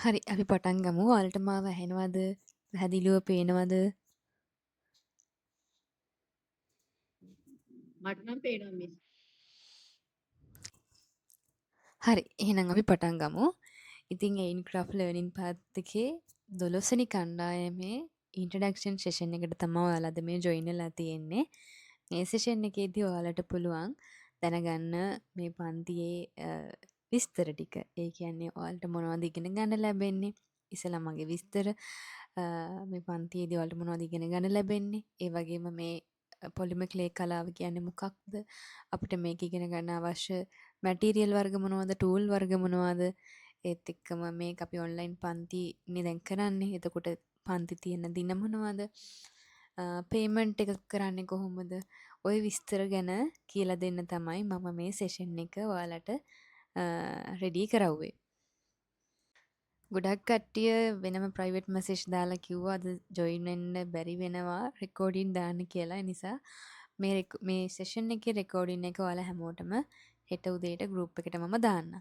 හරි අපි පටන් ගමු. ඔයාලට මාව ඇහෙනවද? පැහැදිලිව පේනවද? මට නම් පේනවා මිස්. හරි. එහෙනම් අපි පටන් ගමු. ඉතින් Aincraft Learning Path එකේ 12 වෙනි කණ්ඩායමේ ඉන්ට්‍රොඩක්ෂන් සෙෂන් එකට තමයි ඔයාලා අද මේ ජොයින් වෙලා තියෙන්නේ. මේ සෙෂන් එකේදී ඔයාලට පුළුවන් දැනගන්න මේ පන්තියේ විස්තර ටික. ඒ කියන්නේ ඔයාලට මොනවද ඉගෙන ගන්න ලැබෙන්නේ? ඉස්සෙල්ලා මගේ විස්තර මේ පන්තියේදී ඔයාලට මොනවද ඉගෙන ගන්න ලැබෙන්නේ? ඒ වගේම මේ පොලිමර් ක්ලේ කලාව කියන්නේ මොකක්ද? අපිට මේක ඉගෙන ගන්න අවශ්‍ය මැටීරියල් වර්ග මොනවද? ටූල් වර්ග මොනවද? ඒත් එක්කම මේක අපි ඔන්ලයින් පන්තිනේ දැන් කරන්නේ. එතකොට පන්ති තියෙන දින මොනවද? පේමන්ට් එක කරන්නේ කොහොමද? ওই විස්තර ගැන කියලා දෙන්න තමයි මම මේ සෙෂන් එක ඔයාලට රෙඩි කරවුවේ. ගොඩක් කට්ටිය වෙනම ප්‍රයිවට් මැසේජ් දාලා කිව්වා අද ජොයින් වෙන්න බැරි වෙනවා රෙකෝඩින් දාන්න කියලා. ඒ නිසා මේ සෙෂන් එකේ රෙකෝඩින් එක ඔයාලා හැමෝටම හෙට උදේට ගෲප් එකට මම දාන්නම්.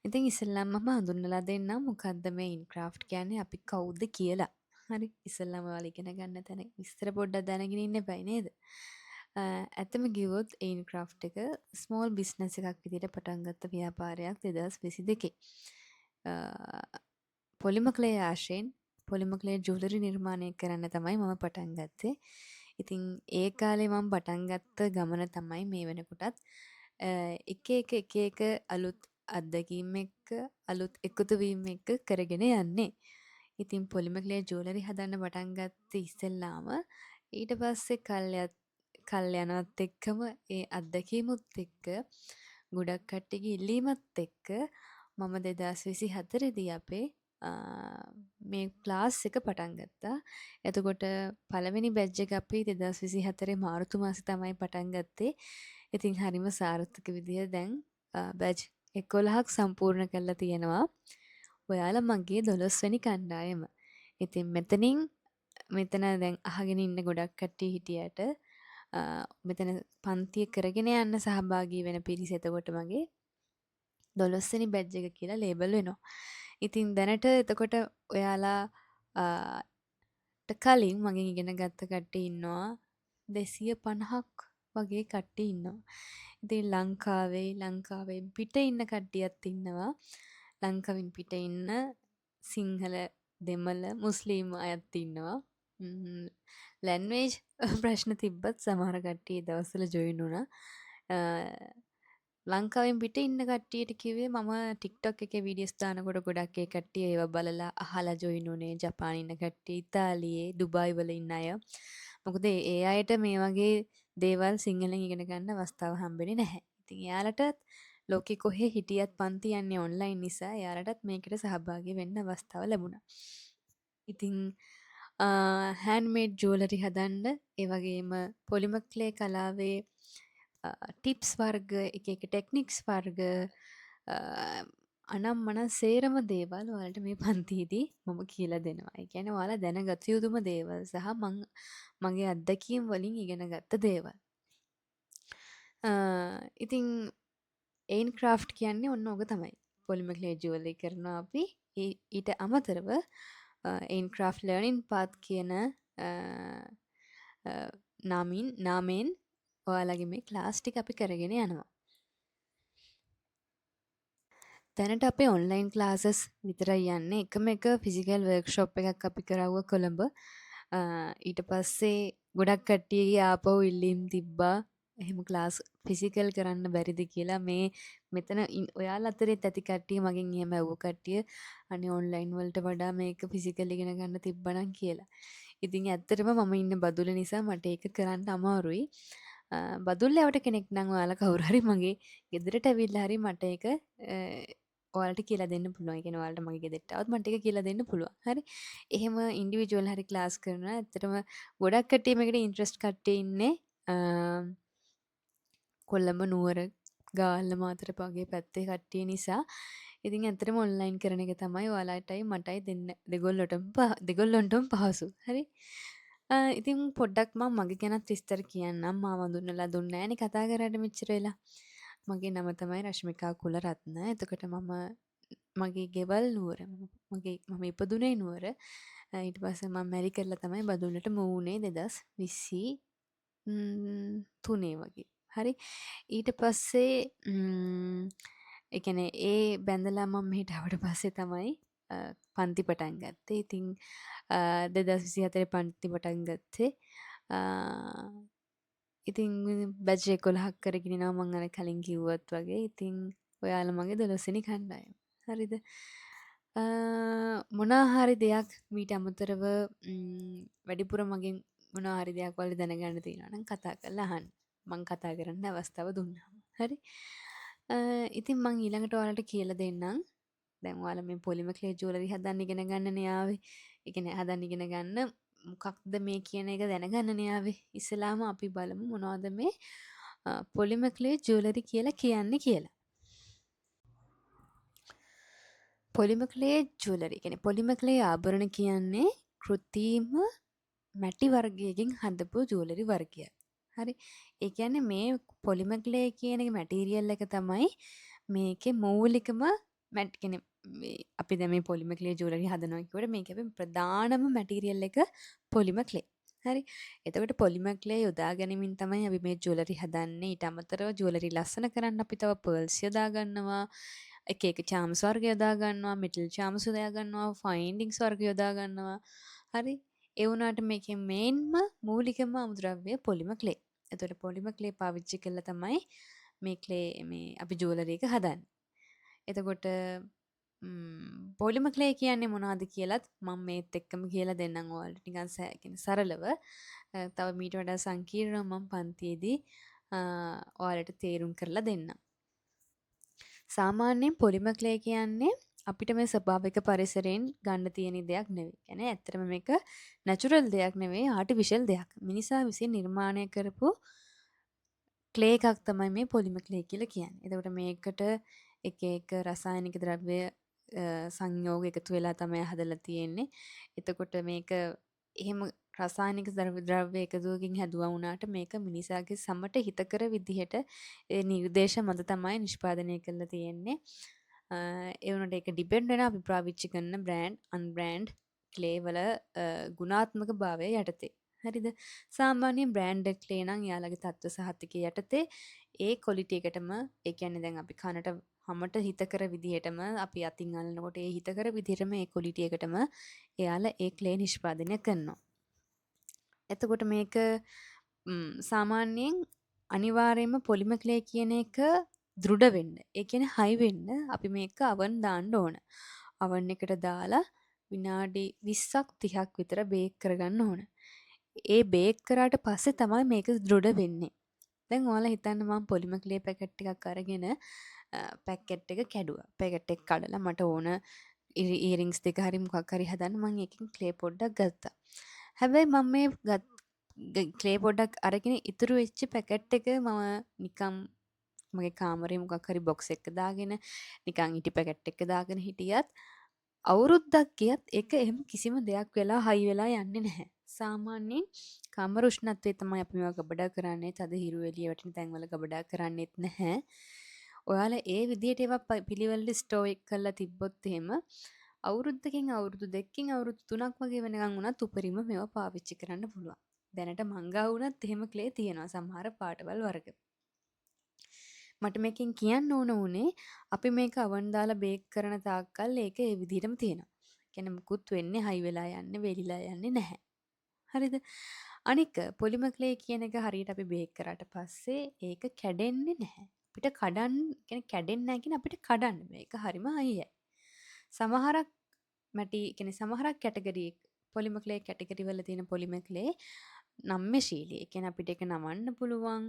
ඉතින් ඉස්සෙල්ලාම මම හඳුන්වලා දෙන්නම් මොකද්ද මේ ඉන්ක්‍රාෆ්ට් කියන්නේ අපි කවුද කියලා. හරි ඉස්සෙල්ලාම ඔයාලා ඉගෙන ගන්න තැන විස්තර පොඩ්ඩක් දැනගෙන ඉන්න එපයි නේද? ඇත්තම කිව්වොත් ඉන්ක්‍රාෆ්ට් එක ස්මෝල් බිස්නස් එකක් විදිහට පටන් ගත්ත ව්‍යාපාරයක් 2022. පොලිමර් ක්ලේ ආශ්‍රයෙන් පොලිමර් ක්ලේ ජුවලරි නිර්මාණය කරන්න තමයි මම පටන් ගත්තේ. ඉතින් ඒ කාලේ මම පටන් ගත්ත ගමන තමයි මේ වෙනකොටත් එක එක අලුත් අත්දැකීම් එක්ක අලුත් එකතු වීම එක්ක කරගෙන යන්නේ. ඉතින් පොලිමර් ක්ලේ ජුවලරි හදන්න පටන් ගත්තේ ඉස්සෙල්ලාම ඊට පස්සේ කල් යනවත් එක්කම ඒ අත්දැකීමුත් එක්ක ගොඩක් කට්ටියගේ ඉල්ලීමත් එක්ක මම 2024 දී අපේ මේ ක්ලාස් එක පටන් ගත්තා. එතකොට පළවෙනි බැච් එක අපි 2024 මාර්තු මාසේ තමයි පටන් ගත්තේ. ඉතින් හරිම සාර්ථක විදිහට දැන් බැච් 11ක් සම්පූර්ණ කරලා තියෙනවා. ඔයාලා මගේ 12 වෙනි කණ්ඩායම. ඉතින් මෙතන දැන් අහගෙන ඉන්න ගොඩක් කට්ටිය හිටියට මෙතන පන්තිය කරගෙන යන්න සහභාගී වෙන පිරිස එතකොට මගේ 12 වෙනි බැච් එක කියලා ලේබල් වෙනවා. ඉතින් දැනට එතකොට ඔයාලා කලින් මගෙන් ඉගෙන ගත්ත කට්ටිය ඉන්නවා 250ක් වගේ කට්ටිය ඉන්නවා. ඉතින් ලංකාවෙන් පිට ඉන්න කට්ටියත් ඉන්නවා. ලංකාවෙන් පිට ඉන්න සිංහල, දෙමළ, මුස්ලිම් අයත් ඉන්නවා. ලැන්ග්වේජ් ප්‍රශ්න තිබ්බත් සමහර කට්ටිය ඒ දවස්වල ජොයින් වුණා. ලංකාවෙන් පිට ඉන්න කට්ටියට කිව්වේ මම TikTok එකේ වීඩියෝස් දානකොට ගොඩක් ඒ කට්ටිය ඒවා බලලා අහලා ජොයින් වුණේ. ජපානයේ ඉන්න කට්ටිය, ඉතාලියේ, දුබායි වල ඉන්න අය. මොකද ඒ අයට මේ වගේ දේවල් සිංහලෙන් ඉගෙන ගන්න අවස්ථාව හම්බෙන්නේ නැහැ. ඉතින් එයාලටත් ලෝකෙ කොහේ හිටියත් පන්ති යන්නේ ඔන්ලයින් නිසා එයාලටත් මේකට සහභාගී වෙන්න අවස්ථාව ලැබුණා. ඉතින් හෑන්ඩ්මේඩ් ජුවලරි හදන්න ඒ වගේම පොලිමර් ක්ලේ කලාවේ ටිප්ස් වර්ග එක ටෙක්නික්ස් වර්ග අනම්මනම් සේරම දේවල් ඔයාලට මේ පන්තියේදී මම කියලා දෙනවා. ඒ කියන්නේ ඔයාලා දැනගත යුතුම දේවල් සහ මගේ අත්දැකීම් වලින් ඉගෙන ගත්ත දේවල්. ඉතින් එයින් ක්‍රාෆ්ට් කියන්නේ ඔන්න ඕක තමයි. පොලිමර් ක්ලේ ජුවලරි කරනවා අපි. ඊට අමතරව එයින් ක්‍රාෆ්ට් ලර්නින් පාත් කියන නාමයෙන් ඔයාලගේ මේ ක්ලාස් ටික අපි කරගෙන යනවා. දැනට අපේ ඔන්ලයින් ක්ලාසස් විතරයි යන්නේ. එකම එක ෆිසිකල් වර්ක්ෂොප් එකක් අපි කරවුවා කොළඹ. ඊට පස්සේ ගොඩක් කට්ටියගේ ආපහු ඉල්ලීම් තිබ්බා. එහෙම ක්ලාස් ෆිසිකල් කරන්න බැරිද කියලා. මෙතන ඔයාලා අතරේ ඇති කට්ටිය මගෙන් එහෙම ඇහුව කට්ටිය අනේ ඔන්ලයින් වලට වඩා මේක ෆිසිකල් ඉගෙන ගන්න තිබ්බනම් කියලා. ඉතින් ඇත්තටම මම ඉන්න බදුල්ල නිසා මට ඒක කරන්න අමාරුයි. බදුල්ල යවට කෙනෙක් නම් ඔයාලා කවුරු හරි මගේ ගෙදරට ඇවිල්ලා හරි මට ඒක ඔයාලට කියලා දෙන්න පුළුවන්. ඒ කියන්නේ ඔයාලට මගේ ගෙදරට આવත් මට ඒක කියලා දෙන්න පුළුවන්. හරි. එහෙම ඉන්ඩිවිජුවල් හරි ක්ලාස් කරනවා. ඇත්තටම ගොඩක් කට්ටිය මේකට ඉන්ට්‍රස්ට් කට්ටිය ඉන්නේ. කොළඹ නුවර ගාල්ල මාතර වගේ පැත්තේ කට්ටිය නිසා. ඉතින් ඇත්තටම ඔන්ලයින් කරන එක තමයි ඔයාලටයි මටයි දෙගොල්ලොන්ටම පහසු. හරි. ඉතින් පොඩ්ඩක් මම මගේ ගැනත් විස්තර කියන්නම්. මාව හඳුන්වලා දුන්නේ නැහනේ කතා කරාට මෙච්චර වෙලා. මගේ නම තමයි රශ්මිකා කුලරත්න. එතකොට මම මගේ ගෙවල් නුවර මම ඉපදුනේ නුවර. ඊට පස්සේ මම මැරි කරලා තමයි බදුල්ලට මූව් වුණේ 2023 වගේ. හරි. ඊට පස්සේ ඒ කියන්නේ ඒ බැඳලා මම මෙහෙට ආවට පස්සේ තමයි පන්ති පටන් ගත්තේ. ඉතින් 2024 පන්ති පටන් ගත්තේ. ඉතින් බැච් 11ක් කරගෙන යනවා මම අර කලින් කිව්වත් වගේ. ඉතින් ඔයාලා මගේ 12 වෙනි කණ්ඩායම. හරිද? මොනා හරි දෙයක් මීට අමතරව වැඩිපුර මගෙන් මොනවා හරි දෙයක් වල දැනගන්න තියෙනවා නම් කතා කරලා අහන්න. මං කතා කරන්න අවස්ථාව දුන්නාම. හරි? ඉතින් මං ඊළඟට ඔයාලට කියලා දෙන්නම්. දැන් ඔයාලා මේ පොලිමර් ක්ලේ ජුවලරි හදන්න ඉගෙන ගන්නනේ ආවේ. ඒ කියන්නේ හදන්න ඉගෙන ගන්න මොකක්ද මේ කියන එක දැනගන්නනේ ආවේ. ඉස්සලාම අපි බලමු මොනවද මේ පොලිමර් ක්ලේ ජුවලරි කියලා කියන්නේ කියලා. පොලිමර් ක්ලේ ජුවලරි කියන්නේ පොලිමර් ක්ලේ ආභරණ කියන්නේ කෘත්‍රිම මැටි වර්ගයකින් හදපු ජුවලරි වර්ගයක්. හරි. ඒ කියන්නේ මේ පොලිමර් ක්ලේ කියන එක මැටීරියල් එක තමයි මේකේ මූලිකම අපි දැන් මේ පොලිමර් ක්ලේ ජුවලරි හදනවා කියුවට මේකේ අපි ප්‍රධානම මැටීරියල් එක පොලිමර් ක්ලේ. හරි. එතකොට පොලිමර් ක්ලේ යොදා ගැනීමෙන් තමයි අපි මේ ජුවලරි හදන්නේ. ඊට අමතරව ජුවලරි ලස්සන කරන්න අපි තව පර්ල්ස් යොදා ගන්නවා. එක එක චාම්ස් වර්ග යොදා ගන්නවා, මෙටල් චාම්ස් යොදා ගන්නවා, ෆයින්ඩින්ග්ස් වර්ග යොදා ගන්නවා. හරි. ඒ වුණාට මේකේ මේන්ම මූලිකම අමුද්‍රව්‍ය පොලිමර් ක්ලේ. එතකොට පොලිමර් ක්ලේ පාවිච්චි කරලා තමයි මේ අපි ජුවලරි එක හදන්නේ. එතකොට පොලිමර් ක්ලේ කියන්නේ මොනවද කියලත් මම මේත් එක්කම කියලා දෙන්නම් ඔයාලට නිකන් සරලව. තව මීට වඩා සංකීර්ණව මම පන්තියේදී ඔයාලට තේරුම් කරලා දෙන්නම්. සාමාන්‍යයෙන් පොලිමර් ක්ලේ කියන්නේ අපිට මේ ස්වභාවික පරිසරයෙන් ගන්න තියෙන දෙයක් නෙවෙයි. කියන්නේ ඇත්තටම මේක නැචරල් දෙයක් නෙවෙයි ආටිෆිෂල් දෙයක්. මිනිසා විසින් නිර්මාණය කරපු ක්ලේ එකක් තමයි මේ පොලිමර් ක්ලේ කියලා කියන්නේ. එතකොට මේකට එක එක රසායනික ද්‍රව්‍ය සංයෝග එකතු වෙලා තමයි හදලා තියෙන්නේ. එතකොට මේක එහෙම රසායනික ද්‍රව්‍ය එකතුවකින් හැදුවා වුණාට මේක මිනිසාගේ සමට හිතකර විදිහට ඒ නිර්දේශ මත තමයි නිෂ්පාදනය කරලා තියෙන්නේ. ඒ වුණාට ඒක ඩිපෙන්ඩ් වෙන අපි පාවිච්චි කරන බ්‍රෑන්ඩ් අන්බ්‍රෑන්ඩ් ක්ලේ වල ගුණාත්මක භාවය යටතේ. හරිද? සාමාන්‍යයෙන් බ්‍රෑන්ඩ් ක්ලේ නම් යාළගේ තත්ත්ව සහතිකය යටතේ ඒ ක්වොලිටි එකටම ඒ කියන්නේ දැන් අපි කනට හමට හිතකර විදිහටම අපි අතින් අල්ලනකොට ඒ හිතකර විදිහටම ඒ ක්වොලිටි එකටම එයාලා ඒ ක්ලේ නිෂ්පාදනය කරනවා. එතකොට මේක සාමාන්‍යයෙන් අනිවාර්යයෙන්ම පොලිමර් ක්ලේ කියන එක දෘඩ වෙන්න. ඒ කියන්නේ හයි වෙන්න අපි මේක අවන් දාන්න ඕන. අවන් එකට දාලා විනාඩි 20ක් 30ක් විතර බේක් කරගන්න ඕන. ඒ බේක් කරාට පස්සේ තමයි මේක දෘඩ වෙන්නේ. දැන් ඔයාලා හිතන්න මම පොලිමර් ක්ලේ පැකට් ටිකක් අරගෙන පැකට් එක කැඩුවා. පැකට් එක කඩලා මට ඕන ඉයරින්ග්ස් දෙක හරි මොකක් හරි හදන්න මම එකකින් ක්ලේ පොඩ්ඩක් ගත්තා. හැබැයි මම මේ ක්ලේ පොඩ්ඩක් අරගෙන ඉතුරු වෙච්ච පැකට් එක මම නිකම් මගේ කාමරේ මොකක් හරි බොක්ස් එකක දාගෙන නිකන් ඉටි පැකට් එකක දාගෙන හිටියත් අවුරුද්දක් ගියත් ඒක එහෙම කිසිම දෙයක් වෙලා හයි වෙලා යන්නේ නැහැ. සාමාන්‍යයෙන් කාමර උෂ්ණත්වයේ තමයි අපි මේවා ගබඩා කරන්නේ. තද හිරු එළිය වටින තැන්වල ගබඩා කරන්නේත් නැහැ. ඔයාලා ඒ විදිහට ඒවා පිළිවෙලට ස්ටෝර් කරලා තිබ්බොත් එහෙම අවුරුද්දකින් අවුරුදු දෙකකින් අවුරුදු 3ක් වගේ වෙනකන් වුණත් උපරිම මේවා පාවිච්චි කරන්න පුළුවන්. දැනට මංගා වුණත් එහෙම ක්ලේ තියෙනවා සමහර පාටවල් වර්ග. මට මේකෙන් කියන්න ඕන වුණේ අපි මේක අවන් දාලා බේක් කරන තාක්කල් ඒක ඒ විදිහටම තියෙනවා. කියන්නේ මුකුත් වෙන්නේ හයි වෙලා යන්නේ වෙලිලා යන්නේ නැහැ. හරිද? අනික පොලිමර් ක්ලේ කියන එක හරියට අපි බේක් කරාට පස්සේ ඒක කැඩෙන්නේ නැහැ. අපිට කැඩෙන්නේ නැහැ කියන්නේ අපිට කඩන්න බෑ. ඒක හරිම අයියයි. සමහරක් සමහරක් කැටගරි පොලිමර් ක්ලේ කැටගරි වල තියෙන පොලිමර් ක්ලේ නම්‍යශීලී. ඒ කියන්නේ අපිට ඒක නමන්න පුළුවන්.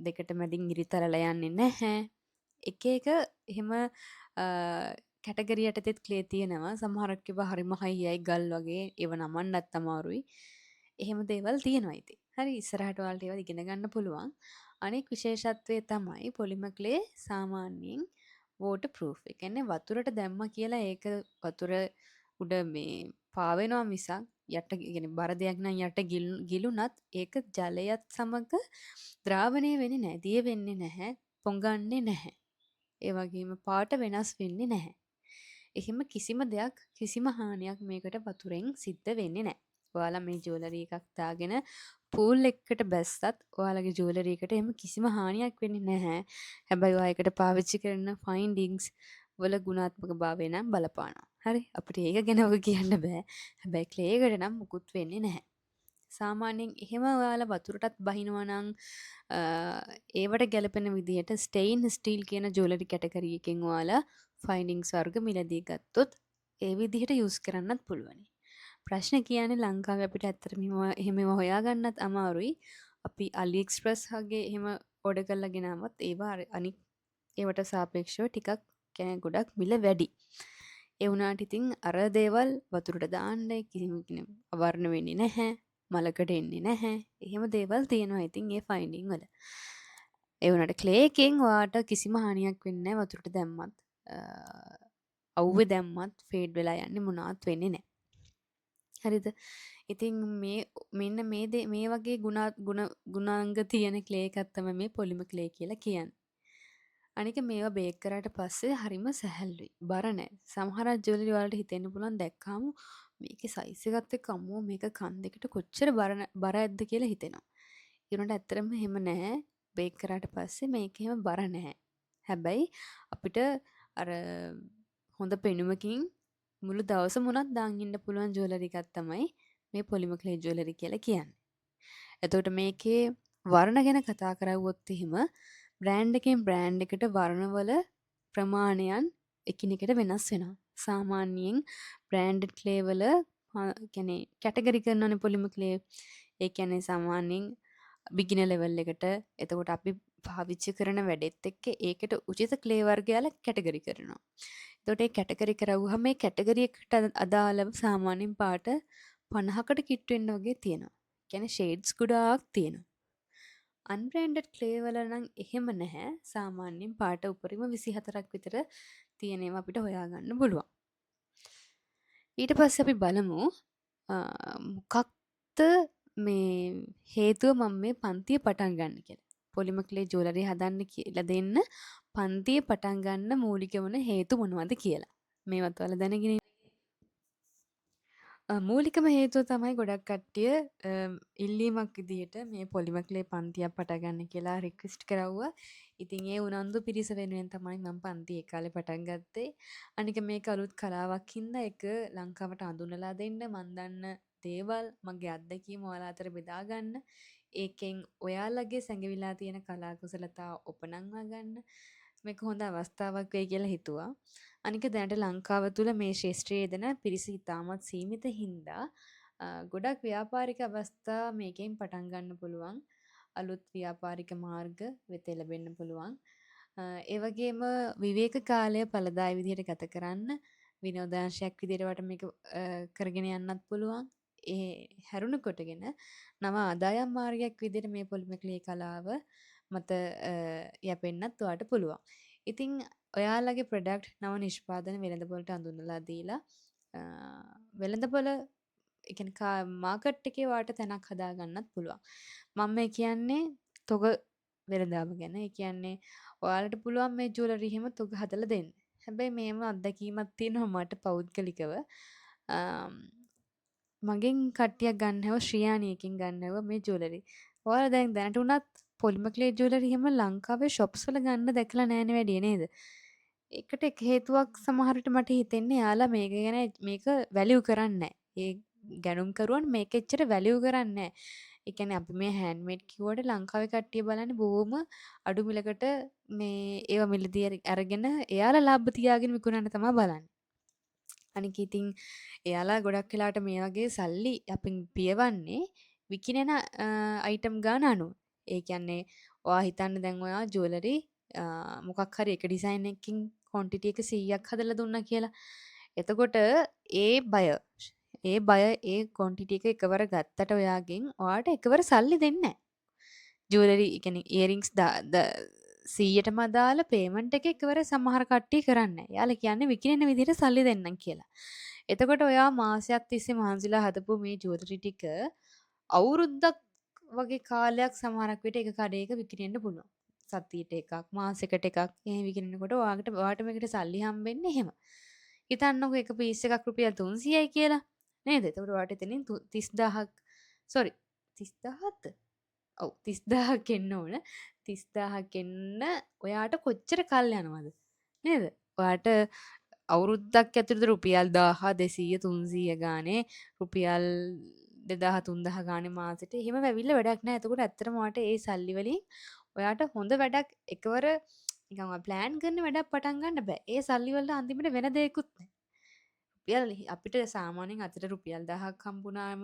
දෙකට මැදින් ඉරිතරලා යන්නේ නැහැ. එක එක එහෙම කැටගරි යටතේත් ක්ලේ තියෙනවා. සමහරක් ඒවා හරිම හයියයි ගල් වගේ ඒව නමන්නත් අමාරුයි. එහෙම දේවල් තියෙනවා ඉතින්. හරි ඉස්සරහට ඔයාලට ඒවා ඉගෙන ගන්න පුළුවන්. අනෙක් විශේෂත්වය තමයි පොලිමර් ක්ලේ සාමාන්‍යයෙන් වෝටර් ප්‍රූෆ්. ඒ කියන්නේ වතුරට දැම්මා කියලා ඒක වතුර උඩ මේ පාවෙනවා මිසක් යට කියන්නේ බර දෙයක් නම් යට ගිලුණත් ඒක ජලයත් සමග ද්‍රාවණය වෙන්නේ නැහැ. දිය වෙන්නේ නැහැ. පොඟන්නේ නැහැ. ඒ වගේම පාට වෙනස් වෙන්නේ නැහැ. එහෙම කිසිම දෙයක් කිසිම හානියක් මේකට වතුරෙන් සිද්ධ වෙන්නේ නැහැ. ඔයාලා මේ ජුවලරි එකක් දාගෙන පූල් එකකට බැස්සත් ඔයාලගේ ජුවලරි එකට එහෙම කිසිම හානියක් වෙන්නේ නැහැ. හැබැයි ඔයා ඒකට පාවිච්චි කරන ෆයින්ඩින්ග්ස් වල ගුණාත්මක භාවය නම් බලපානවා. හරි? අපිට ඒක ගැන ඔක කියන්න බෑ. හැබැයි ක්ලේ එකට නම් මුකුත් වෙන්නේ නැහැ. සාමාන්‍යයෙන් එහෙම ඔයාලා වතුරටත් බහිනවා නම් ඒවට ගැලපෙන විදිහට ස්ටේන් ස්ටීල් කියන ජුවලරි කැටගරි එකෙන් ඔයාලා ෆයින්ඩින්ග්ස් වර්ග මිලදී ගත්තොත් ඒ විදිහට යූස් කරන්නත් පුළුවනි. ප්‍රශ්නේ කියන්නේ ලංකාවේ අපිට ඇත්තටම එහෙම හොයාගන්නත් අමාරුයි. අපි AliExpress වගේ එහෙම ඕඩර් කරලා ගෙනාවත් ඒවා අනික් ඒවට සාපේක්ෂව ටිකක් ගොඩක් මිල වැඩි. ඒ වුණාට ඉතින් අර දේවල් වතුරට දාන්න කිසිම අවර්ණ වෙන්නේ නැහැ. මලකට එන්නේ නැහැ. එහෙම දේවල් තියෙනවා ඉතින් ඒ ෆයින්ඩින් වල. ඒ වුණාට ක්ලේ එකෙන් ඔයාට කිසිම හානියක් වෙන්නේ නැහැ වතුරට දැම්මත්. අවුවේ දැම්මත් ෆේඩ් වෙලා යන්නේ මොනවත් වෙන්නේ නැහැ. හරිද? ඉතින් මෙන්න මේ වගේ ගුණාංග තියෙන ක්ලේ එකක් තමයි මේ පොලිමර් ක්ලේ කියලා කියන්නේ. අනික මේවා බේක් කරාට පස්සේ හරිම සැහැල්ලුයි. බර නැහැ. සමහර ජුවලරි වලට හිතෙන්න පුළුවන් දැක්කාම මේකේ සයිස් එකත් එක්ක අම්මෝ මේක කන් දෙකට කොච්චර බර ඇද්ද කියලා හිතෙනවා. ඒ උනට ඇත්තටම එහෙම නැහැ. බේක් කරාට පස්සේ මේක එහෙම බර නැහැ. හැබැයි අපිට අර හොඳ පෙනුමකින් මුළු දවසම උනත් දාන් ඉන්න පුළුවන් ජුවලරි එකක් තමයි මේ පොලිමර් ක්ලේ ජුවලරි කියලා කියන්නේ. එතකොට මේකේ වර්ණ ගැන කතා කරවුවොත් එහෙම බ්‍රෑන්ඩ් එකෙන් බ්‍රෑන්ඩ් එකට වර්ණවල ප්‍රමාණයන් එකිනෙකට වෙනස් වෙනවා. සාමාන්‍යයෙන් බ්‍රෑන්ඩඩ් ක්ලේ වල කියන්නේ කැටගරි කරනවනේ පොලිමර් ක්ලේ. ඒ කියන්නේ සාමාන්‍යයෙන් බිගිනර් ලෙවල් එකට එතකොට අපි පාවිච්චි කරන වැඩෙත් එක්ක ඒකට උචිත ක්ලේ වර්ගයල කැටගරි කරනවා. එතකොට ඒ කැටගරි කරවුවහම මේ කැටගරි එකට අදාළව සාමාන්‍යයෙන් පාට 50කට කිට්ටු වෙන්න වගේ තියෙනවා. කියන්නේ ෂේඩ්ස් ගොඩාක් තියෙනවා. අන්බ්‍රෑන්ඩඩ් ක්ලේ වල නම් එහෙම නැහැ. සාමාන්‍යයෙන් පාට උපරිම 24ක් විතර තියෙන ඒවා අපිට හොයාගන්න පුළුවන්. ඊට පස්සේ අපි බලමු මොකක්ද මේ හේතුව මම මේ පන්තිය පටන් ගන්න කියලා. පොලිමර් ක්ලේ ජුවලරි හදන්න කියලා දෙන්න පන්තිය පටන් ගන්න මූලික වන හේතු මොනවද කියලා. මේවත් ඔයාලා දැනගෙන මූලිකම හේතුව තමයි ගොඩක් කට්ටිය ඉල්ලීමක් විදිහට මේ පොලිමර් ක්ලේ පන්තියක් පටන් ගන්න කියලා රික්වෙස්ට් කරවුවා. ඉතින් ඒ උනන්දු පිරිස වෙනුවෙන් තමයි මම පන්ති ඒ කාලේ පටන් ගත්තේ. අනික මේක අලුත් කලාවක් හින්දා ඒක ලංකාවට අඳුනලා දෙන්න මන් දන්න දේවල් මගේ අත්දැකීම් ඔයාලා අතර බෙදා ගන්න. ඒකෙන් ඔයාලගේ සැඟවිලා තියෙන කලා කුසලතා ඔපනංවා ගන්න මේක හොඳ අවස්ථාවක් වෙයි කියලා හිතුවා. අනික දැනට ලංකාව තුළ මේ ශේෂ්ත්‍රයේ යෙදෙන පිරිස ඉතාමත් සීමිත හින්දා ගොඩක් ව්‍යාපාරික අවස්ථා මේකෙන් පටන් ගන්න පුළුවන්. අලුත් ව්‍යාපාරික මාර්ග වෙත එළඹෙන්න පුළුවන්. ඒ වගේම විවේක කාලය ඵලදායී විදිහට ගත කරන්න විනෝදාංශයක් විදිහට වට මේක කරගෙන යන්නත් පුළුවන්. ඒ හැරුණු කොටගෙන නව ආදායම් මාර්ගයක් විදිහට මේ පොලිමර් ක්ලේ කලාව මත යැපෙන්නත් ඔයාට පුළුවන්. ඉතින් ඔයාලගේ ප්‍රොඩක්ට් නව නිෂ්පාදන වෙළඳපොළට අඳුනලා දීලා වෙළඳපොළ ඒ කියන්නේ මාකට් එකේ වාට තැනක් හදාගන්නත් පුළුවන්. මම මේ කියන්නේ තොග වෙළඳාම ගැන. ඒ කියන්නේ ඔයාලට පුළුවන් මේ ජුවලරි එහෙම තොග හදලා දෙන්න. හැබැයි මේම අත්දැකීමක් තියෙනවා මට පෞද්ගලිකව. මගෙන් කට්ටියක් ගන්නව ශ්‍රියාණියකින් ගන්නව මේ ජුවලරි. ඔයාලා දැන් දැනට උනත් පොලිමර් ක්ලේ ජුවලරි එහෙම ලංකාවේ shops වල ගන්න දැකලා නෑනේ වැඩිය නේද? ඒකට එක හේතුවක් සමහර විට මට හිතෙන්නේ එයාලා මේක ගැන මේක වැලියු කරන්නේ නැහැ. ඒ ගැනුම්කරුවන් මේක එච්චර වැලියු කරන්නේ නැහැ. ඒ කියන්නේ අපි මේ හෑන්ඩ්මේඩ් කිව්වට ලංකාවේ කට්ටිය බලන්නේ බොහොම අඩු මිලකට මේ ඒවා මිලදී අරගෙන එයාලා ලාභ තියාගෙන විකුණන්න තමයි බලන්නේ. අනික ඉතින් එයාලා ගොඩක් වෙලාට මේ වගේ සල්ලි අපින් පියවන්නේ විකිනෙන අයිටම් ගාන අනුව. ඒ කියන්නේ ඔයා හිතන්න දැන් ඔයා ජුවලරි මොකක් හරි එක ඩිසයින් එකකින් ක්වොන්ටිටි එක 100ක් හදලා දුන්නා කියලා. එතකොට ඒ බය ඒ ක්වොන්ටිටි එක එකවර ගත්තට ඔයාගෙන් ඔයාට එකවර සල්ලි දෙන්නේ නැහැ. ජුවලරි ඒ කියන්නේ ඉයරින්ග්ස් 100ටම අදාළ පේමන්ට් එක එකවර සමහර කට්ටිය කරන්නේ නැහැ. එයාලා කියන්නේ විකිනෙන විදිහට සල්ලි දෙන්නම් කියලා. එතකොට ඔයා මාසයක් තිස්සේ මහන්සිලා හදපු මේ ජුවලරි ටික අවුරුද්දක් වගේ කාලයක් සමහරක් විට එක කඩේක විකිනෙන්න පුළුවන්. සතියට එකක්, මාසෙකට එකක් එහෙම විකිනනකොට ඔයාට මේකට සල්ලි හම්බෙන්නේ එහෙම. හිතන්නකෝ එක පීස් එකක් රුපියල් 300යි කියලා. නේද? එතකොට ඔයාට එතනින් 30000ක් සෝරි 30000ක්ද? ඔව් 30000ක් එන්න ඕන. 30000ක් එන්න ඔයාට කොච්චර කල් යනවද? නේද? ඔයාට අවුරුද්දක් ඇතුළත රුපියල් 1000 200 300 ගානේ රුපියල් 2000 3000 ගානේ මාසෙට එහෙම වැවිල්ල වැඩක් නැහැ. එතකොට ඇත්තටම ඔයාට ඒ සල්ලි වලින් ඔයාට හොඳ වැඩක් එකවර නිකන් ඔයා ප්ලෑන් කරන වැඩක් පටන් ගන්න බෑ. ඒ සල්ලි වලට අන්තිමට වෙන දෙයක්වත් නැහැ. රුපියල් අපිට සාමාන්‍යයෙන් අතට රුපියල් 1000ක් හම්බුනාම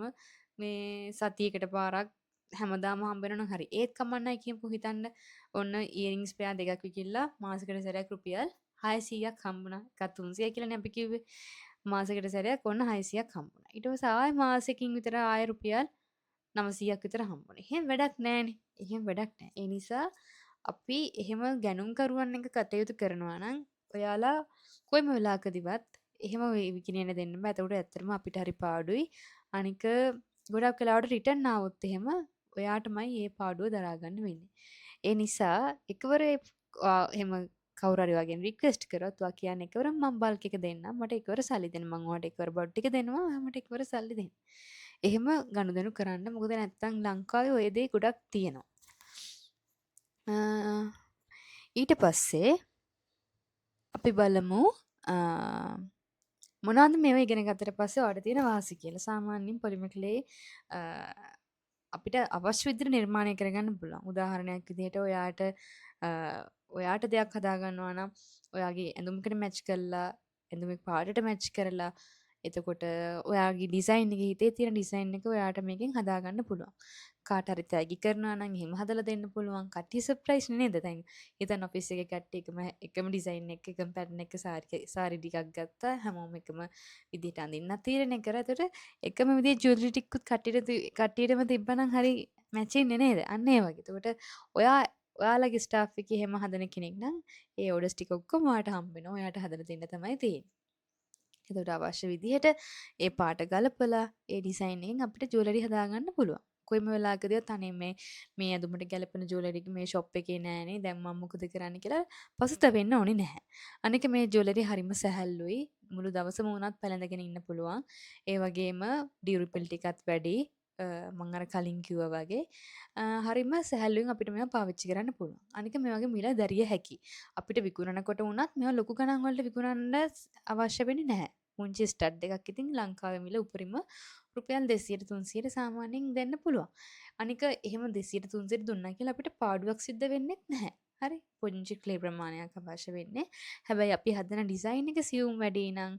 මේ සතියකට පාරක් හැමදාම හම්බෙනවා හරි. ඒත් කමන්නයි කියමුකෝ හිතන්න. ඔන්න ඉයරින්ග්ස් පෙයා දෙකක් විකිලා මාසෙකට සැරයක් රුපියල් 600ක් හම්බුණා. එකක් 300 කියලානේ අපි කිව්වේ. මාසෙකට සැරයක් ඔන්න 600ක් හම්බුණා. ඊට පස්සේ ආයෙ මාසෙකින් විතර ආයෙ රුපියල් 900ක් විතර හම්බුණා. එහෙම වැඩක් නැහැනේ. එහෙම වැඩක් නැහැ. ඒ නිසා අපි එහෙම ගැනුම්කරුවන් එක කටයුතු කරනවා නම් ඔයාලා කොයිම වෙලාවකදීවත් එහෙම විකිනෙන්න දෙන්න බෑ. එතකොට ඇත්තටම අපිට හරි පාඩුයි. අනික ගොඩක් වෙලාවට රිටර්න් ආවොත් එහෙම ඔයාටමයි මේ පාඩුව දරා ගන්න වෙන්නේ. ඒ නිසා එකවර එහෙම කවුරු හරි වගේ රික්වෙස්ට් කරොත් ඔයා කියන්නේ එකවර මම බල්ක් එක දෙන්නම්. මට එකවර සල්ලි දෙන්න. මම ඔයාට එකවර බඩු ටික දෙනවා. ඔයා මට එකවර සල්ලි දෙන්න. එහෙම ගනුදෙනු කරන්න. මොකද නැත්තම් ලංකාවේ ඔය දේ ගොඩක් තියෙනවා. ඊට පස්සේ අපි බලමු මොනවද මේවා ඉගෙන ගත්තට පස්සේ ඔයාලට තියෙන වාසි කියලා. සාමාන්‍යයෙන් පොලිමර්ක්ලේ අපිට අවශ්‍ය විදිහට නිර්මාණය කරගන්න පුළුවන්. උදාහරණයක් විදිහට ඔයාට දෙයක් හදාගන්නවා නම් ඔයාගේ ඇඳුමකට මැච් කරලා ඇඳුමේ පාටට මැච් කරලා එතකොට ඔයාගේ ඩිසයින් එක හිතේ තියෙන ඩිසයින් එක ඔයාට මේකෙන් හදාගන්න පුළුවන්. කාට හරි තෑගි කරනවා නම් එහෙම හදලා දෙන්න පුළුවන්. කට්ටිය සර්ප්‍රයිස් නේද? දැන් හිතන්න ඔෆිස් එකේ කට්ටිය එකම ඩිසයින් එක එකම පැටර්න් එක සාරි ටිකක් ගත්තා. හැමෝම එකම විදිහට අඳින්නත් තීරණය කරා. එතකොට එකම විදිහේ ජුවලරි ටිකකුත් කට්ටියටම තිබ්බනම් හරි මැච් වෙන්නේ නේද? අන්න ඒ වගේ. එතකොට ඔයාලගේ ස්ටාෆ් එකේ එහෙම හදන කෙනෙක් නම් ඒ ඕඩර්ස් ටික ඔක්කොම ඔයාට හම්බ වෙනවා. ඔයාට හදලා දෙන්න තමයි තියෙන්නේ. එතකොට අවශ්‍ය විදිහට ඒ පාට ගලපලා ඒ ඩිසයින් එකෙන් අපිට ජුවලරි හදාගන්න පුළුවන්. කොයිම වෙලාවකදීවත් අනේ මේ ඇඳුමට ගැලපෙන ජුවලරි මේ ෂොප් එකේ නෑනේ. දැන් මම මොකද කරන්න කියලා පසුතැවෙන්න ඕනේ නැහැ. අනික මේ ජුවලරි හරිම සැහැල්ලුයි. මුළු දවසම වුණත් පැලඳගෙන ඉන්න පුළුවන්. ඒ වගේම ඩියුරබල් ටිකත් වැඩි. මම අර කලින් කිව්වා වගේ හරිම සැහැල්ලුවෙන් අපිට මේවා පාවිච්චි කරන්න පුළුවන්. අනික මේ වගේ මිල දැරිය හැකි. අපිට විකුණනකොට වුණත් මේවා ලොකු ගණන් වලට විකුණන්න අවශ්‍ය වෙන්නේ නැහැ. පුංචි ස්ටඩ් එකක් ඉතින් ලංකාවේ මිල උපරිම රුපියල් 200 300 සාමාන්‍යයෙන් දෙන්න පුළුවන්. අනික එහෙම 200 300 දුන්නා කියලා අපිට පාඩුවක් සිද්ධ වෙන්නේ නැහැ. හරි පුංචි ක්ලේ ප්‍රමාණයක් අවශ්‍ය වෙන්නේ. හැබැයි අපි හදන ඩිසයින් එක සියුම් වැඩි නම්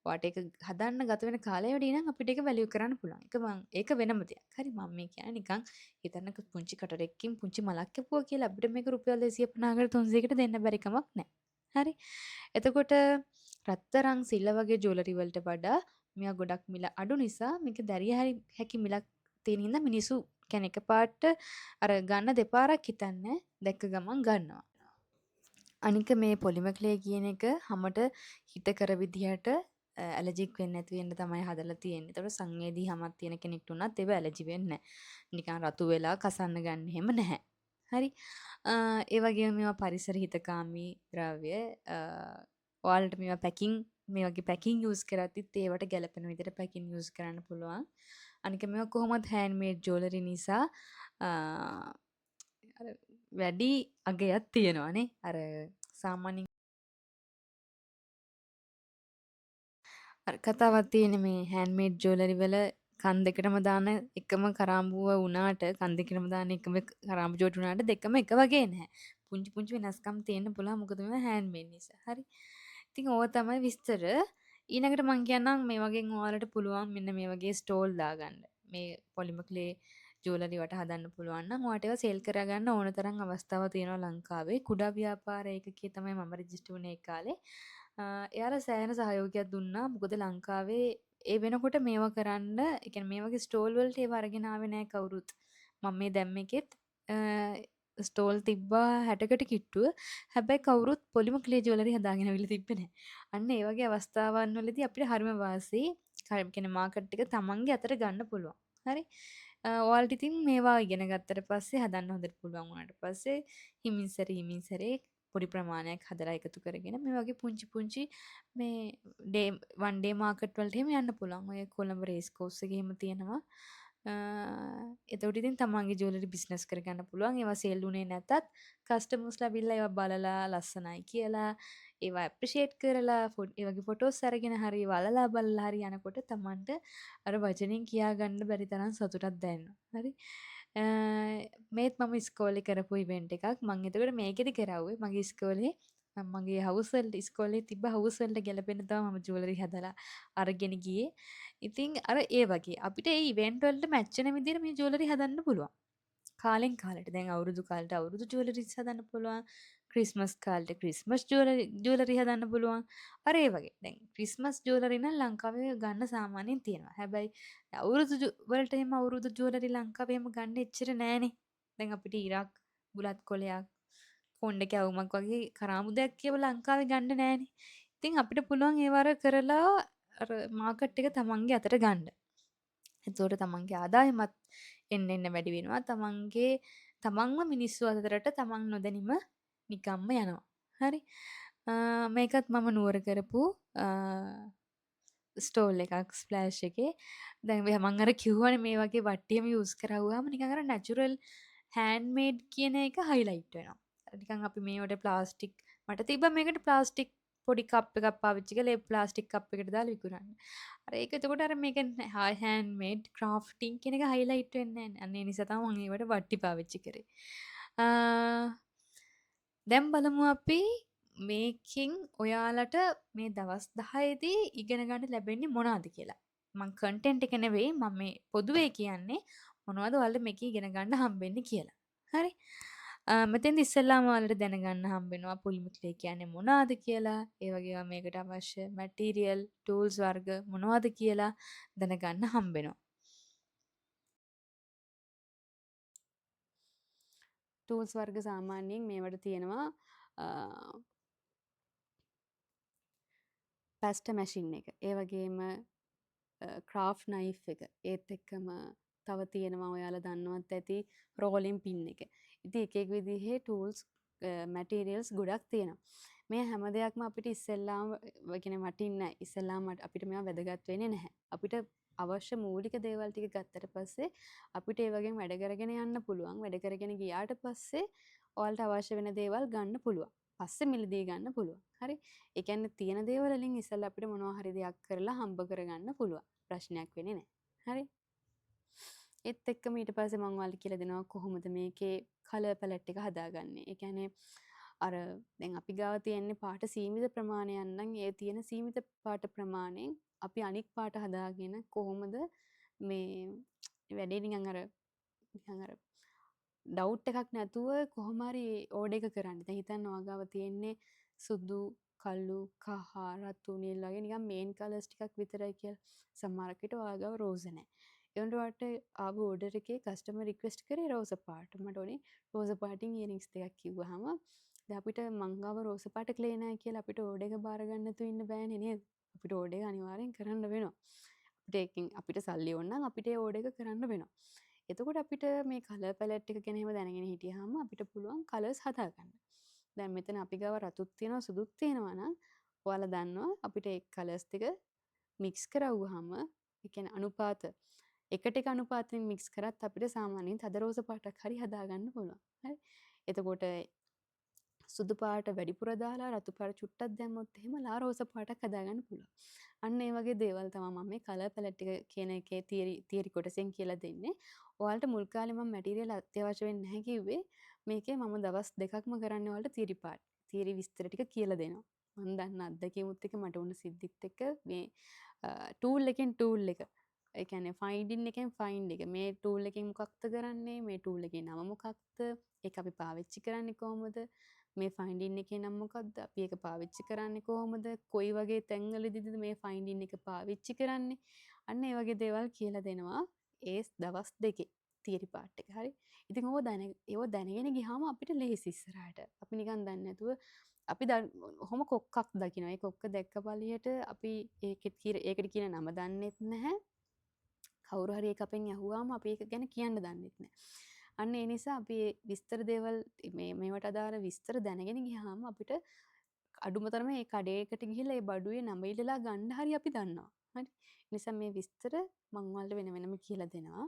ඔයාට ඒක හදන්න ගත වෙන කාලය වැඩි නම් අපිට ඒක වැලියු කරන්න පුළුවන්. ඒක වෙනම දෙයක්. හරි මම මේ කියන්නේ නිකන් හිතන්නක පුංචි කටරෙක්කින් පුංචි මලක් කැපුවා කියලා අපිට මේක රුපියල් 250කට 300කට දෙන්න බැරි කමක් නැහැ. හරි. එතකොට රත්තරන් සිල්ල වගේ ජුවලරි වලට වඩා මේවා ගොඩක් මිල අඩු නිසා මේක දැරිය හැකි මිලක් තියෙන හින්දා මිනිස්සු කියන්නේ එකපාරට අර ගන්න දෙපාරක් හිතන්නේ දැක්ක ගමන් ගන්නවා. අනික මේ පොලිමර් ක්ලේ කියන එක හැමට හිතකර විදිහට ඇලර්ජික් වෙන්නේ නැති වෙන්න තමයි හදලා තියෙන්නේ. ඒතකොට සංවේදී හැමක් තියෙන කෙනෙක්ට උනත් ඒව ඇලර්ජි වෙන්නේ නැහැ. නිකන් රතු වෙලා කසන්න ගන්න එහෙම නැහැ. හරි. ඒ වගේම මේවා පරිසර හිතකාමී ද්‍රව්‍ය ඔයාලට මේවා පැකින් මේ වගේ පැකින් යූස් කරද්දිත් ඒවට ගැලපෙන විදිහට පැකින් යූස් කරන්න පුළුවන්. අනික මේවා කොහොමද හෑන්ඩ්මේඩ් ජුවලරි නිසා අර වැඩි අගයක් තියෙනවානේ. අර සාමාන්‍යයෙන් අර කතාවක් තියෙන මේ හෑන්ඩ්මේඩ් ජුවලරි වල කන් දෙකටම දාන එකම කරාඹුව වුණාට කන් දෙකටම දාන එකම කරාඹු ජෝඩි වුණාට දෙකම එක වගේ නැහැ. පුංචි පුංචි වෙනස්කම් තියෙන්න පුළුවන්. මොකද මේවා හෑන්ඩ්මේඩ් නිසා. හරි. ඉතින් ඕවා තමයි විස්තර. ඊළඟට මම කියන්නම් මේ වගේ ඔයාලට පුළුවන් මෙන්න මේ වගේ ස්ටෝල් දාගන්න. මේ පොලිමර් ක්ලේ ජුවලරි වට හදන්න පුළුවන් නම් ඔයාට ඒවා සේල් කරගන්න ඕන තරම් අවස්ථාවක් තියෙනවා ලංකාවේ. කුඩා ව්‍යාපාර ඒකකයේ තමයි මම රෙජිස්ටර් වුණේ ඒ කාලේ. එයාලා සෑහෙන සහයෝගයක් දුන්නා. මොකද ලංකාවේ ඒ වෙනකොට මේවා කරන්න, ඒ කියන්නේ මේ වගේ ස්ටෝල් වලට ඒව අරගෙන ආවේ නැහැ කවුරුත්. මම මේ දැම්ම එකෙත් ස්ටෝල් තිබ්බා 60කට කිට්ටුව. හැබැයි කවුරුත් පොලිමර් ක්ලේ ජුවලරි හදාගෙන අවිල්ල තිබ්බේ නැහැ. අන්න ඒ වගේ අවස්ථාවන් වලදී අපිට හරිම වාසි. කියන්නේ මාකට් එක තමන්ගේ අතට ගන්න පුළුවන්. හරි. ඔයාලට ඉතින් මේවා ඉගෙන ගත්තට පස්සේ හදන්න හොඳට පුළුවන් වුණාට පස්සේ හිමින් සැරේ පොඩි ප්‍රමාණයක් හදලා එකතු කරගෙන මේ වගේ පුංචි පුංචි මේ වන් ඩේ මාකට් වලට එහෙම යන්න පුළුවන්. ඔය කොළඹ රේස් කෝස් එකේ එහෙම තියෙනවා. එතකොට ඉතින් තමන්ගේ ජුවලරි බිස්නස් කරගන්න පුළුවන්. ඒවා සේල් වුණේ නැතත් කස්ටමර්ස්ලා ඇවිල්ලා ඒවා බලලා ලස්සනයි කියලා ඒවා ඇප්‍රීෂিয়েට් කරලා ඒ වගේ ෆොටෝස් අරගෙන හරි වලලා බලලා හරි යනකොට තමන්ට අර වචනෙන් කියා ගන්න බැරි තරම් සතුටක් දැනෙනවා. හරි. මේත් මම ඉස්කෝලේ කරපු ඉවෙන්ට් එකක්. මම එතකොට මේකෙදි කරවුවේ මගේ ඉස්කෝලේ මගේ හවුස් වලට ඉස්කෝලේ තිබ්බ හවුස් වලට ගැලපෙන තමයි මම ජුවලරි හදලා අරගෙන ගියේ. ඉතින් අර ඒ වගේ අපිට ඒ ඉවෙන්ට් වලට මැච් වෙන විදිහට මේ ජුවලරි හදන්න පුළුවන්. කාලෙන් කාලට දැන් අවුරුදු කාලට අවුරුදු ජුවලරිස් හදන්න පුළුවන්. ක්‍රිස්මස් කාලට ක්‍රිස්මස් ජුවලරි හදන්න පුළුවන්. අර ඒ වගේ. දැන් ක්‍රිස්මස් ජුවලරි නම් ලංකාවේ ගන්න සාමාන්‍යයෙන් තියෙනවා. හැබැයි අවුරුදු වලට එහෙම අවුරුදු ජුවලරි ලංකාවේ එහෙම ගන්න එච්චර නෑනේ. දැන් අපිට ඉරක්, බුලත් කොලයක්, කොණ්ඩ කැවුමක් වගේ කරාමුදයක් කියව ලංකාවේ ගන්න නෑනේ. ඉතින් අපිට පුළුවන් ඒව අර කරලා අර මාකට් එක තමන්ගේ අතට ගන්න. එතකොට තමන්ගේ ආදායමත් එන්න එන්න වැඩි වෙනවා. තමන්ම මිනිස්සු අතරට තමන් නොදැනීම නිකම්ම යනවා. හරි. මේකත් මම නුවර කරපු ස්ටෝල් එකක් ස්ප්ලෑෂ් එකේ. දැන් මම අර කිව්වනේ මේ වගේ වට්ටියම යූස් කරවුවාම නිකන් අර නැචරල් හෑන්ඩ් මේඩ් කියන එක හයිලයිට් වෙනවා. නිකන් අපි මේවට ප්ලාස්ටික් මට තිබ්බා මේකට ප්ලාස්ටික් පොඩි කප් එකක් පාවිච්චි කරලා ඒ ප්ලාස්ටික් කප් එකට දාලා විකුණන්න. අර ඒක එතකොට අර මේක හෑන්ඩ් මේඩ් ක්‍රාෆ්ටිං කියන එක හයිලයිට් වෙන්නේ නැහැ. අන්න ඒ නිසා තමයි මම ඒවට වට්ටි පාවිච්චි කරේ. දැන් බලමු අපි මේකෙන් ඔයාලට මේ දවස් 10 දී ඉගෙන ගන්න ලැබෙන්නේ මොනවද කියලා. මම කන්ටෙන්ට් එක නෙවෙයි මම මේ පොදුවේ කියන්නේ මොනවද ඔයාලට මේකේ ඉගෙන ගන්න හම්බෙන්නේ කියලා. හරි. මෙතෙන්දි ඉස්සෙල්ලාම ඔයාලට දැනගන්න හම්බෙනවා පොලිමර් ක්ලේ කියන්නේ මොනවද කියලා. ඒ වගේම මේකට අවශ්‍ය මැටීරියල්, ටූල්ස් වර්ග මොනවද කියලා දැනගන්න හම්බෙනවා. ටූල්ස් වර්ග සාමාන්‍යයෙන් මේවට තියෙනවා පැස්ට මැෂින් එක. ඒ වගේම ක්‍රාෆ් නයිෆ් එක. ඒත් එක්කම තව තියෙනවා ඔයාලා දන්නවත් ඇති රෝලින් පින් එක. ඉතින් එක එක විදිහේ ටූල්ස් මැටීරියල්ස් ගොඩක් තියෙනවා. මේ හැම දෙයක්ම අපිට ඉස්සෙල්ලාම කියන්නේ වටින්නේ නැහැ. ඉස්සෙල්ලාම අපිට මේවා වැදගත් වෙන්නේ නැහැ. අපිට අවශ්‍ය මූලික දේවල් ටික ගත්තට පස්සේ අපිට ඒ වගේම වැඩ කරගෙන යන්න පුළුවන්. වැඩ කරගෙන ගියාට පස්සේ ඔයාලට අවශ්‍ය වෙන දේවල් ගන්න පුළුවන්. පස්සේ මිලදී ගන්න පුළුවන්. හරි. ඒ කියන්නේ තියෙන දේවල් වලින් ඉස්සෙල්ලා අපිට මොනවා හරි දෙයක් කරලා හම්බ කරගන්න පුළුවන්. ප්‍රශ්නයක් වෙන්නේ නැහැ. හරි. ඒත් එක්කම ඊට පස්සේ මම ඔයාලට කියලා දෙනවා කොහොමද මේකේ කලර් පැලට් එක හදාගන්නේ. ඒ කියන්නේ අර දැන් අපි ගාව තියෙන්නේ පාට සීමිත ප්‍රමාණයක් නම් ඒ තියෙන සීමිත පාට ප්‍රමාණයෙන් අපි අනික් පාට හදාගෙන කොහොමද මේ වැඩේ නිකන් අර ඩවුට් එකක් නැතුව කොහොම හරි ඕඩර් එක කරන්න. දැන් හිතන්න ඔයාගාව තියෙන්නේ සුදු, කළු, කහ, රතු, නිල් වගේ නිකන් මේන් කලර්ස් ටිකක් විතරයි කියලා. සමහරක් විට ඔයාගාව රෝස නැහැ. ඒ වුණාට ආව ඕඩර් එකේ කස්ටමර් රික්වෙස්ට් කරේ රෝස පාට. මට ඕනේ රෝස පාටින් ඉයරින්ග්ස් දෙකක් කිව්වහම දැන් අපිට මං ගාව රෝස පාට ක්ලේ නැහැ කියලා අපිට ඕඩර් එක බාර ගන්න නැතුව ඉන්න බෑනේ නේද? අපිට ඕඩර් එක අනිවාර්යෙන් කරන්න වෙනවා. අපිට ඒකෙන් අපිට සල්ලි ඕන නම් අපිට ඒ ඕඩර් එක කරන්න වෙනවා. එතකොට අපිට මේ කලර් පැලට් එක ගැන එහෙම දැනගෙන හිටියාම අපිට පුළුවන් කලර්ස් හදාගන්න. දැන් මෙතන අපි ගාව රතුත් තියෙනවා සුදුත් තියෙනවා නම් ඔයාලා දන්නවා අපිට ඒ කලර්ස් ටික මික්ස් කරවුවාම ඒ කියන්නේ අනුපාත එකට එක අනුපාතයෙන් මික්ස් කරත් අපිට සාමාන්‍යයෙන් තද රෝස පාටක් හරි හදාගන්න පුළුවන්. හරි. එතකොට සුදු පාට වැඩිපුර දාලා රතු පාට චුට්ටක් දැම්මොත් එහෙම ලා රෝස පාටක් හදාගන්න පුළුවන්. අන්න ඒ වගේ දේවල් තමයි මම මේ කලර් පැලට් එක කියන එකේ තියරි කොටසෙන් කියලා දෙන්නේ. ඔයාලට මුල් කාලේ මම මැටීරියල් අත්‍යවශ්‍ය වෙන්නේ නැහැ කිව්වේ. මේකේ මම දවස් දෙකක්ම කරන්නේ ඔයාලට තියරි විස්තර ටික කියලා දෙනවා. මම දන්න අත්දැකීමුත් එක්ක මට වුණ සිද්ධිත් එක්ක මේ ටූල් එකෙන් ටූල් එක ඒ කියන්නේ ෆයින්ඩින් එකෙන් ෆයින්ඩ් එක මේ ටූල් එකෙන් මොකක්ද කරන්නේ මේ ටූල් එකේ නම මොකක්ද ඒක අපි පාවිච්චි කරන්නේ කොහොමද මේ ෆයින්ඩින් එකේ නම මොකක්ද අපි ඒක පාවිච්චි කරන්නේ කොහොමද කොයි වගේ තැන්වලදීද මේ ෆයින්ඩින් එක පාවිච්චි කරන්නේ අන්න ඒ වගේ දේවල් කියලා දෙනවා ඒ දවස් දෙකේ තියරි පාර්ට් එක හරි ඉතින් ඒව දැනගෙන ගියාම අපිට ලේසි ඉස්සරහට අපි නිකන් දන්නේ නැතුව අපි හොම කොක්කක් දකිනවා ඒ කොක්ක දැක්ක පළියට අපි ඒකට කියන නම දන්නෙත් නැහැ කවුරු හරි ඒක අපෙන් ඇහුවාම අපි ඒක ගැන කියන්න දන්නෙත් නැහැ. අන්න ඒ නිසා අපි ඒ විස්තර දේවල් මේවට අදාළ විස්තර දැනගෙන ගියාම අපිට අඩුම තරමේ ඒ කඩේකට ගිහිල්ලා ඒ බඩුවේ නම ඉල්ලලා ගන්න හරි අපි දන්නවා. හරි. නිසා මේ විස්තර මම ඔයාලට වෙන වෙනම කියලා දෙනවා.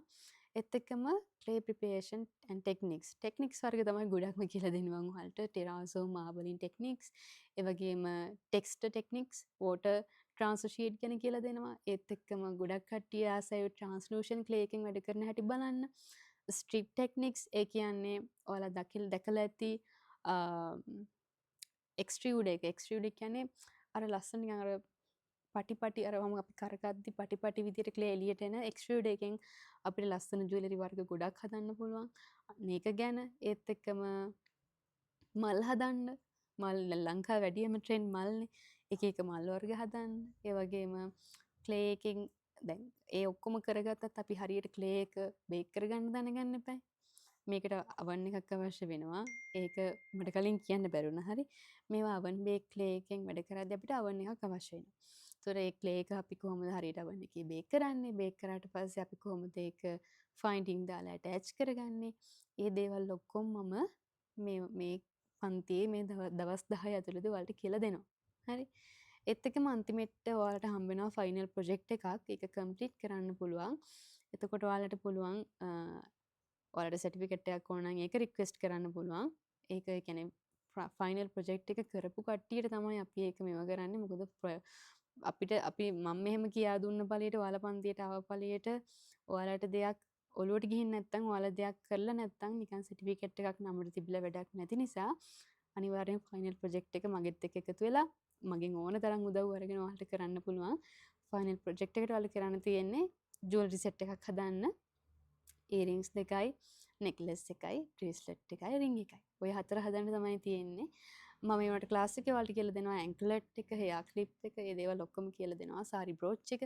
ඒත් එක්කම clay preparation and techniques. techniques වර්ග තමයි ගොඩක්ම කියලා දෙන්නේ මම ඔයාලට. terrazzo marbling techniques, ඒ වගේම texture techniques, water transfer sheet ගැන කියලා දෙනවා. ඒත් එක්කම ගොඩක් කට්ටිය ආසයි translucent clay එකෙන් වැඩ කරන හැටි බලන්න. strip techniques ඒ කියන්නේ ඔයාලා දැකලා ඇති extrude එක. extrude කියන්නේ අර ලස්සන නිකන් අර පටි අර වම අපි කරකද්දි පටි විදියට clay එළියට එන extrude එකෙන් අපිට ලස්සන ජුවෙලරි වර්ග ගොඩක් හදන්න පුළුවන්. මේක ගැන ඒත් එක්කම මල් හදන්න. මල් ලංකාවේ වැඩියම ට්‍රෙන්ඩ් මල්නේ. එක එක මල් වර්ග හදන්න. ඒ වගේම clay එකෙන් දැන් ඒ ඔක්කොම කරගත්තත් අපි හරියට clay එක බේක් කරගන්න දැනගන්න එපායි. මේකට oven එකක් අවශ්‍ය වෙනවා. ඒක මට කලින් කියන්න බැරුණා. හරි. මේවා oven bake clay එකෙන් වැඩ කරද්දී අපිට oven එකක් අවශ්‍ය වෙනවා. ඒතොර ඒ clay එක අපි කොහොමද හරියට oven එකේ බේක් කරන්නේ? බේක් කරාට පස්සේ අපි කොහොමද ඒක finding දාලා attach කරගන්නේ? ඒ දේවල් ඔක්කොම මම මේ පන්තියේ මේ දවස් 10 ඇතුළතදී ඔයාලට කියලා දෙනවා. හරි. ඒත් එක්කම අන්තිමේට ඔයාලට හම්බ වෙනවා ෆයිනල් ප්‍රොජෙක්ට් එකක්. ඒක කම්ප්ලීට් කරන්න පුළුවන්. එතකොට ඔයාලට පුළුවන් ඔයාලට සර්ටිෆිකේට් එකක් ඕන නම් ඒක රික්වෙස්ට් කරන්න පුළුවන්. ඒක කියන්නේ ෆයිනල් ප්‍රොජෙක්ට් එක කරපු කට්ටියට තමයි අපි ඒක මේව කරන්නේ. මොකද අපි මම මෙහෙම කියා දුන්න ඵලයට ඔයාලා පන්තියට ආව ඵලයට ඔයාලට දෙයක් ඔලුවට ගිහින් නැත්නම් ඔයාලා දෙයක් කරලා නැත්නම් නිකන් සර්ටිෆිකේට් එකක් නමට තිබිලා වැඩක් නැති නිසා අනිවාර්යෙන් ෆයිනල් ප්‍රොජෙක්ට් එක මගෙත් එක්ක එකතු වෙලා මගෙන් ඕන තරම් උදව් අරගෙන ඔයාලට කරන්න පුළුවන්. ෆයිනල් ප්‍රොජෙක්ට් එකට ඔයාලා කරන්න තියෙන්නේ ජුවලරි සෙට් එකක් හදන්න. ඉයරින්ග්ස් දෙකයි, නෙක්ලස් එකයි, බ්‍රේස්ලට් එකයි, රින් එකයි. ඔය හතර හදන්න තමයි තියෙන්නේ. මම මේවට ක්ලාස් එකේ ඔයාලට කියලා දෙනවා ඇන්කලට් එක, හෙයා ක්ලිප් එක, ඒ දේවල් ඔක්කොම කියලා දෙනවා. සාරි බ්‍රෝච් එක.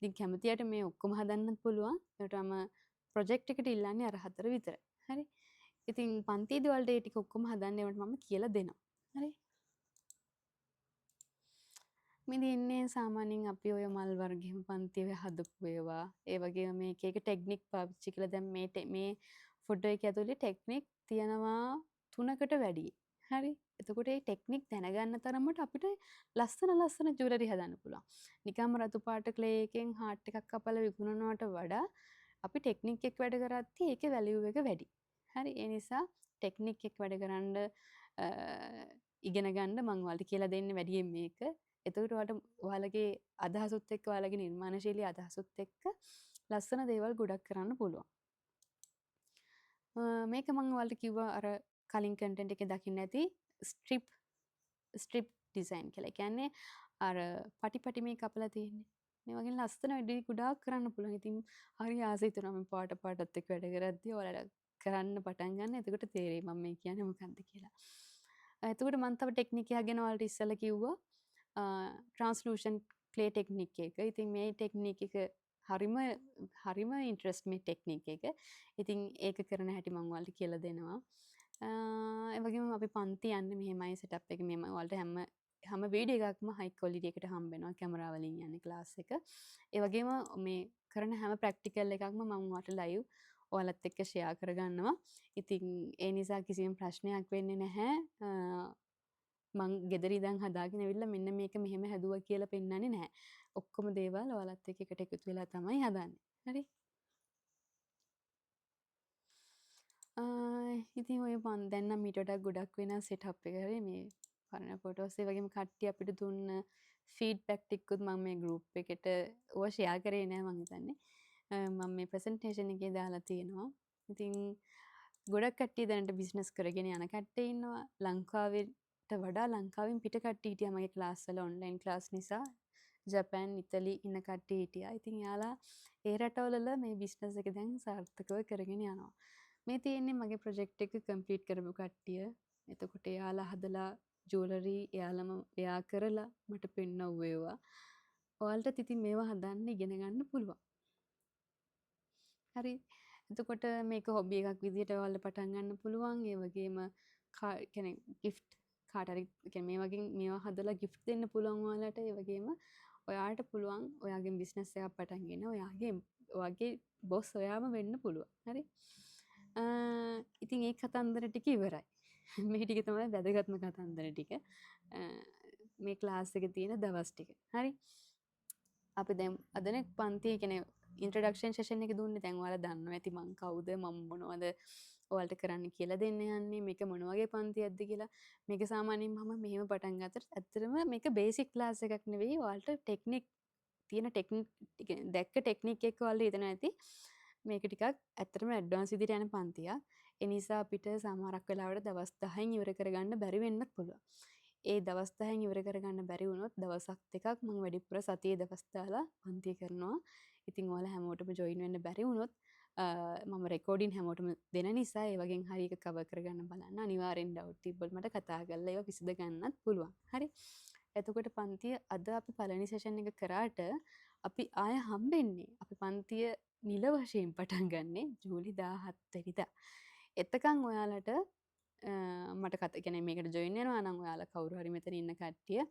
ඉතින් කැමතියට මේ ඔක්කොම හදන්නත් පුළුවන්. ඒකටම ප්‍රොජෙක්ට් එකට ඉල්ලන්නේ අර හතර විතරයි. හරි. ඉතින් පන්තියේදී ඔයාලට ඒ ටික ඔක්කොම හදන්න ඒවට මම කියලා දෙනවා. හරි. මිදින්නේ සාමාන්‍යයෙන් අපි ඔය මල් වර්ගෙම පන්තියේ හදපු ඒවා. ඒ වගේම මේක එක ටෙක්නික් පාවිච්චි කළා. දැන් මේ ෆොටෝ එක ඇතුලේ ටෙක්නික් තියෙනවා 3කට වැඩි. හරි. එතකොට මේ ටෙක්නික් දැනගන්න තරමට අපිට ලස්සන ජුවලරි හදන්න පුළුවන්. නිකම්ම රතු පාට ක්ලේ එකෙන් හાર્ට් එකක් කපලා විකුණනවට වඩා අපි ටෙක්නික් එක වැඩ කරද්දී ඒකේ වැලියු එක වැඩි. හරි. ඒ නිසා ටෙක්නික් එක වැඩ කරන්න ඉගෙන ගන්න මම ඔයාලට කියලා දෙන්නේ වැඩියෙන් මේක. එතකොට ඔයාලගේ අදහසුත් එක්ක ඔයාලගේ නිර්මාණශීලී අදහසුත් එක්ක ලස්සන දේවල් ගොඩක් කරන්න පුළුවන්. මේක මම ඔයාලට කිව්වා අර කලින් කන්ටෙන්ට් එකේ දකින්න ඇති ස්ට්‍රිප් ඩිසයින් කියලා. ඒ කියන්නේ අර පටි මේ කපලා තියෙන්නේ. මේ වගේ ලස්සන වැඩි ගොඩාක් කරන්න පුළුවන්. ඉතින් හරි ආසයි තුනම පාටත් එක්ක වැඩ කරද්දී ඔයාලට කරන්න පටන් ගන්න. එතකොට තේරෙයි මම මේ කියන්නේ මොකක්ද කියලා. එතකොට මම තව ටෙක්නික් එකක් ගැන ඔයාලට ඉස්සෙල්ලා කිව්වා. ට්‍රාන්ස්ලූෂන් ක්ලේ ටෙක්නික් එක. ඉතින් මේ ටෙක්නික් එක හරිම ඉන්ට්‍රස්ට් මේ ටෙක්නික් එක. ඉතින් ඒක කරන හැටි මම ඔයාලට කියලා දෙනවා. ඒ වගේම අපි පන්ති යන්නේ මෙහෙමයි සෙටප් එක මෙහෙමයි. ඔයාලට හැම වීඩියෝ එකක්ම හයි ක්වොලිටි එකට හම්බ වෙනවා කැමරා වලින් යන්නේ ක්ලාස් එක. ඒ වගේම මේ කරන හැම ප්‍රැක්ටිකල් එකක්ම මම ඔයාලට ලයිව් ඔයාලත් එක්ක ෂෙයා කරගන්නවා. ඉතින් ඒ නිසා කිසිම ප්‍රශ්නයක් වෙන්නේ නැහැ. මං ගෙදර ඉඳන් හදාගෙන ඇවිල්ලා මෙන්න මේක මෙහෙම හැදුවා කියලා පෙන්නන්නේ නැහැ. ඔක්කොම දේවල් ඔයාලත් එක්ක එකට එකතු වෙලා තමයි හදන්නේ. හරි? ඉතින් ඔය දැන් නම් ඊට වඩා ගොඩක් වෙනස් සෙටප් එක. හරි මේ පරණ ෆොටෝස් ඒ වගේම කට්ටිය අපිට දුන්න ෆීඩ්බැක් ටිකකුත් මම මේ ගෲප් එකට ඕවා ෂෙයා කරේ නෑ මං හිතන්නේ. මම මේ ප්‍රසන්ටේෂන් එකේ දාලා තියෙනවා. ඉතින් ගොඩක් කට්ටිය දැනට බිස්නස් කරගෙන යන කට්ටිය ඉන්නවා. ලංකාවට වඩා ලංකාවෙන් පිට කට්ටිය හිටියා මගේ ක්ලාස් වල ඔන්ලයින් ක්ලාස් නිසා. ජපන් ඉතලි ඉන්න කට්ටිය හිටියා. ඉතින් යාලා ඒ රටවල මේ බිස්නස් එක දැන් සාර්ථකව කරගෙන යනවා. මේ තියෙන්නේ මගේ ප්‍රොජෙක්ට් එක කම්ප්ලීට් කරපු කට්ටිය. එතකොට එයාලා හදලා ජුවලරි එයා කරලා මට පෙන්නවුව ඒවා. ඔයාලටත් ඉතින් මේවා හදන්න ඉගෙන ගන්න පුළුවන්. හරි. එතකොට මේක හොබි එකක් විදිහට ඔයාලට පටන් ගන්න පුළුවන්. ඒ වගේම කියන්නේ ගිෆ්ට් කාට හරි කියන්නේ මේවා හදලා ගිෆ්ට් දෙන්න පුළුවන් ඔයාලට. ඒ වගේම ඔයාට පුළුවන් ඔයාගේ බිස්නස් එකක් පටන් ගෙන ඔයාගේ බොස් ඔයාම වෙන්න පුළුවන්. හරි. ඉතින් ඒ කතන්දර ටික ඉවරයි. මේ ටික තමයි වැදගත්ම කතන්දර ටික. මේ ක්ලාස් එකේ තියෙන දවස් ටික. හරි. අපි දැන් අදනේ පන්ති කියන්නේ ඉන්ට්‍රොඩක්ෂන් සෙෂන් එක දුන්නේ. දැන් ඔයාලා දන්නවා ඇති මං කවුද මම මොනවද ඔයාලට කරන්න කියලා දෙන්න යන්නේ, මේක මොන වගේ පන්තියක්ද කියලා. මේක සාමාන්‍යයෙන් මම මෙහෙම පටන් ගත්තට ඇත්තටම මේක බේසික් ක්ලාස් එකක් නෙවෙයි. ඔයාලට ටෙක්නික් තියෙන ටෙක්නික් දැක්ක ටෙක්නික් එක්ක ඔයාලා හිතන ඇති මේක ටිකක් ඇත්තටම ඇඩ්වාන්ස් විදිහට යන පන්තියක්. ඒ නිසා අපිට සමහරක් වෙලාවට දවස් 10න් ඉවර කරගන්න බැරි වෙන්නත් පුළුවන්. ඒ දවස් 10න් ඉවර කරගන්න බැරි වුණොත් දවසක් දෙකක් මම වැඩිපුර සතියේ දවස් දාලා පන්ති කරනවා. ඉතින් ඔයාලා හැමෝටම ජොයින් වෙන්න බැරි වුණොත් මම රෙකෝඩින් හැමෝටම දෙන නිසා ඒ වගේ හරි එක කවර් කරගන්න බලන්න. අනිවාර්යෙන් ඩවුට් තිබ්බොත් මට කතා කරලා ඒවා විසඳ ගන්නත් පුළුවන්. හරි. එතකොට පන්තිය අද අපි පළවෙනි සෙෂන් එක කරාට අපි ආය හම්බෙන්නේ අපි පන්තිය නිල වශයෙන් පටන් ගන්නෙ ජූලි 17 වෙනිදා. එතකන් ඔයාලට මට කතා කියන්නේ මේකට ජොයින් වෙනවා නම් ඔයාලා කවුරු හරි මෙතන ඉන්න කට්ටිය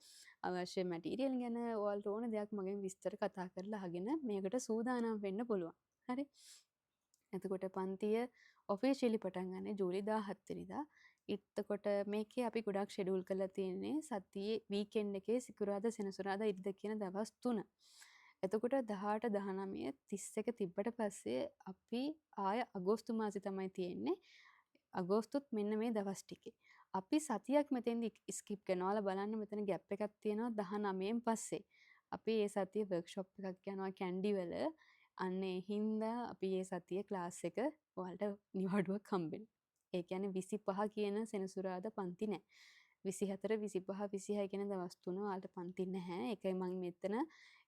අවශ්‍ය මැටීරියල් ගැන ඔයාලට ඕන දෙයක් මගෙන් විස්තර කතා කරලා අහගෙන මේකට සූදානම් වෙන්න පුළුවන්. හරි. එතකොට පන්තිය ඔෆිෂියලි පටන් ගන්න ජූලි 17 වෙනිදා. එතකොට මේකේ අපි ගොඩක් ෂෙඩියුල් කරලා තියෙන්නේ සතියේ වීකෙන්ඩ් එකේ සිකුරාදා සෙනසුරාදා ඉරිදා කියන දවස් 3. එතකොට 18 19 31 තිබ්බට පස්සේ අපි ආය අගෝස්තු මාසෙ තමයි තියෙන්නේ. අගෝස්තුත් මෙන්න මේ දවස් ටිකේ. අපි සතියක් මෙතෙන්දි ස්කිප් කරනවා. ඔයාලා බලන්න මෙතන ગેප් එකක් තියෙනවා 19න් පස්සේ. අපි ඒ සතිය වර්ක්ෂොප් එකක් යනවා කැන්ඩි වල. අන්න ඒ හින්දා අපි ඒ සතිය ක්ලාස් එක ඔයාලට නිවාඩුවක් හම්බෙනවා. ඒ කියන්නේ 25 කියන සෙනසුරාදා පන්ති නැහැ. 24 25 26 කියන දවස් තුන ඔයාලට පන්ති නැහැ. ඒකයි මම මෙතන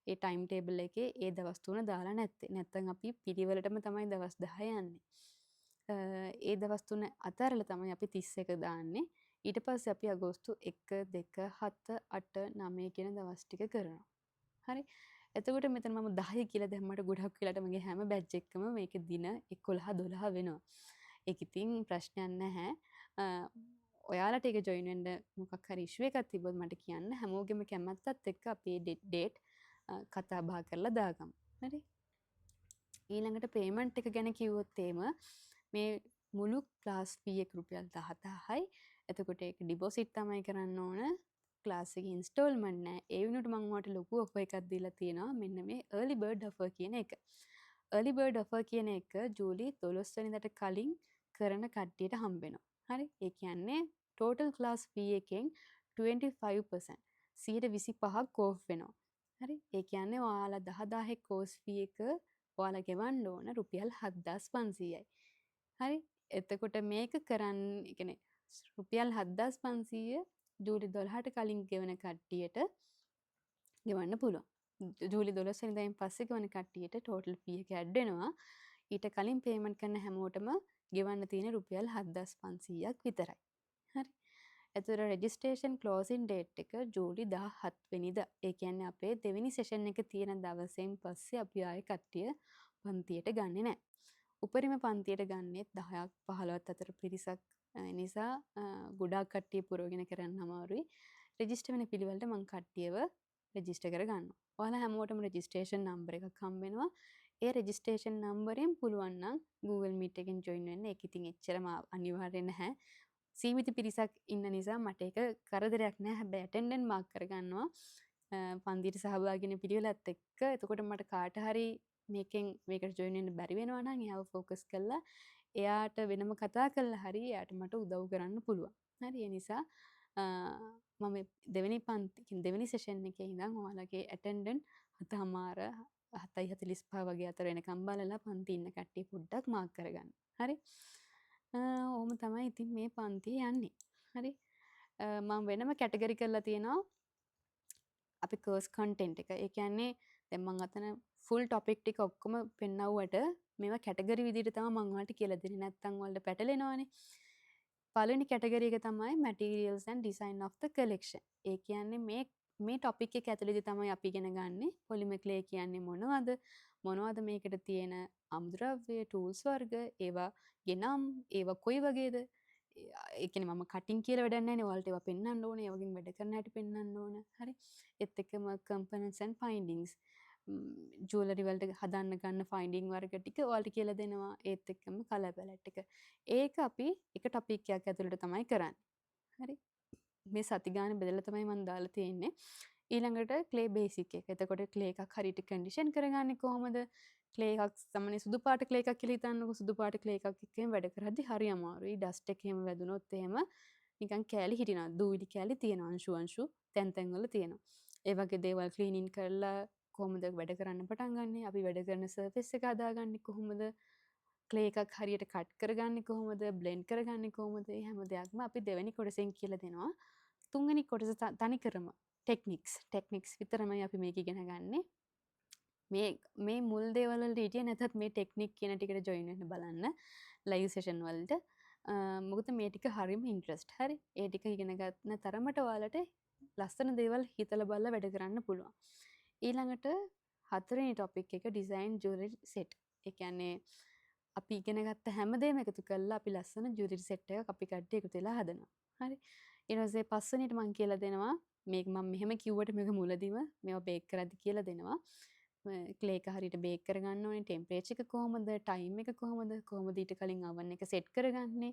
ඒ ටයිම් ටේබල් එකේ ඒ දවස් තුන දාලා නැත්තේ. නැත්තම් අපි පිළිවෙලටම තමයි දවස් 10 යන්නේ. ඒ දවස් තුන අතරලා තමයි අපි 31 දාන්නේ. ඊට පස්සේ අපි අගෝස්තු 1 2 7 8 9 කියන දවස් ටික කරනවා. හරි. එතකොට මෙතන මම 10 කියලා දැම්මට ගොඩක් වෙලාට මගේ හැම බැච් එකකම මේකේ දින 11 12 වෙනවා. ඒක ඉතින් ප්‍රශ්නයක් නැහැ. ඔයාලට ඒක ජොයින් වෙන්න මොකක් හරි ඉෂුව එකක් තිබ්බොත් මට කියන්න. හැමෝගෙම කැමැත්තත් එක්ක අපි ඩේට් කතා බහ කරලා දාගමු. හරි. ඊළඟට පේමන්ට් එක ගැන කිව්වොත් මේ මුළු ක්ලාස් ෆී එක රුපියල් 10000යි. එතකොට ඒක ඩිපොසිට් තමයි කරන්න ඕන. ක්ලාස් එකේ ඉන්ස්ටෝල්මන්ට් නෑ. ඒ වුණාට මම ඔයාලට ලොකු ඔෆර් එකක් දීලා තියෙනවා. මෙන්න මේ early bird offer කියන එක. early bird offer කියන එක ජූලි 12 වෙනිදාට කලින් කරන කට්ටියට හම්බ වෙනවා. හරි. ඒ කියන්නේ total class fee එකෙන් 25% 125ක් off වෙනවා. හරි. ඒ කියන්නේ ඔයාලා 10000 course fee එක ඔයාලා ගෙවන්න ඕන රුපියල් 7500යි. හරි. එතකොට මේක කරන්න කියන්නේ රුපියල් 7500 ජූලි 12ට කලින් ගෙවන කට්ටියට ගෙවන්න පුළුවන්. ජූලි 12 වෙනිදායින් පස්සේ ගෙවන කට්ටියට total fee එක ඇඩ් වෙනවා. ඊට කලින් පේමන්ට් කරන හැමෝටම ගෙවන්න තියෙන රුපියල් 7500ක් විතරයි. හරි. එතකොට registration closing date එක ජූලි 17 වෙනිදා. ඒ කියන්නේ අපේ දෙවෙනි සෙෂන් එක තියෙන දවසෙන් පස්සේ අපි ආයේ කට්ටිය පන්තියට ගන්නෙ නැහැ. උපරිම පන්තියට ගන්නෙත් 10ක් 15ක් අතර පිරිසක් නිසා ගොඩාක් කට්ටිය පුරවගෙන කරන්න අමාරුයි. රෙජිස්ටර් වෙන පිළිවෙලට මම කට්ටියව රෙජිස්ටර් කරගන්නවා. ඔයාලා හැමෝටම රෙජිස්ට්‍රේෂන් නම්බර් එකක් හම්බ වෙනවා. ඒ රෙජිස්ට්‍රේෂන් නම්බරෙන් පුළුවන් නම් Google Meet එකෙන් join වෙන්න. ඒක ඉතින් එච්චරම අනිවාර්ය නැහැ. සීමිත පිරිසක් ඉන්න නිසා මට ඒක කරදරයක් නෑ. හැබැයි attendance mark කරගන්නවා. පන්තියට සහභාගී වෙන පිළිවෙලත් එක්ක. එතකොට මට කාට හරි මේකට join වෙන්න බැරි වෙනවා නම් එයාව focus කරලා එයාට වෙනම කතා කරලා හරි එයාට මට උදව් කරන්න පුළුවන්. හරි. ඒ නිසා මම දෙවෙනි සෙෂන් එකේ ඉඳන් ඔයාලගේ attendance 7:45 වගේ අතර වෙනකම් බලලා පන්ති ඉන්න කට්ටිය පොඩ්ඩක් මාක් කරගන්න. හරි. ඔහොම තමයි ඉතින් මේ පන්තිය යන්නේ. හරි. මම වෙනම කැටගරි කරලා තියෙනවා අපි course content එක. ඒ කියන්නේ දැන් මම අතන full topic ටික ඔක්කොම පෙන්නවුවට මේවා කැටගරි විදිහට තමයි මම ඔයාලට කියලා දෙන්නේ. නැත්තම් ඔයාලට පැටලෙනවනේ. පළවෙනි කැටගරි එක තමයි materials and design of the collection. ඒ කියන්නේ මේ topic එක ඇතුළේදී තමයි අපි ඉගෙන ගන්නෙ polymer clay කියන්නේ මොනවද මේකට තියෙන අමුද්‍රව්‍ය tools වර්ග ඒවා ගෙනම් ඒවා කොයි වගේද ඒ කියන්නේ මම කටින් කියලා වැඩක් නැහැ නේ. ඔයාලට ඒවා පෙන්වන්න ඕනේ. ඒ වගේම වැඩ කරන හැටි පෙන්වන්න ඕන. හරි. ඒත් එක්කම components and findings ජුවලරි වලට හදන්න ගන්න ෆයින්ඩිං වර්ග ටික ඔයාලට කියලා දෙනවා. ඒත් එක්කම කලර් පැලට් එක. ඒක අපි එක ටොපික් එකක් ඇතුළට තමයි කරන්නේ. හරි. මේ සති ගාන බෙදලා තමයි මම දාලා තියෙන්නේ. ඊළඟට ක්ලේ බේසික් එක. එතකොට ක්ලේ එකක් හරියට කන්ඩිෂන් කරගන්නේ කොහොමද? ක්ලේ එකක් සාමාන්‍ය සුදු පාට ක්ලේ එකක් කියලා හිතන්නකො. සුදු පාට ක්ලේ එකක් එක්කම වැඩ කරද්දි හරි අමාරුයි. ඩස්ට් එක එහෙම වැදුනොත් එහෙම නිකන් කෑලි හිටිනවා. දූවිලි කෑලි තියෙනවා. අංශු තැන් තැන් වල තියෙනවා. ඒ වගේ දේවල් ක්ලීනින් කරලා කොහොමද වැඩ කරන්න පටන් ගන්නෙ? අපි වැඩ කරන සර්ෆේස් එක හදාගන්නේ කොහොමද? ක්ලේ එකක් හරියට කට් කරගන්නේ කොහොමද? බ්ලෙන්ඩ් කරගන්නේ කොහොමද? මේ හැම දෙයක්ම අපි දෙවෙනි කොටසෙන් කියලා දෙනවා. තුන්වෙනි කොටස තනිකරම ටෙක්නික්ස් විතරමයි අපි මේක ඉගෙන ගන්නේ. මේ මුල් දේවල් වලට හිටියේ නැතත් මේ ටෙක්නික් කියන ටිකට ජොයින් වෙන්න බලන්න ලයිව් සෙෂන් වලට. මොකද මේ ටික හරිම ඉන්ට්‍රස්ට්. හරි. ඒ ටික ඉගෙන ගන්න තරමට ඔයාලට ලස්සන දේවල් හිතලා බලලා වැඩ කරන්න පුළුවන්. ඊළඟට හතරවෙනි ටොපික් එක ඩිසයින් ජුවලරි සෙට්. ඒ කියන්නේ අපි ඉගෙන ගත්ත හැමදේම එකතු කරලා අපි ලස්සන ජුවලරි සෙට් එකක් අපි කට්ටිය එකතු වෙලා හදනවා. හරි. ඊට පස්සේ පස්වෙනිට මම කියලා දෙනවා මේක මම මෙහෙම කිව්වට මේක මුලදිම මේවා බේක් කරද්දි කියලා දෙනවා. ක්ලේ එක හරියට බේක් කරගන්න ඕනේ. ටෙම්පරේචර් එක කොහොමද? ටයිම් එක කොහොමද ඊට කලින් oven එක සෙට් කරගන්නේ?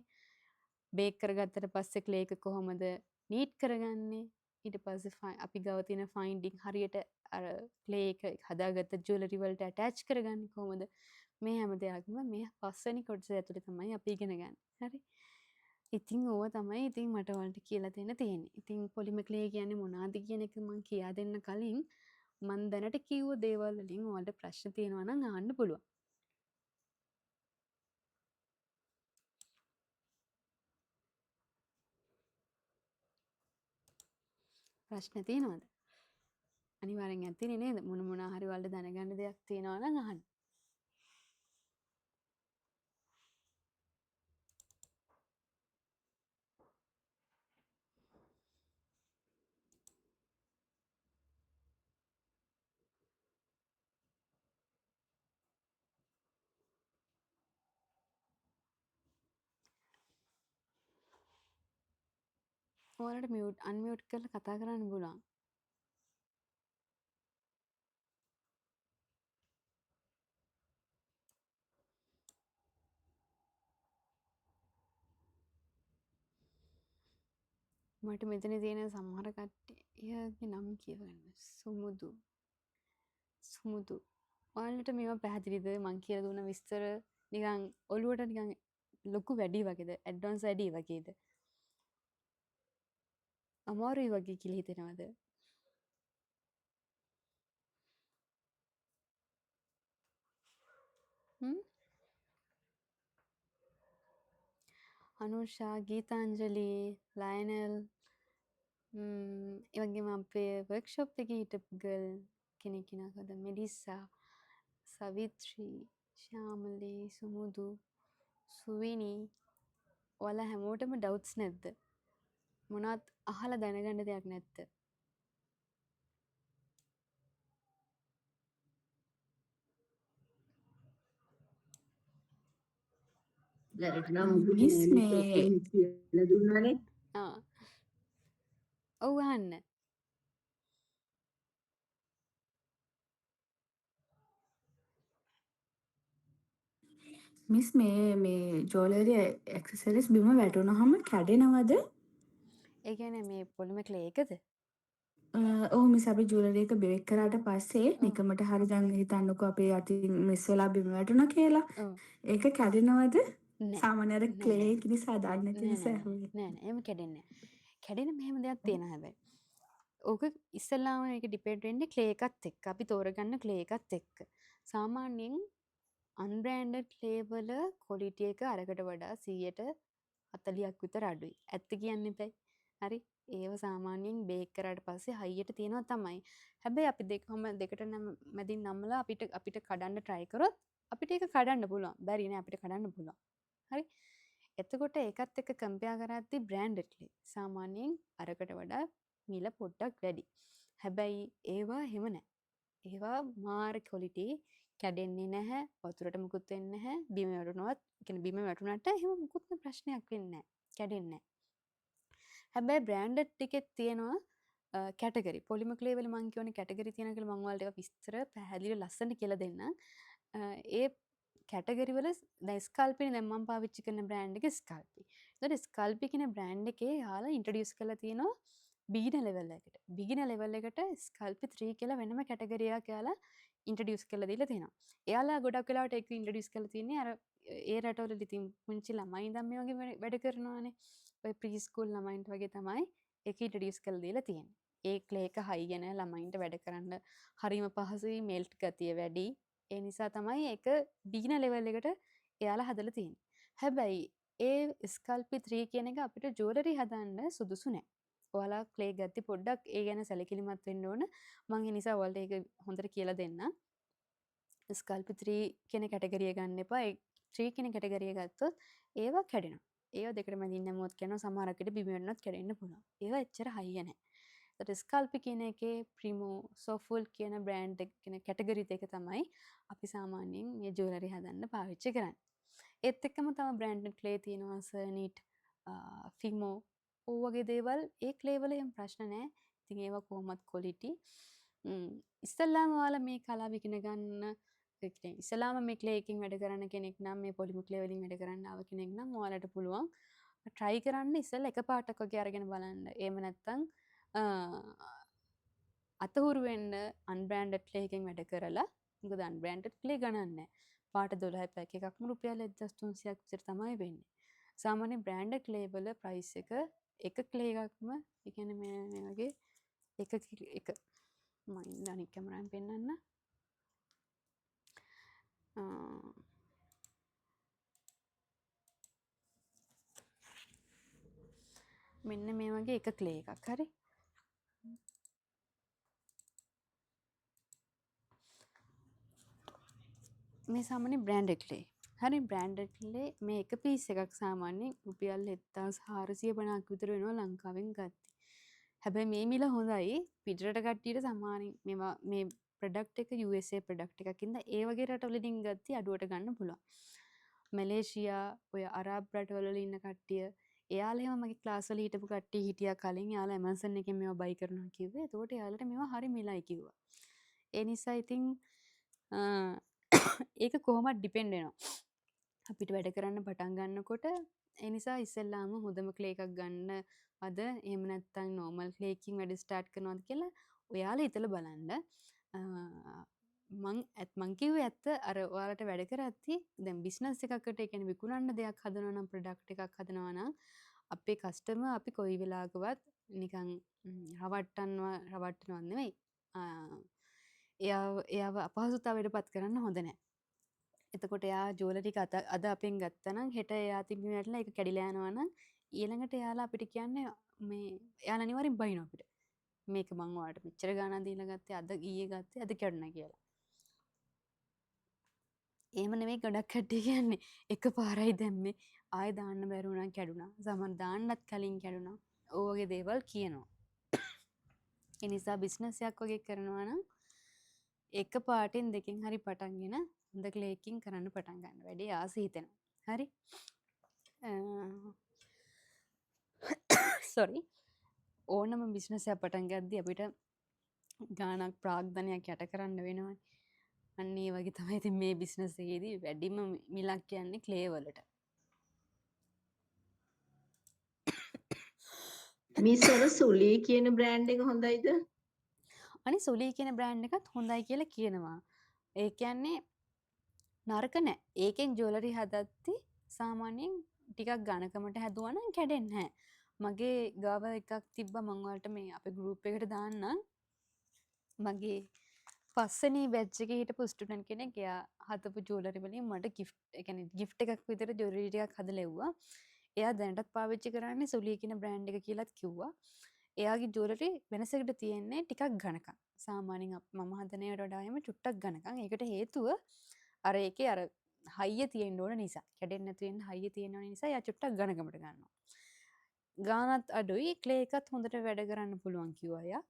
බේක් කරගත්තට පස්සේ ක්ලේ එක කොහොමද නීට් කරගන්නේ? ඊට පස්සේ අපි ගාව තියෙන ෆයින්ඩින් හරියට අර ක්ලේ එක හදාගත්ත ජුවලරි වලට ඇටච් කරගන්නේ කොහොමද? මේ හැම දෙයක්ම මේ පස්වෙනි කොටස ඇතුලේ තමයි අපි ඉගෙන ගන්න. හරි. ඉතින් ඕව තමයි ඉතින් මට ඔයාලට කියලා දෙන්න තියෙන්නේ. ඉතින් පොලිමර් ක්ලේ කියන්නේ මොනවද කියන එක මම කියා දෙන්න කලින් මම දැනට කිව්ව දේවල් වලින් ඔයාලට ප්‍රශ්න තියෙනවා නම් අහන්න පුළුවන්. ප්‍රශ්න තියෙනවද? අනිවාර්යෙන් ඇතිනේ නේද? මොනවා හරි ඔයාලට දැනගන්න දෙයක් තියෙනවා නම් අහන්න. ඔයාලට අන්මියුට් කරලා කතා කරන්න පුළුවන්. මට මෙතන තියෙන සමහර කට්ටියගේ නම් කියවන්න. සුමුදු. ඔයාලට මේවා පැහැදිලිද? මං කියලා දුන්න විස්තර නිකන් ඔළුවට නිකන් ලොකු වැඩි වගේද? ඇඩ්වාන්ස් වැඩි වගේද? අමාරුයි වගේ කියලා හිතෙනවද? හ්ම්? අනුෂා, ගීතාංජලි, ලයනල් ඒ වගේම අපේ වර්ක්ෂොප් එකේ හිටපු ගර්ල් කෙනෙක් ඉනකද මෙලිසා, සවිත්‍රී, ශ්‍යාමලී, සුමුදු, සුවිනි ඔයාලා හැමෝටම ඩවුට්ස් නැද්ද? මොනවත් අහලා දැනගන්න දෙයක් නැද්ද? දැනට නම් මුකුත් මිස් නෑ මිස් මේ ඔක්කොම කියලා දුන්නානේ. ආ ඔව් අහන්න. මිස් මේ ජුවලරි ඇක්සසරිස් බිම වැටුනහම කැඩෙනවද? ඒ කියන්නේ මේ පොලිමර් ක්ලේ එකද? ඔව් මිස් අපි ජුවලරි එක බේක් කරාට පස්සේ ඔව්. නිකමට හරි දැන් හිතන්නකෝ අපේ අතින් මිස් වෙලා බිම වැටුණා කියලා. ඔව්. ඒක කැඩෙනවද? නෑ. සාමාන්‍ය අර නෑ ක්ලේ නෑ. එක නිසා දාන්න නැති නෑ නිසා නෑ නෑ. ඇහුවේ. නෑ නෑ. එහෙම කැඩෙන්නේ නෑ. කැඩෙන මෙහෙම දෙයක් තියෙනවා හැබැයි. ඕක ඉස්සෙල්ලාම මේක ඩිපෙන්ඩ් වෙන්නේ ක්ලේ එකත් එක්ක. අපි තෝරගන්න ක්ලේ එකත් එක්ක. සාමාන්‍යයෙන් අන්බ්‍රෑන්ඩඩ් ක්ලේ වල ක්වොලිටි එක අරකට වඩා 140ක් විතර අඩුයි. ඇත්ත කියන්න එපයි. හරි? ඒව සාමාන්‍යයෙන් බේක් කරාට පස්සේ හයියට තියෙනවා තමයි. හැබැයි අපි දෙකට මැදින් නම්මලා අපිට කඩන්න try කරොත් අපිට ඒක කඩන්න පුළුවන්. බැරි නෑ අපිට කඩන්න පුළුවන්. හරි? එතකොට ඒකත් එක්ක කම්පෙයාර් කරද්දී බ්‍රෑන්ඩඩ් ක්ලේ සාමාන්‍යයෙන් අරකට වඩා මිල පොඩ්ඩක් වැඩි. හැබැයි ඒවා එහෙම නෑ. ඒවා මාර ක්වොලිටි කැඩෙන්නේ නැහැ. වතුරට මුකුත් වෙන්නේ නැහැ. බිම වැටුණත්, කියන්නේ බිම වැටුණාට එහෙම මුකුත්ම ප්‍රශ්නයක් වෙන්නේ නැහැ. කැඩෙන්නේ නැහැ. හැබැයි බ්‍රෑන්ඩඩ් එකෙත් තියෙනවා කැටගරි. පොලිමර් ක්ලේ වල මම කියවනේ කැටගරි තියෙනවා කියලා මම ඔයාලට ඒවා විස්තර පැහැදිලිව ලස්සනට කියලා දෙන්නම්. ඒ කැටගරි වල දැන් ස්කල්පිනේ දැන් මම පාවිච්චි කරන බ්‍රෑන්ඩ් එක ස්කල්පි. ඒතකොට ස්කල්පි කියන බ්‍රෑන්ඩ් එකේ යාලා ඉන්ට්‍රොඩියුස් කරලා තියෙනවා බිගිනර් ලෙවල් එකට. බිගිනර් ලෙවල් එකට ස්කල්පි 3 කියලා වෙනම කැටගරි එකක් යාලා ඉන්ට්‍රොඩියුස් කරලා දීලා තියෙනවා. එයාලා ගොඩක් වෙලාවට ඒක ඉන්ට්‍රොඩියුස් කරලා තියෙන්නේ අර ඒ රටවල ඉතින් පුංචි ළමයි ඉඳන් මේ වගේ වැඩ කරනවානේ. ඔය ප්‍රී ස්කූල් ළමයින්ට වගේ තමයි ඒක ඉන්ට්‍රොඩියුස් කරලා දීලා තියෙන්නේ. ඒ ක්ලේ එක හයි ගැන ළමයින්ට වැඩ කරන්න හරිම පහසුයි, මෙල්ට් ගතිය වැඩි. ඒ නිසා තමයි ඒක බිගිනර් ලෙවල් එකට එයාලා හදලා තියෙන්නේ. හැබැයි ඒ ස්කල්පි 3 කියන එක අපිට ජුවලරි හදන්න සුදුසු නෑ. ඔයාලා ක්ලේ ගත්තේ පොඩ්ඩක් ඒ ගැන සැලකිලිමත් වෙන්න ඕන. මම ඒ නිසා ඔයාලට ඒක හොඳට කියලා දෙන්නම්. ස්කල්පි 3 කියන කැටගරිය ගන්න එපා. ඒ 3 කියන කැටගරිය ගත්තොත් ඒවා කැඩෙනවා. ඒවා දෙකට මැදින් නැමුවොත් කරනවා සමහරක් විට බිම වෙන්නත් කැඩෙන්න පුළුවන්. ඒවා එච්චර හයිය නෑ. ඒතට ස්කල්පි කියන එකේ ප්‍රිමෝ සොෆුල් කියන බ්‍රෑන්ඩ් එක කියන කැටගරි දෙක තමයි අපි සාමාන්‍යයෙන් මේ ජුවලරි හදන්න පාවිච්චි කරන්නේ. ඒත් එක්කම තව බ්‍රෑන්ඩ් ක්ලේ තියෙනවා සර්නිට්, ෆිමෝ ඕ වගේ දේවල් ඒ ක්ලේ වල එහෙම ප්‍රශ්න නෑ. ඉතින් ඒවා කොහොමත් ක්වොලිටි. ඉස්සල්ලාම ඔයාලා මේ කලාව ඉගෙන ගන්න ඉස්සලාම මේ ක්ලේ එකකින් වැඩ කරන කෙනෙක් නම් මේ පොලිමර් ක්ලේ වලින් වැඩ කරන්න ආව කෙනෙක් නම් ඔයාලට පුළුවන් try කරන්න ඉස්සෙල්ලා එක පාටක් වගේ අරගෙන බලන්න. එහෙම නැත්නම් අතහුරු වෙන්න අන්බ්‍රෑන්ඩඩ් ක්ලේ එකකින් වැඩ කරලා මොකද අන්බ්‍රෑන්ඩඩ් ක්ලේ ගණන් නැහැ. පාට 12 පැක් එකක්ම රුපියල් 1300ක් විතර තමයි වෙන්නේ. සාමාන්‍ය බ්‍රෑන්ඩඩ් ක්ලේ වල ප්‍රයිස් එක ක්ලේ එකක්ම ඒ කියන්නේ මේ වගේ එක මම අනිත් කැමරාවෙන් පෙන්නන්න. මෙන්න මේ වගේ එක ක්ලේ එකක් හරි. මේ සාමාන්‍ය බ්‍රෑන්ඩඩ් ක්ලේ. හරි බ්‍රෑන්ඩඩ් ක්ලේ මේ එක පීස් එකක් සාමාන්‍යයෙන් රුපියල් 7450ක් විතර වෙනවා ලංකාවෙන් ගත්තේ. හැබැයි මේ මිල හොඳයි පිටරට කට්ටියට සාමාන්‍යයෙන් මේවා මේ ප්‍රොඩක්ට් එක USA ප්‍රොඩක්ට් එකක් ඉඳලා ඒ වගේ රටවලින් ගත්තී අඩුවට ගන්න පුළුවන්. මැලේසියා ඔය අරාබ් රටවල ඉන්න කට්ටිය එයාලා එහෙම මගේ ක්ලාස් වල හිටපු කට්ටිය හිටියා කලින් එයාලා Amazon එකෙන් මේවා බයි කරනවා කිව්වේ. එතකොට එයාලට මේවා හරි මිලයි කිව්වා. ඒ නිසා ඉතින් ඒක කොහොමත් ඩිපෙන්ඩ් වෙනවා. අපිට වැඩ කරන්න පටන් ගන්නකොට ඒ නිසා ඉස්සෙල්ලාම හොඳම ක්ලේ එකක් ගන්න අද එහෙම නැත්නම් නෝමල් ක්ලේ එකකින් වැඩ ස්ටාර්ට් කරනවද කියලා ඔයාලා හිතලා බලන්න. මං කිව්වේ ඇත්ත අර ඔයාලට වැඩ කරද්දී දැන් බිස්නස් එකකට ඒ කියන්නේ විකුණන්න දෙයක් හදනවා නම් ප්‍රොඩක්ට් එකක් හදනවා නම් අපේ කස්ටමර් අපි කොයි වෙලාවකවත් නිකන් රවට්ටනවත් නෙවෙයි. එයාව අපහසුතාවයට පත් කරන්න හොඳ නැහැ. එතකොට එයා ජුවලරි ටික අද අපෙන් ගත්තා නම් හෙට එයා තිබ්බ වැටලා ඒක කැඩිලා යනවා නම් ඊළඟට එයාලා අපිට කියන්නේ මේ එයාලා අනිවාර්යෙන් බයිනවා අපිට. මේක මං ඔයාලට මෙච්චර ගාණක් දීලා ගත්තේ අද ඊයේ ගත්තේ අද කැඩුණා කියලා. එහෙම නෙමෙයි ගොඩක් කට්ටිය කියන්නේ එකපාරයි දැම්මේ ආයෙ දාන්න බැරි වුණා කැඩුනා. සමහර දාන්නත් කලින් කැඩුනා. ඔය වගේ දේවල් කියනවා. ඒ නිසා බිස්නස් එකක් වගේ කරනවා නම් එක පාටින් දෙකෙන් හරි පටන්ගෙන හොඳ ක්ලේ එකකින් කරන්න පටන් ගන්න. වැඩි ආස හිතෙනවා. හරි. සෝරි. ඕනම බිස්නස් එකක් පටන් ගද්දී අපිට ගාණක් ප්‍රාග්ධනයක් යට කරන්න වෙනවා. අන්න ඒ වගේ තමයි ඉතින් මේ බිස්නස් එකේදී වැඩිම මිලක් යන්නේ ක්ලේ වලට. මිසර සුලී කියන බ්‍රෑන්ඩ් එක හොඳයිද? අනේ සුලී කියන බ්‍රෑන්ඩ් එකත් හොඳයි කියලා කියනවා. ඒ කියන්නේ නරක නෑ. ඒකෙන් ජුවලරි හදද්දී සාමාන්‍යයෙන් ටිකක් ඝනකමට හැදුවා නම් කැඩෙන්නේ නැහැ. මගේ ගාව එකක් තිබ්බා මම ඔයාලට මේ අපේ ගෲප් එකට දාන්නම්. මගේ පස්වෙනි බැච් එකේ හිටපු ස්ටුඩන්ට් කෙනෙක් එයා හදපු ජුවලරි වලින් මට ගිෆ්ට් ඒ කියන්නේ ගිෆ්ට් එකක් විතර ජුවලරි ටිකක් හදලා එව්වා. එයා දැනටත් පාවිච්චි කරන්නේ සුලී කියන බ්‍රෑන්ඩ් එක කියලාත් කිව්වා. එයාගේ ජුවලරි වෙනසකට තියෙන්නේ ටිකක් ඝනකම්. සාමාන්‍යයෙන් මම හදන ඒවාට වඩා එම චුට්ටක් ඝනකම්. ඒකට හේතුව අර ඒකේ අර හයිය තියෙන්න ඕන නිසා. කැඩෙන්නේ නැතු වෙන්න හයිය තියෙන්න ඕන නිසා එයා චුට්ටක් ඝනකමට ගන්නවා. ගානත් අඩුයි ක්ලේ එකත් හොඳට වැඩ කරන්න පුළුවන් කිව්වා එයා.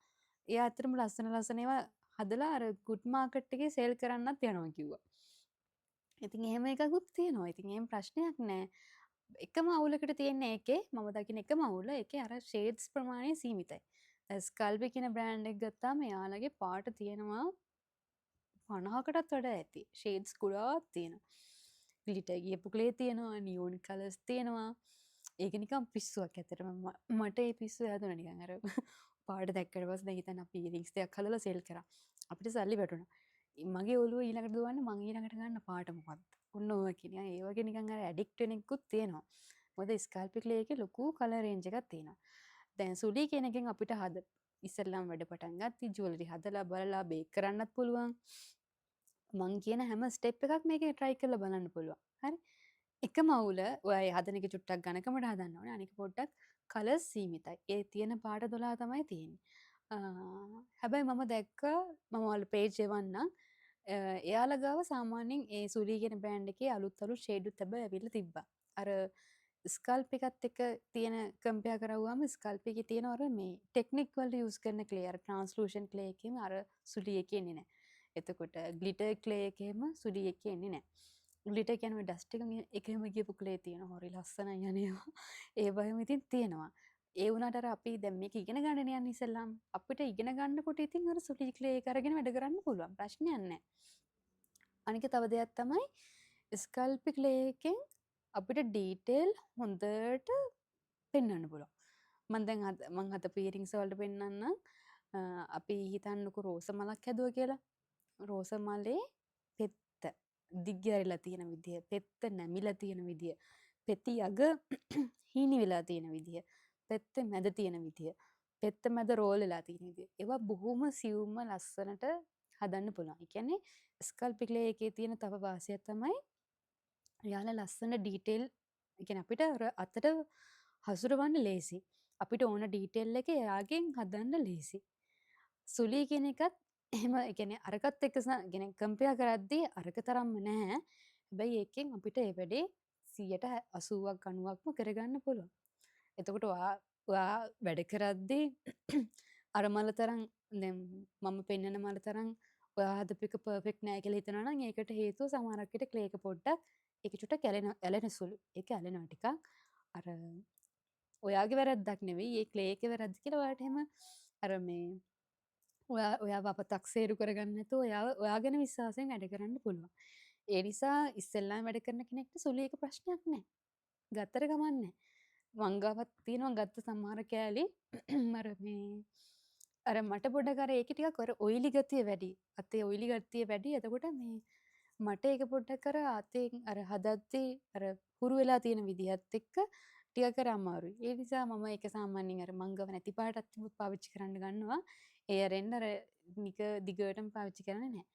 එයා ඇත්තටම ලස්සන ඒවා හදලා අර ගුඩ් මාකට් එකේ සේල් කරන්නත් යනවා කිව්වා. ඉතින් එහෙම එකකුත් තියෙනවා. ඉතින් එහෙම ප්‍රශ්නයක් නෑ. එකම අවුලකට තියෙන්නේ ඒකේ මම දකින එකම අවුල ඒකේ අර ෂේඩ්ස් ප්‍රමාණය සීමිතයි. දැන් ස්කල්පි කියන බ්‍රෑන්ඩ් එක ගත්තාම එයාලගේ පාට තියෙනවා 50කටත් වඩා ඇති. ෂේඩ්ස් ගොඩාක් තියෙනවා. ග්ලිටර් ගියපු ක්ලේ තියෙනවා, නියෝන් කලර්ස් තියෙනවා. ඒක නිකන් පිස්සුවක් ඇත්තටම. මට ඒ පිස්සුව හැදුණා නිකන් අර පාට දැක්කට පස්සේ දැන් හිතන්න අපි ඉයරින්ග්ස් දෙකක් හදලා සෙල් කරා. අපිට සල්ලි වැටුණා. මගේ ඔළුව ඊළඟට දුවන්නේ මං ඊළඟට ගන්න පාට මොකක්ද? ඔන්න ඔය කියන ඒ වගේ නිකන් අර ඇඩික්ට් වෙන එකකුත් තියෙනවා. මොකද ස්කල්පි ක්ලේ එකේ ලොකු කලර් රේන්ජ් එකක් තියෙනවා. දැන් සුලි කියන එකෙන් අපිට ඉස්සෙල්ලාම වැඩ පටන් ගත්තා. ජුවලරි හදලා බලලා බේක් කරන්නත් පුළුවන්. මං කියන හැම ස්ටෙප් එකක් මේකේ try කරලා බලන්න පුළුවන්. හරි? එකම අවුල ඔය හදන එක චුට්ටක් ඝනකමට හදන්න ඕනේ. අනික පොඩ්ඩක් කලර්ස් සීමිතයි. ඒ තියෙන පාට 12 තමයි තියෙන්නේ. හැබැයි මම දැක්ක මම ඔයාලට පේජ් එවන්නම්. එයාලා ගාව සාමාන්‍යයෙන් ඒ සුලි කියන බ්‍රෑන්ඩ් එකේ අලුත් ෂේඩ් උත් හැබැයි ඇවිල්ලා තිබ්බා. අර ස්කල්ප් එකත් එක්ක තියෙන කම්පෙයාර් කරවුවාම ස්කල්ප් එකේ තියෙන අර මේ ටෙක්නික් වලට යූස් කරන ක්ලේ අර ට්‍රාන්ස්ලූෂන් ක්ලේ එකේම අර සුලි එකේ එන්නේ නැහැ. එතකොට ග්ලිටර් ක්ලේ එකේම සුලි එකේ එන්නේ නැහැ. ග්ලිටර් කියන්නේ ඔය ඩස්ට් එකම ගියපු ක්ලේ තියෙනවා. හරි ලස්සනයි යන්නේවා. ඒ වගේම ඉතින් තියෙනවා. ඒ වුණාට අර අපි දැන් මේක ඉගෙන ගන්න යන්නේ ඉස්සෙල්ලාම අපිට ඉගෙන ගන්නකොට ඉතින් අර සුලි ක්ලේ එක අරගෙන වැඩ කරන්න පුළුවන්. ප්‍රශ්නයක් නැහැ. අනික තව දෙයක් තමයි ස්කල්ප් ක්ලේ එකෙන් අපිට ඩීටේල් හොඳට පෙන්වන්න පුළුවන්. මං හදපු ඉයරින්ග්ස් වලට පෙන්වන්නම්. අපි හිතන්නකො රෝස මලක් හැදුවා කියලා. රෝස මලේ පෙත්ත දිග ඇරිලා තියෙන විදිය, පෙත්ත නැමිලා තියෙන විදිය, පෙති අග හීනි වෙලා තියෙන විදිය, පෙත්ත මැද තියෙන විදිය, පෙත්ත මැද රෝල් වෙලා තියෙන විදිය. ඒවා බොහොම සියුම්ම ලස්සනට හදන්න පුළුවන්. ඒ කියන්නේ ස්කල්ප් ක්ලේ එකේ තියෙන තව වාසියක් තමයි එයාලා ලස්සන ඩීටේල් කියන්නේ අපිට අර අතට හසුරවන්න ලේසි. අපිට ඕන ඩීටේල් එක එයාගෙන් හදන්න ලේසි. සුලි කියන එකත් එහෙම ඒ කියන්නේ අරකට එක්ක කියන්නේ කම්පෙයාර් කරද්දී අරක තරම්ම නැහැ. හැබැයි ඒකෙන් අපිට ඒ වැඩේ 80ක් 90ක්ම කරගන්න පුළුවන්. එතකොට ඔයා වැඩ කරද්දී අර මල තරම් දැන් මම පෙන්නන මල තරම් ඔයා හදපු එක පර්ෆෙක්ට් නෑ කියලා හිතනවා නම් ඒකට හේතුව සමහරක් විට ක්ලේ එක පොඩ්ඩක් ඒක චුට්ටක් ඇලෙන සුළු. ඒක ඇලෙනවා ටිකක්. අර ඔයාගේ වැරද්දක් නෙවෙයි. ඒ ක්ලේ එකේ වැරද්ද කියලා ඔයාට එහෙම අර මේ ඔයාව අපතක්සේරු කරගන්න නැතුව ඔයා ගැන විශ්වාසයෙන් වැඩ කරන්න පුළුවන්. ඒ නිසා ඉස්සෙල්ලාම වැඩ කරන කෙනෙක්ට සුළි එක ප්‍රශ්නයක් නෑ. ගත්තට කමක් නෑ. මං ගාවත් තියෙනවා ගත්ත සමහර කෑලි අර මේ අර මට පොඩ්ඩක් අර ඒකේ ටිකක් අර ඔයිලි ගතිය වැඩි. අතේ ඔයිලි ගතිය වැඩි. එතකොට මේ මට ඒක පොඩ්ඩක් අර අතෙන් අර හදද්දී අර හුරු වෙලා තියෙන විදිහත් එක්ක ටිකක් අර අමාරුයි. ඒ නිසා මම ඒක සාමාන්‍යයෙන් අර මං ගාව නැති පාටක් තිබුත් පාවිච්චි කරන්න ගන්නවා. ඒ අරෙන්න අර නික දිගටම පාවිච්චි කරන්නේ නැහැ.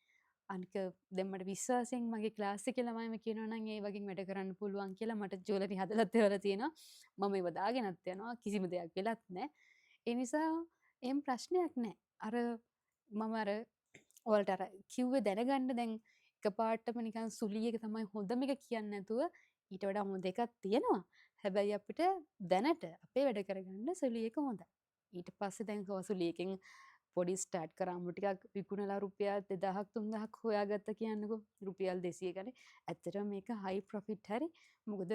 අනික දැන් මට විශ්වාසයෙන් මගේ ක්ලාස් එකේ ළමයිම කියනවා නම් ඒ වගේ වැඩ කරන්න පුළුවන් කියලා මට ජුවලරි හදලත් එවලා තියෙනවා. මම ඒව දාගෙනත් යනවා. කිසිම දෙයක් වෙලත් නැහැ. ඒ නිසා එහෙම ප්‍රශ්නයක් නැහැ. අර මම අර ඔයාලට අර කිව්වේ දැනගන්න දැන් එකපාරටම නිකන් සුලි එක තමයි හොඳම එක කියන්නේ නැතුව ඊට වඩා හොඳ එකක් තියෙනවා. හැබැයි අපිට දැනට අපේ වැඩ කරගන්න සුලි එක හොඳයි. ඊට පස්සේ දැන් සුලි එකෙන් පොඩි ස්ටාර්ට් කරාම ටිකක් විකුණලා රුපියල් 2000ක් 3000ක් හොයාගත්ත කියන්නකෝ රුපියල් 200 ගණන්. ඇත්තටම මේක හයි ප්‍රොෆිට් හරි. මොකද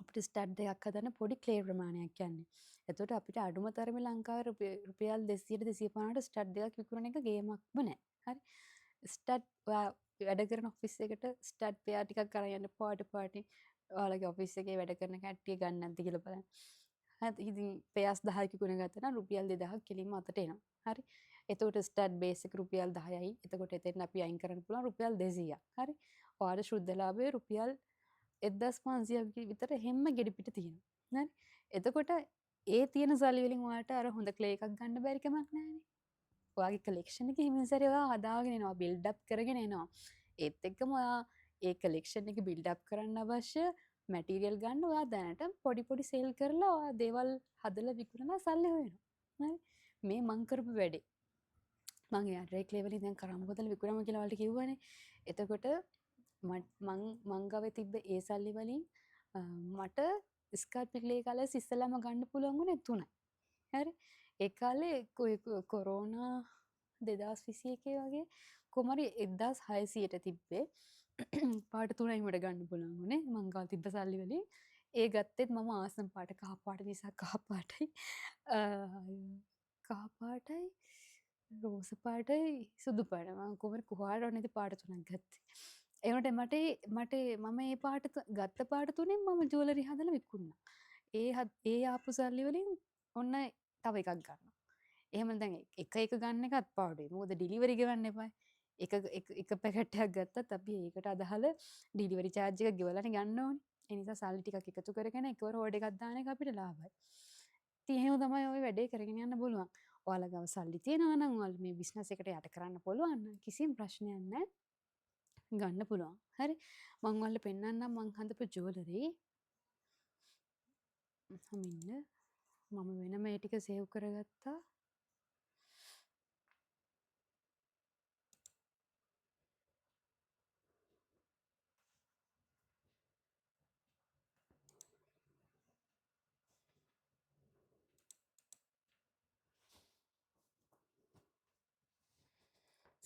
අපිට ස්ටඩ් දෙකක් හදන්න පොඩි ක්ලේ ප්‍රමාණයක් යන්නේ. එතකොට අපිට අඩුම තරමේ ලංකාවේ රුපියල් 200ට 250ට ස්ටඩ් දෙකක් විකුණන එක ගේමක්ම නෑ. හරි. ස්ටඩ් ඔයා වැඩ කරන ඔෆිස් එකට ස්ටඩ් පෙයා ටිකක් අරන් යන්න පාටි ඔයාලගේ ඔෆිස් එකේ වැඩ කරන කට්ටිය ගන්න නැද්ද කියලා බලන්න. හරි. ඉතින් පෙයාස් 10ක් විකුණ ගත්තා නම් රුපියල් 2000ක් කෙලින්ම අතට එනවා. හරි. එතකොට ස්ටඩ් බේස් එක රුපියල් 10යි. එතකොට එතෙන් අපි අයින් කරන්න පුළුවන් රුපියල් 200ක්. හරි. ඔයාලට ශුද්ධ ලාභය රුපියල් 1500ක් විතර හැම ගෙඩි පිට තියෙනවා. හරි. එතකොට ඒ තියෙන සල්ලි වලින් ඔයාලට අර හොඳ ක්ලේ එකක් ගන්න බැරි කමක් නැහැනේ. ඔයාගේ කලෙක්ෂන් එක හිමින් සැරේ ඔයා හදාගෙන එනවා, බිල්ඩ් අප් කරගෙන එනවා. ඒත් එක්කම ඔයා ඒ කලෙක්ෂන් එක බිල්ඩ් අප් කරන්න අවශ්‍ය මැටීරියල් ගන්න ඔයා දැනට පොඩි පොඩි සේල් කරලා ඔයා දේවල් හදලා විකුණලා සල්ලි හොයනවා. හරි. මේ මං කරපු වැඩේ. මං යාඩ්‍රේ ක්ලේ වලින් දැන් කරාම බෝතල විකුණම කියලා ඔයාලට කිව්වනේ. එතකොට මං ගාවේ තිබ්බ ඒ සල්ලි වලින් මට ස්කල්ප් ක්ලේ කලර්ස් ඉස්සෙල්ලාම ගන්න පුළුවන් වුණේ 3යි. හරි. ඒ කාලේ කොරෝනා 2021 වගේ කොහමරි 1600ට තිබ්බේ. පාට 3යි මට ගන්න පුළුවන් වුණේ මං ගාව තිබ්බ සල්ලි වලින්. ඒ ගත්තෙත් මම ආසම පාට කහ පාට නිසා කහ පාටයි කහ පාටයි රෝස පාටයි සුදු පාට මම කොහොමද කුහාට නැති පාට තුනක් ගත්තේ. ඒකට මට මම ඒ පාට ගත්ත පාට තුනෙන් මම ජුවලරි හදලා විකුණා. ඒ ආපු සල්ලි වලින් ඔන්න තව එකක් ගන්නවා. එහෙම දැන් එක ගන්න එකත් පාඩුයි. මොකද ඩිලිවරි ගෙවන්න එපායි. එක පැකට් එකක් ගත්තත් අපි ඒකට අදාළ ඩිලිවරි චාර්ජ් එක ගෙවලානේ ගන්න ඕනේ. ඒ නිසා සල්ලි ටිකක් එකතු කරගෙන එකවර ඕඩර් එකක් දාන එක අපිට ලාභයි. ඉතින් එහෙම තමයි ওই වැඩේ කරගෙන යන්න පුළුවන්. ඔයාලා ගාව සල්ලි තියෙනවා නම් ඔයාලා මේ බිස්නස් එකට යට කරන්න පුළුවන් නම් කිසිම ප්‍රශ්නයක් නැහැ. ගන්න පුළුවන්. හරි. මම ඔයාලට පෙන්නන්නම් මං හදපු ජුවලරි. මෙන්න මම වෙනම ඒ ටික සේව් කරගත්තා.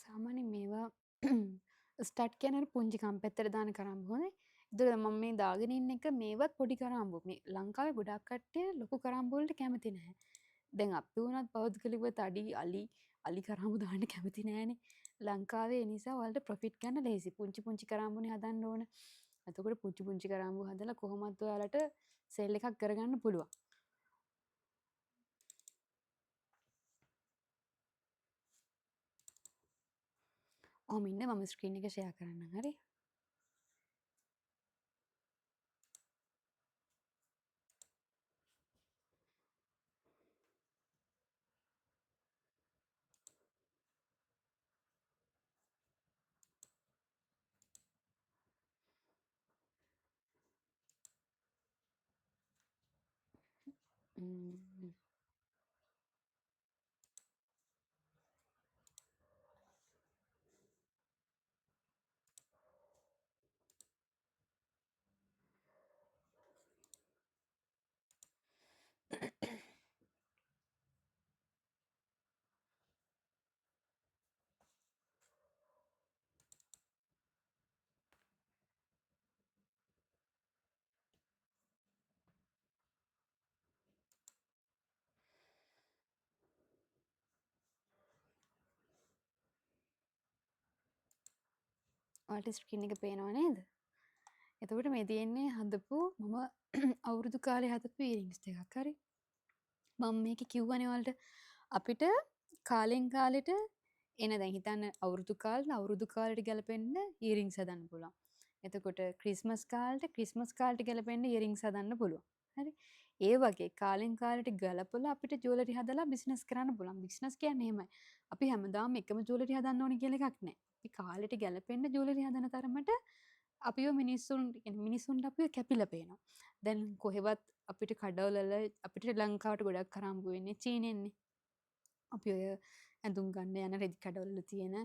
සාමාන්‍යයෙන් මේවා ස්ටාර්ට් කියන අර පුංචි කම්පැත්තට දාන කරාඹු හොඳයි. ඒතකොට මම මේ දාගෙන ඉන්න එක මේවත් පොඩි කරාඹු. මේ ලංකාවේ ගොඩක් කට්ටිය ලොකු කරාඹු වලට කැමති නැහැ. දැන් අපි වුණත් පෞද්ගලිකව අලි කරාඹු දාන්න කැමති නැහැනේ. ලංකාවේ ඒ නිසා ඔයාලට ප්‍රොෆිට් ගන්න ලේසි. පුංචි කරාඹුනේ හදන්න ඕන. එතකොට පුංචි කරාඹු හදලා කොහොමත් ඔයාලට සේල් එකක් කරගන්න පුළුවන්. ඔහොම ඉන්න මම ස්ක්‍රීන් එක ෂෙයා කරන්නම් හරි. ම්ම්. ඔයාලට ස්ක්‍රීන් එක පේනව නේද? එතකොට මේ තියෙන්නේ හදපු මම අවුරුදු කාලේ හදපු ඉයරින්ග්ස් ටිකක් හරි. මම මේකේ කිව්වනේ ඔයාලට අපිට කාලෙන් කාලෙට එන දැන් හිතන්න අවුරුදු කාලෙට ගැලපෙන්න ඉයරින්ග්ස් හදන්න පුළුවන්. එතකොට ක්‍රිස්මස් කාලෙට ගැලපෙන්න ඉයරින්ග්ස් හදන්න පුළුවන්. හරි. ඒ වගේ කාලෙන් කාලෙට ගලපලා අපිට ජුවලරි හදලා බිස්නස් කරන්න පුළුවන්. බිස්නස් කියන්නේ එහෙමයි. අපි හැමදාම එකම ජුවලරි හදන්න ඕනේ කියලා එකක් නැහැ. අපි කාලෙට ගැලපෙන්න ජුවලරි හදන තරමට අපිව මිනිස්සුන්ට අපිව කැපිලා පේනවා. දැන් කොහෙවත් අපිට කඩවල අපිට ලංකාවට ගොඩක් කරාම්බු වෙන්නේ චීනෙන්නේ. අපි ඔය ඇඳුම් ගන්න යන රෙදි කඩවල තියෙන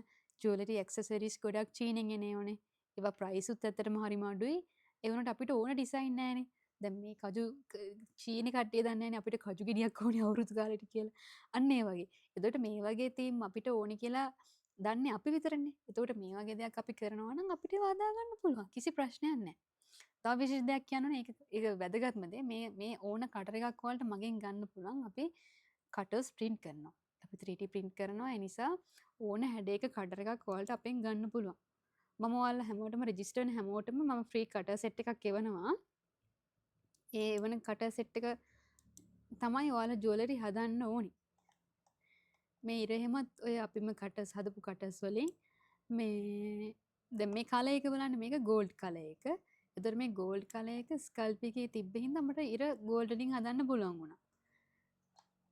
ජුවලරි ඇක්සසරිස් ගොඩක් චීනෙන් එනේවනේ. ඒවා ප්‍රයිස් උත් ඇත්තටම හරිම අඩුයි. ඒ වුණාට අපිට ඕන ඩිසයින් නැහැනේ. දැන් මේ චීනි කට්ටිය දන්නේ නැහැනේ අපිට කජු ගෙඩියක් ඕනේ අවුරුදු කාලෙට කියලා. අන්න ඒ වගේ. එතකොට මේ වගේ තීම් අපිට ඕනේ කියලා දන්නේ අපි විතරනේ. එතකොට මේ වගේ දෙයක් අපි කරනවා නම් අපිට ඒව හදා ගන්න පුළුවන්. කිසි ප්‍රශ්නයක් නැහැ. තව විශේෂ දෙයක් කියන්නනේ ඒක වැදගත්ම දේ මේ ඕන කටර් එකක් වලට මගෙන් ගන්න පුළුවන් අපි කටර්ස් print කරනවා. අපි 3D print කරනවා. ඒ නිසා ඕන හැඩයක කටර් එකක් ඔයාලට අපෙන් ගන්න පුළුවන්. මම ඔයාලා හැමෝටම රෙජිස්ටර් වෙන හැමෝටම මම ෆ්‍රී කටර් සෙට් එකක් එවනවා. ඒ එවන කටර් සෙට් එක තමයි ඔයාලා ජුවලරි හදන්න ඕනි. මේ ඉරෙහෙමත් ඔය අපිම කටර්ස් හදපු කටර්ස් වලින් මේ දැන් මේ කලර් එක බලන්න මේක ගෝල්ඩ් කලර් එක. එතකොට මේ ගෝල්ඩ් කලර් එක ස්කල්ප් එකේ තිබ්බ හින්දා මට ඉර ගෝල්ඩ් වලින් හදන්න පුළුවන් වුණා.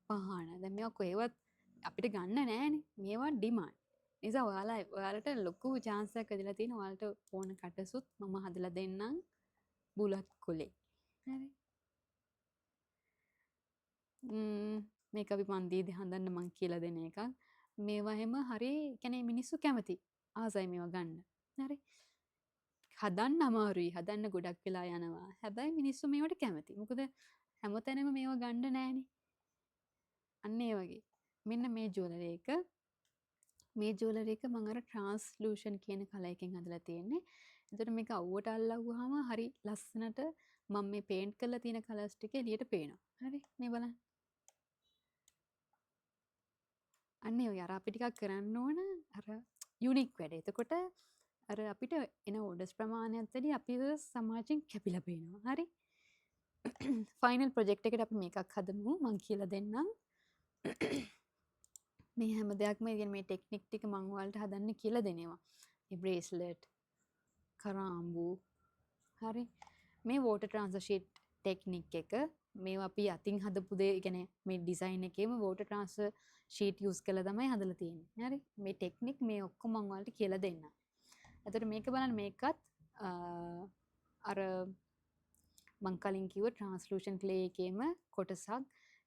පහන. දැන් මේවා කොහෙවත් අපිට ගන්න නෑනේ. මේවා ඩිමාන්ඩ්. නිසා ඔයාලට ලොකු chance එකක් ඇදලා තියෙන ඔයාලට ඕන කටසුත් මම හදලා දෙන්නම් බුලත් කොලේ. හරි. මේක අපි මන්දියේදී හදන්න මං කියලා දෙන එකක්. මේවා හැම හරි කියන්නේ මිනිස්සු කැමති. ආසයි මේවා ගන්න. හරි. හදන්න අමාරුයි. හදන්න ගොඩක් වෙලා යනවා. හැබැයි මිනිස්සු මේවට කැමති. මොකද හැමතැනම මේවා ගන්න නෑනේ. අන්න ඒ වගේ. මෙන්න මේ ජුවලරි එක මම අර ට්‍රාන්ස්ලූෂන් කියන කලර් එකෙන් හදලා තියෙන්නේ. එතකොට මේක අවුවට අල්ලවුවාම හරි ලස්සනට මම මේ පේන්ට් කරලා තියෙන කලර්ස් ටික එළියට පේනවා. හරි මේ බලන්න. අන්න ඒ වගේ අර අපි ටිකක් කරන්න ඕන අර යුනික් වැඩ. එතකොට අර අපිට එන ඕඩර්ස් ප්‍රමාණයත් වැඩි අපිව සමාජයෙන් කැපිලා පේනවා. හරි. ෆයිනල් ප්‍රොජෙක්ට් එකට අපි මේකක් හදමු. මං කියලා දෙන්නම්. මේ හැම දෙයක්ම ඉතින් මේ ටෙක්නික් ටික මං ඔයාලට හදන්න කියලා දෙනවා. මේ බ්‍රේස්ලට්, කරාම්බු. හරි. මේ වෝටර් ට්‍රාන්ස්ෆර් ෂීට් ටෙක්නික් එක මේවා අපි අතින් හදපු දේ කියන්නේ මේ ඩිසයින් එකේම වෝටර් ට්‍රාන්ස්ෆර් ෂීට් යූස් කරලා තමයි හදලා තියෙන්නේ. හරි. මේ ටෙක්නික් මේ ඔක්කොම මම ඔයාලට කියලා දෙන්නම්. එතකොට මේක බලන්න මේකත් අර මං කලින් කිව්ව ට්‍රාන්ස්ලූෂන් ක්ලේ එකේම කොටසක්.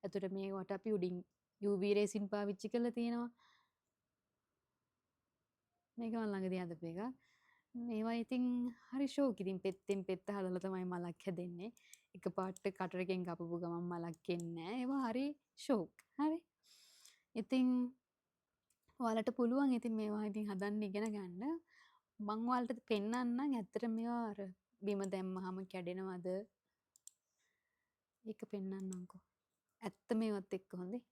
එතකොට මේවට අපි උඩින් UV රේසින් පාවිච්චි කරලා තියෙනවා. මේක මම ළඟදී හදපු එකක්. මේවා ඉතින් හරි ෂෝක්. ඉතින් පෙත්තෙන් පෙත්ත හදලා තමයි මලක් හැදෙන්නේ. එක පාට කටරකින් කපපු ගමන් මලක් එන්නේ නැහැ. ඒවා හරි ෂෝක්. හරි. ඉතින් ඔයාලට පුළුවන් ඉතින් මේවා ඉතින් හදන්න ඉගෙන ගන්න. මං ඔයාලට පෙන්නන්නම් ඇත්තට මේවා අර බිම දැම්මහම කැඩෙනවද? ඒක පෙන්නන්නම්කෝ. ඇත්ත මේවත් එක්ක හොඳේ.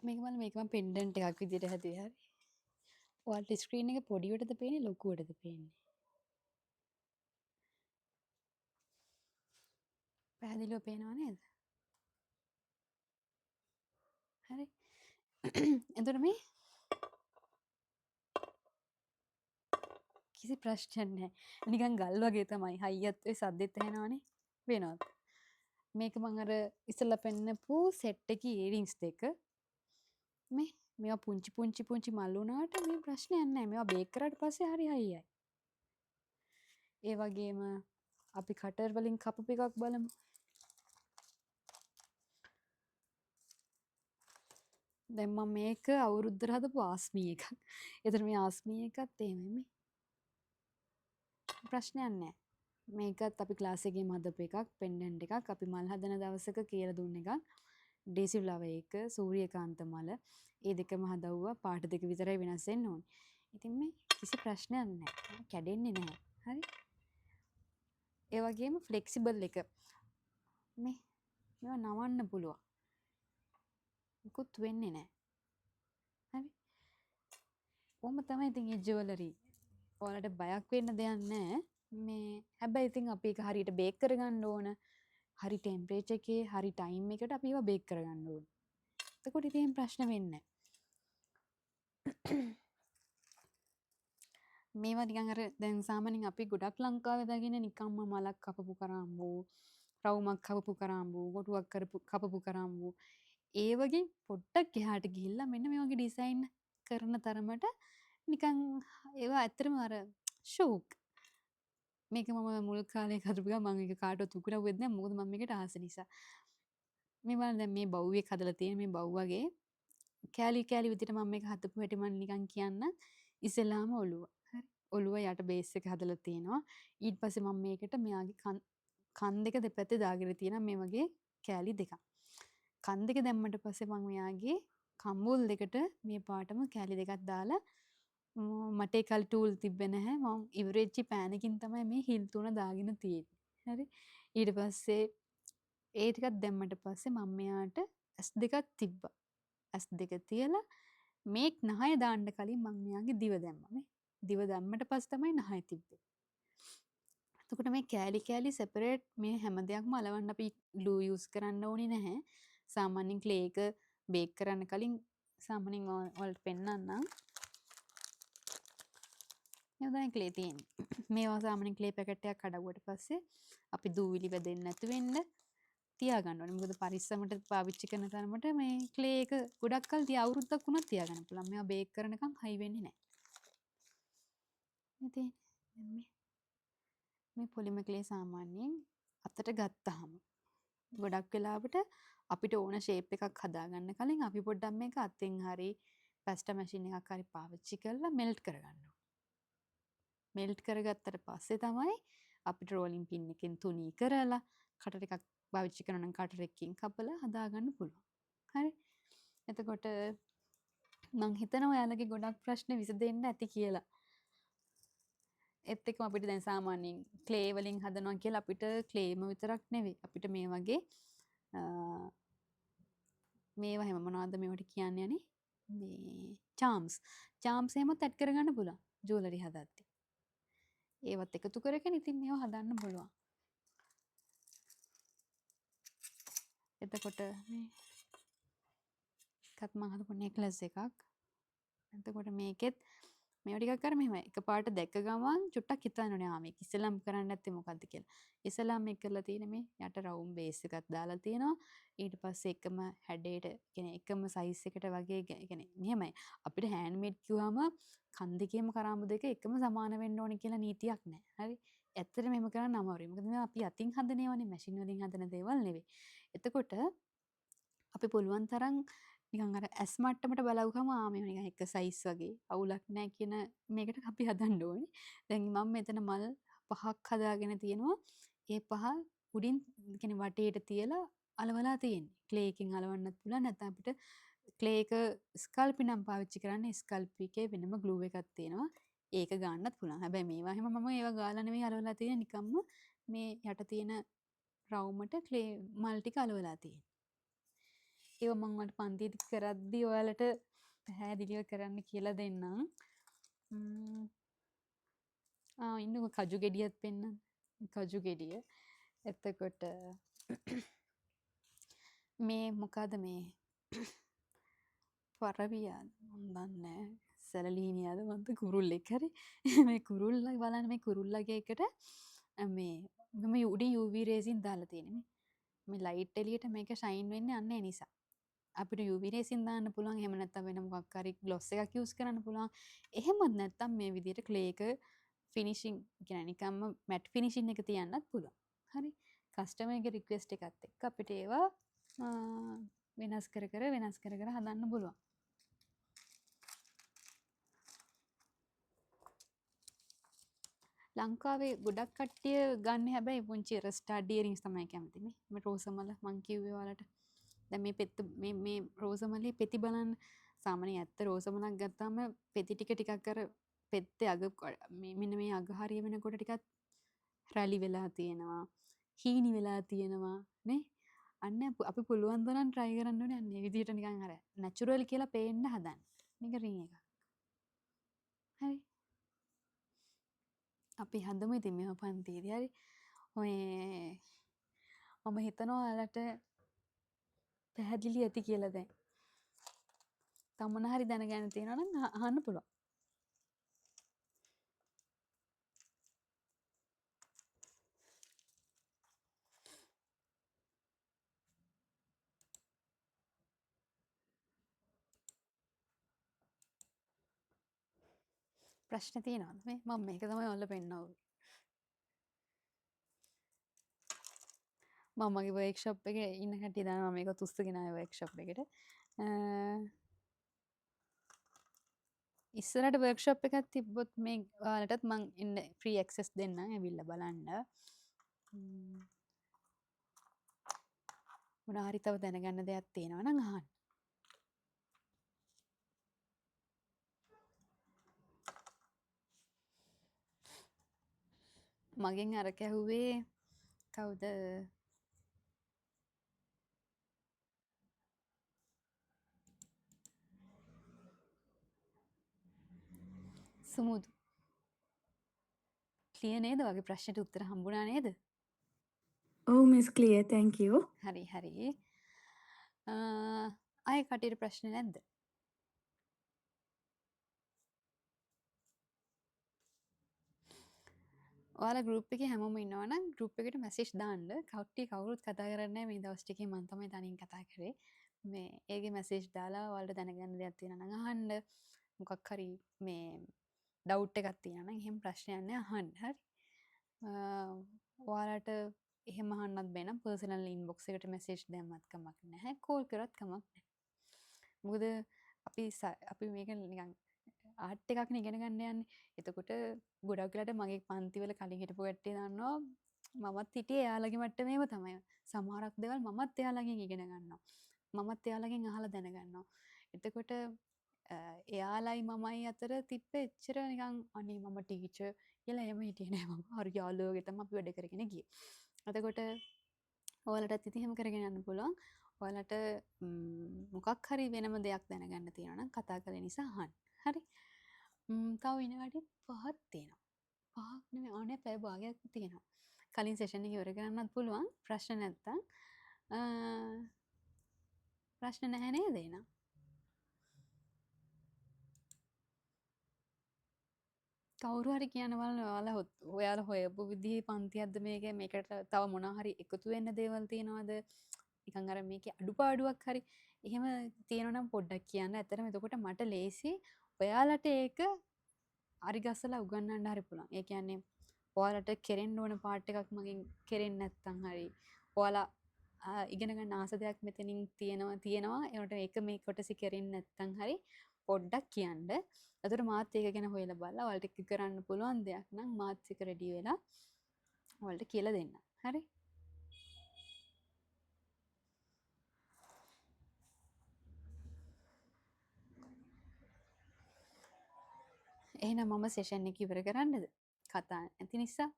මේක බලන්න මේක මම පෙන්ඩන්ට් එකක් විදිහට හැදුවේ හරි. ඔයාලට ස්ක්‍රීන් එක පොඩියටද පේන්නේ ලොකුවටද පේන්නේ? පැහැදිලිව පේනව නේද? හරි. එතකොට මේ කිසි ප්‍රශ්නයක් නැහැ. නිකන් ගල් වගේ තමයි. හයියත් ඒ සද්දෙත් ඇහෙනවනේ. වෙනවද? මේක මම අර ඉස්සෙල්ලා පෙන්නපු සෙට් එකේ ඉයරින්ග්ස් දෙක මේ මේවා පුංචි මල් වුණාට මේ ප්‍රශ්නයක් නැහැ. මේවා බේක් කරාට පස්සේ හරි හයියයි. ඒ වගේම අපි කටර් වලින් කපපු එකක් බලමු. දැන් මම මේක අවුරුද්දට හදපු ආස්මී එකක්. ඒතර මේ ආස්මී එකත් එහෙමයි. ප්‍රශ්නයක් නැහැ. මේකත් අපි ක්ලාස් එකේම හදපු එකක්, පෙන්ඩන්ට් එකක්. අපි මල් හදන දවසක කියලා දුන්න එකක්. ඩේසි ෆ්ලවර් එක, සූර්යකාන්ත මල. ඒ දෙකම හදවුවා. පාට දෙක විතරයි වෙනස් වෙන්න ඕනේ. ඉතින් මේ කිසි ප්‍රශ්නයක් නැහැ. කැඩෙන්නේ නැහැ. හරි? ඒ වගේම ෆ්ලෙක්සිබල් එක. මේවා නවන්න පුළුවන්. මුකුත් වෙන්නේ නැහැ. හරි? කොහොම තමයි ඉතින් මේ ජුවලරි. ඔයාලට බයක් වෙන්න දෙයක් නැහැ. මේ හැබැයි ඉතින් අපි ඒක හරියට බේක් කරගන්න ඕන. හරි ටෙම්පරේචර් එකේ හරි ටයිම් එකට අපි ඒවා බේක් කරගන්න ඕන. එතකොට ඉතින් ප්‍රශ්න වෙන්නේ නැහැ. මේවා නිකන් අර දැන් සාමාන්‍යයෙන් අපි ගොඩක් ලංකාවේ දාගෙන නිකම්ම මලක් කපපු කරාම්බු, රවුමක් කපපු කරාම්බු, කොටුවක් කපපු කරාම්බු. ඒ වගේ පොඩ්ඩක් එහාට ගිහිල්ලා මෙන්න මේ වගේ ඩිසයින් කරන තරමට නිකන් ඒවා ඇත්තටම අර ෂෝක්. මේක මම මුල් කාලේ කරපු ගමන් මම ඒක කාටවත් උගුරවුවෙත් නැහැ. මොකද මම මේකට ආස නිසා. මේ බලන්න දැන් මේ බව් එක හදලා තියෙන මේ බව් වගේ කෑලි විදිහට මම මේක හදපු හැටි මම නිකන් කියන්න. ඉස්සෙල්ලාම ඔළුව. හරි. ඔළුව යට බේස් එක හදලා තියෙනවා. ඊට පස්සේ මම මේකට මෙයාගේ කන් දෙක දෙපැත්තේ දාගෙන තියෙනවා මේ වගේ කෑලි දෙකක්. කන් දෙක දැම්මට පස්සේ මම මෙයාගේ කම්බුල් දෙකට මේ පාටම කෑලි දෙකක් දාලා මට ඒ කල් ටූල් තිබ්බේ නැහැ. මම ඉවරෙච්චි පෑන් එකකින් තමයි මේ හිල් තුන දාගෙන තියෙන්නේ. හරි. ඊට පස්සේ ඒ ටිකක් දැම්මට පස්සේ මම මෙයාට S2ක් තිබ්බා. S2 තියලා මේක් නහය දාන්න කලින් මම මෙයාගේ දිව දැම්මා. මේ දිව දැම්මට පස්සේ තමයි නහය තිබ්බේ. එතකොට මේ කෑලි සෙපරේට් මේ හැම දෙයක්ම අලවන්න අපි glue use කරන්න ඕනේ නැහැ. සාමාන්‍යයෙන් clay එක බේක් කරන්න කලින් සාමාන්‍යයෙන් ඔයාලට පෙන්නන්නම්. මේ තමයි clay තියෙන්නේ. මේවා සාමාන්‍යයෙන් clay පැකට් එකක් කඩවුවට පස්සේ අපි දූවිලි වැදෙන්නේ නැතු වෙන්න තියාගන්න ඕනේ. මොකද පරිස්සමට පාවිච්චි කරන තරමට මේ ක්ලේ එක ගොඩක් කල් අවුරුද්දක් වුණත් තියාගන්න පුළුවන්. මේවා බේක් කරනකම් හයි වෙන්නේ නැහැ. ඉතින් මේ පොලිමර් ක්ලේ සාමාන්‍යයෙන් අතට ගත්තාම ගොඩක් වෙලාවට අපිට ඕන ෂේප් එකක් හදාගන්න කලින් අපි පොඩ්ඩක් මේක අතින් හරි පැස්ටා මැෂින් එකක් හරි පාවිච්චි කරලා මෙල්ට් කරගන්න ඕනේ. මෙල්ට් කරගත්තට පස්සේ තමයි අපිට රෝලින් පින් එකෙන් තුනී කරලා කටර් එකක් පාවිච්චි කරනවා නම් කටර් එකකින් කපලා හදාගන්න පුළුවන්. හරි. එතකොට මං හිතනවා ඔයාලගේ ගොඩක් ප්‍රශ්න විසඳෙන්න ඇති කියලා. ඒත් එක්කම අපිට දැන් සාමාන්‍යයෙන් ක්ලේ වලින් හදනවා කියලා අපිට ක්ලේම විතරක් නෙවෙයි. අපිට මේ වගේ මේවා හැම මොනවද මේවට කියන්නේ යන්නේ? මේ චාම්ස් එහෙමත් ඇඩ් කරගන්න පුළුවන් ජුවලරි හදද්දී. ඒවත් එකතු කරගෙන ඉතින් මේවා හදන්න පුළුවන්. එතකොට මේ එකත් මම හදපු නෙක්ලස් එකක්. එතකොට මේකෙත් මේවා ටිකක් අර මෙහෙම එකපාරට දැක්ක ගමන් චුට්ටක් හිතන්න ඕනේ මේක ඉස්සෙල්ලාම කරන්න නැත්තේ මොකද්ද කියලා. ඉස්සෙල්ලාම මේක කරලා තියෙන මේ යට රවුම් බේස් එකක් දාලා තියෙනවා. ඊට පස්සේ එකම හැඩයට කියන්නේ එකම සයිස් එකට වගේ කියන්නේ මෙහෙමයි. අපිට හෑන්ඩ්මේඩ් කිව්වම කන් දෙකේම කරාඹු දෙක එකම සමාන වෙන්න ඕනේ කියලා නීතියක් නැහැ. හරි. ඇත්තටම එහෙම කරන්න අමාරුයි. මොකද මේවා අපි අතින් හදන ඒවානේ මැෂින් වලින් හදන දේවල් නෙවෙයි. එතකොට අපි පුළුවන් තරම් නිකන් අර ඇස් මට්ටමට බලවුවම මේව නිකන් එක සයිස් වගේ අවුලක් නැහැ කියන මේකට අපි හදන්න ඕනේ. දැන් මම මෙතන මල් 5ක් හදාගෙන තියෙනවා. ඒ 5 උඩින් කියන්නේ වටේට තියලා අලවලා තියෙන්නේ. ක්ලේ එකෙන් අලවන්නත් පුළුවන් නැත්නම් අපිට ක්ලේ එක ස්කල්පි නම් පාවිච්චි කරන්න ස්කල්පි එකේ වෙනම ග්ලූ එකක් තියෙනවා. ඒක ගන්නත් පුළුවන්. හැබැයි මේවා හැම මම ඒවා ගාලා නෙවෙයි අලවලා තියෙන්නේ. නිකම්ම මේ යට තියෙන රවුමට ක්ලේ මල් ටික අලවලා තියෙන්නේ. ඒව මම ඔයාලට පන්තියේදී කරද්දී ඔයාලට පැහැදිලිව කරන්න කියලා දෙන්නම්. ඉන්නකො කජු ගෙඩියත් පෙන්නන්න. කජු ගෙඩිය. එතකොට මේ මොකද මේ පරවියාද මන් දන්නේ නැහැ. සැලලීනියාද මන්ද කුරුල්ලෙක් හරි. මේ කුරුල්ලා බලන්න මේ කුරුල්ලගේ එකට මේ උඩින් UV රේසින් දාලා තියෙන්නේ. මේ ලයිට් එළියට මේක ෂයින් වෙන්නේ අන්න ඒ නිසා. අපිට UV රේසින් දාන්න පුළුවන්. එහෙම නැත්නම් වෙන මොකක් හරි ග්ලොස් එකක් යූස් කරන්න පුළුවන්. එහෙමත් නැත්නම් මේ විදිහට ක්ලේ එක ෆිනිෂින් කියන්නේ නිකම්ම මැට් ෆිනිෂින් එක තියන්නත් පුළුවන්. හරි. කස්ටමර්ගේ රික්වෙස්ට් එකත් එක්ක අපිට ඒවා වෙනස් කර කර හදන්න පුළුවන්. ලංකාවේ ගොඩක් කට්ටිය ගන්න හැබැයි පුංචි අර ස්ටඩ් ඉයරින්ග්ස් තමයි කැමති මේ. මේ රෝසමල මං කිව්වේ ඔයාලට. දැන් මේ පෙත්ත මේ රෝසමලේ පෙති බලන්න සාමාන්‍යයෙන් ඇත්ත රෝසමලක් ගත්තාම පෙති ටිකක් අර පෙත්තේ අග මෙන්න මේ අග හරිය වෙනකොට ටිකක් රැලි වෙලා තියෙනවා. හීනි වෙලා තියෙනවා නේ. අන්න අපි පුළුවන් තරම් try කරන්න ඕනේ අන්න ඒ විදිහට නිකන් අර natural කියලා පේන්න හදන්න. මේක ring එකක්. හරි. අපි හදමු ඉතින් මේව පන්තියේදී හරි. ඔය මම හිතනවා ඔයාලට පැහැදිලි ඇති කියලා දැන්. තව මොන හරි දැනගන්න තියෙනවා නම් අහන්න පුළුවන්. ප්‍රශ්න තියෙනවද මේ? මම මේක තමයි ඔයාලට පෙන්නන්නේ. මම මගේ වර්ක්ෂොප් එකේ ඉන්න කට්ටිය දන්නවා මේක තුස්සගෙන ආවේ වර්ක්ෂොප් එකට. ඉස්සරහට වර්ක්ෂොප් එකක් තිබ්බොත් මේ ඔයාලටත් මං ඉන්න ෆ්‍රී ඇක්සස් දෙන්නම් ඇවිල්ලා බලන්න. මොනවා හරි තව දැනගන්න දෙයක් තියෙනවා නම් අහන්න. මගෙන් අර කැහුවේ කවුද? සුමුදු. ක්ලියර් නේද? වගේ ප්‍රශ්නෙට උත්තර හම්බුණා නේද? Oh, Miss Clear, thank you. හරි හරි. ආයෙ කටියට ප්‍රශ්න නැද්ද? ඔයාලා ගෲප් එකේ හැමෝම ඉන්නවා නම් ගෲප් එකට මැසේජ් දාන්න. කවුටි කවුරුත් කතා කරන්නේ නැහැ මේ දවස් ටිකේ මම තමයි තනියෙන් කතා කරේ. මේ ඒකේ මැසේජ් දාලා ඔයාලට දැනගන්න දෙයක් තියෙනවා නම් අහන්න. මොකක් හරි මේ ඩවුට් එකක් තියෙනවා නම් එහෙම ප්‍රශ්නයක් නැහැ අහන්න. හරි. ඔයාලට එහෙම අහන්නත් බෑ නම් පර්සනල් ඉන්බොක්ස් එකට මැසේජ් දැම්මත් කමක් නැහැ. කෝල් කරත් කමක් නැහැ. මොකද අපි මේක නිකන් ආර්ට් එකක් නේ ඉගෙන ගන්න යන්නේ. එතකොට ගොඩක් වෙලාට මගේ පන්තිවල කලින් හිටපු කට්ටිය දන්නවා මමත් හිටියේ එයාලගේ මට්ටමේම තමයි. සමහරක් දේවල් මමත් එයාලගෙන් ඉගෙන ගන්නවා. මමත් එයාලගෙන් අහලා දැනගන්නවා. එතකොට එයාලයි මමයි අතර තිබ්බ එච්චර නිකන් අනේ මම ටීචර් කියලා එහෙම හිටියේ නෑ මම. හරි යාළුවෝ වගේ තමයි අපි වැඩ කරගෙන ගියේ. එතකොට ඔයාලටත් ඉතින් එහෙම කරගෙන යන්න පුළුවන්. ඔයාලට මොකක් හරි වෙනම දෙයක් දැනගන්න තියෙනවා නම් කතා කරලා නිසා අහන්න. හරි. තව විනාඩි 5ක් තියෙනවා. 5ක් නෙමෙයි අනේ පැය භාගයක් තියෙනවා. කලින් සෙෂන් එක ඉවර කරන්නත් පුළුවන්. ප්‍රශ්න නැත්තම් ප්‍රශ්න නැහැ නේද එහෙනම්? කවුරු හරි කියන්න බලන්න ඔයාලා හොයපු විදිහේ පන්තියක්ද මේක මේකට තව මොනවා හරි එකතු වෙන්න දේවල් තියෙනවද? නිකන් අර මේකේ අඩුපාඩුවක් හරි එහෙම තියෙනවා නම් පොඩ්ඩක් කියන්න. ඇත්තටම එතකොට මට ලේසි ඔයාලට ඒක හරි ගස්සලා උගන්වන්න හරි පුළුවන්. ඒ කියන්නේ ඔයාලට කෙරෙන්න ඕන පාර්ට් එකක් මගෙන් කෙරෙන්නේ නැත්නම් හරි ඔයාලා ඉගෙන ගන්න ආස දෙයක් මෙතනින් තියෙනවා ඒකට ඒක මේ කොටසි කෙරෙන්නේ නැත්නම් හරි පොඩ්ඩක් කියන්න. එතකොට මාත් ඒක ගැන හොයලා බලලා ඔයාලට එක කරන්න පුළුවන් දෙයක් නම් මාත් එක රෙඩි වෙලා ඔයාලට කියලා දෙන්න. හරි? එහෙනම් මම සෙෂන් එක ඉවර කරන්නද? කතා නැති නිසා.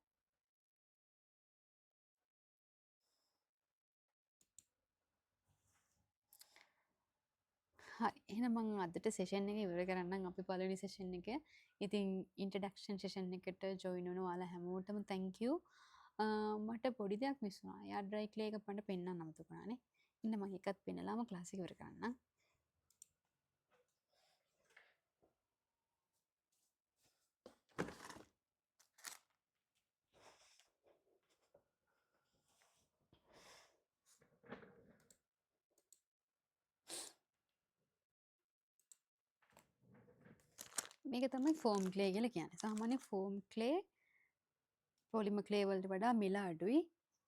හරි. එහෙනම් මම අදට සෙෂන් එක ඉවර කරන්නම්. අපි පළවෙනි සෙෂන් එක. ඉතින් ඉන්ට්‍රොඩක්ෂන් සෙෂන් එකට ජොයින් වුණ ඔයාලා හැමෝටම thank you. මට පොඩි දෙයක් මිස් වුණා. යා ඩ්‍රයි ක්ලේ එක මට පෙන්වන්න අමතක වුණානේ. ඉන්න මම ඒකත් පෙන්නලාම ක්ලාස් එක ඉවර කරන්නම්. මේක තමයි ෆෝම් ක්ලේ කියලා කියන්නේ. සාමාන්‍ය ෆෝම් ක්ලේ පොලිමර් ක්ලේ වලට වඩා මිල අඩුයි.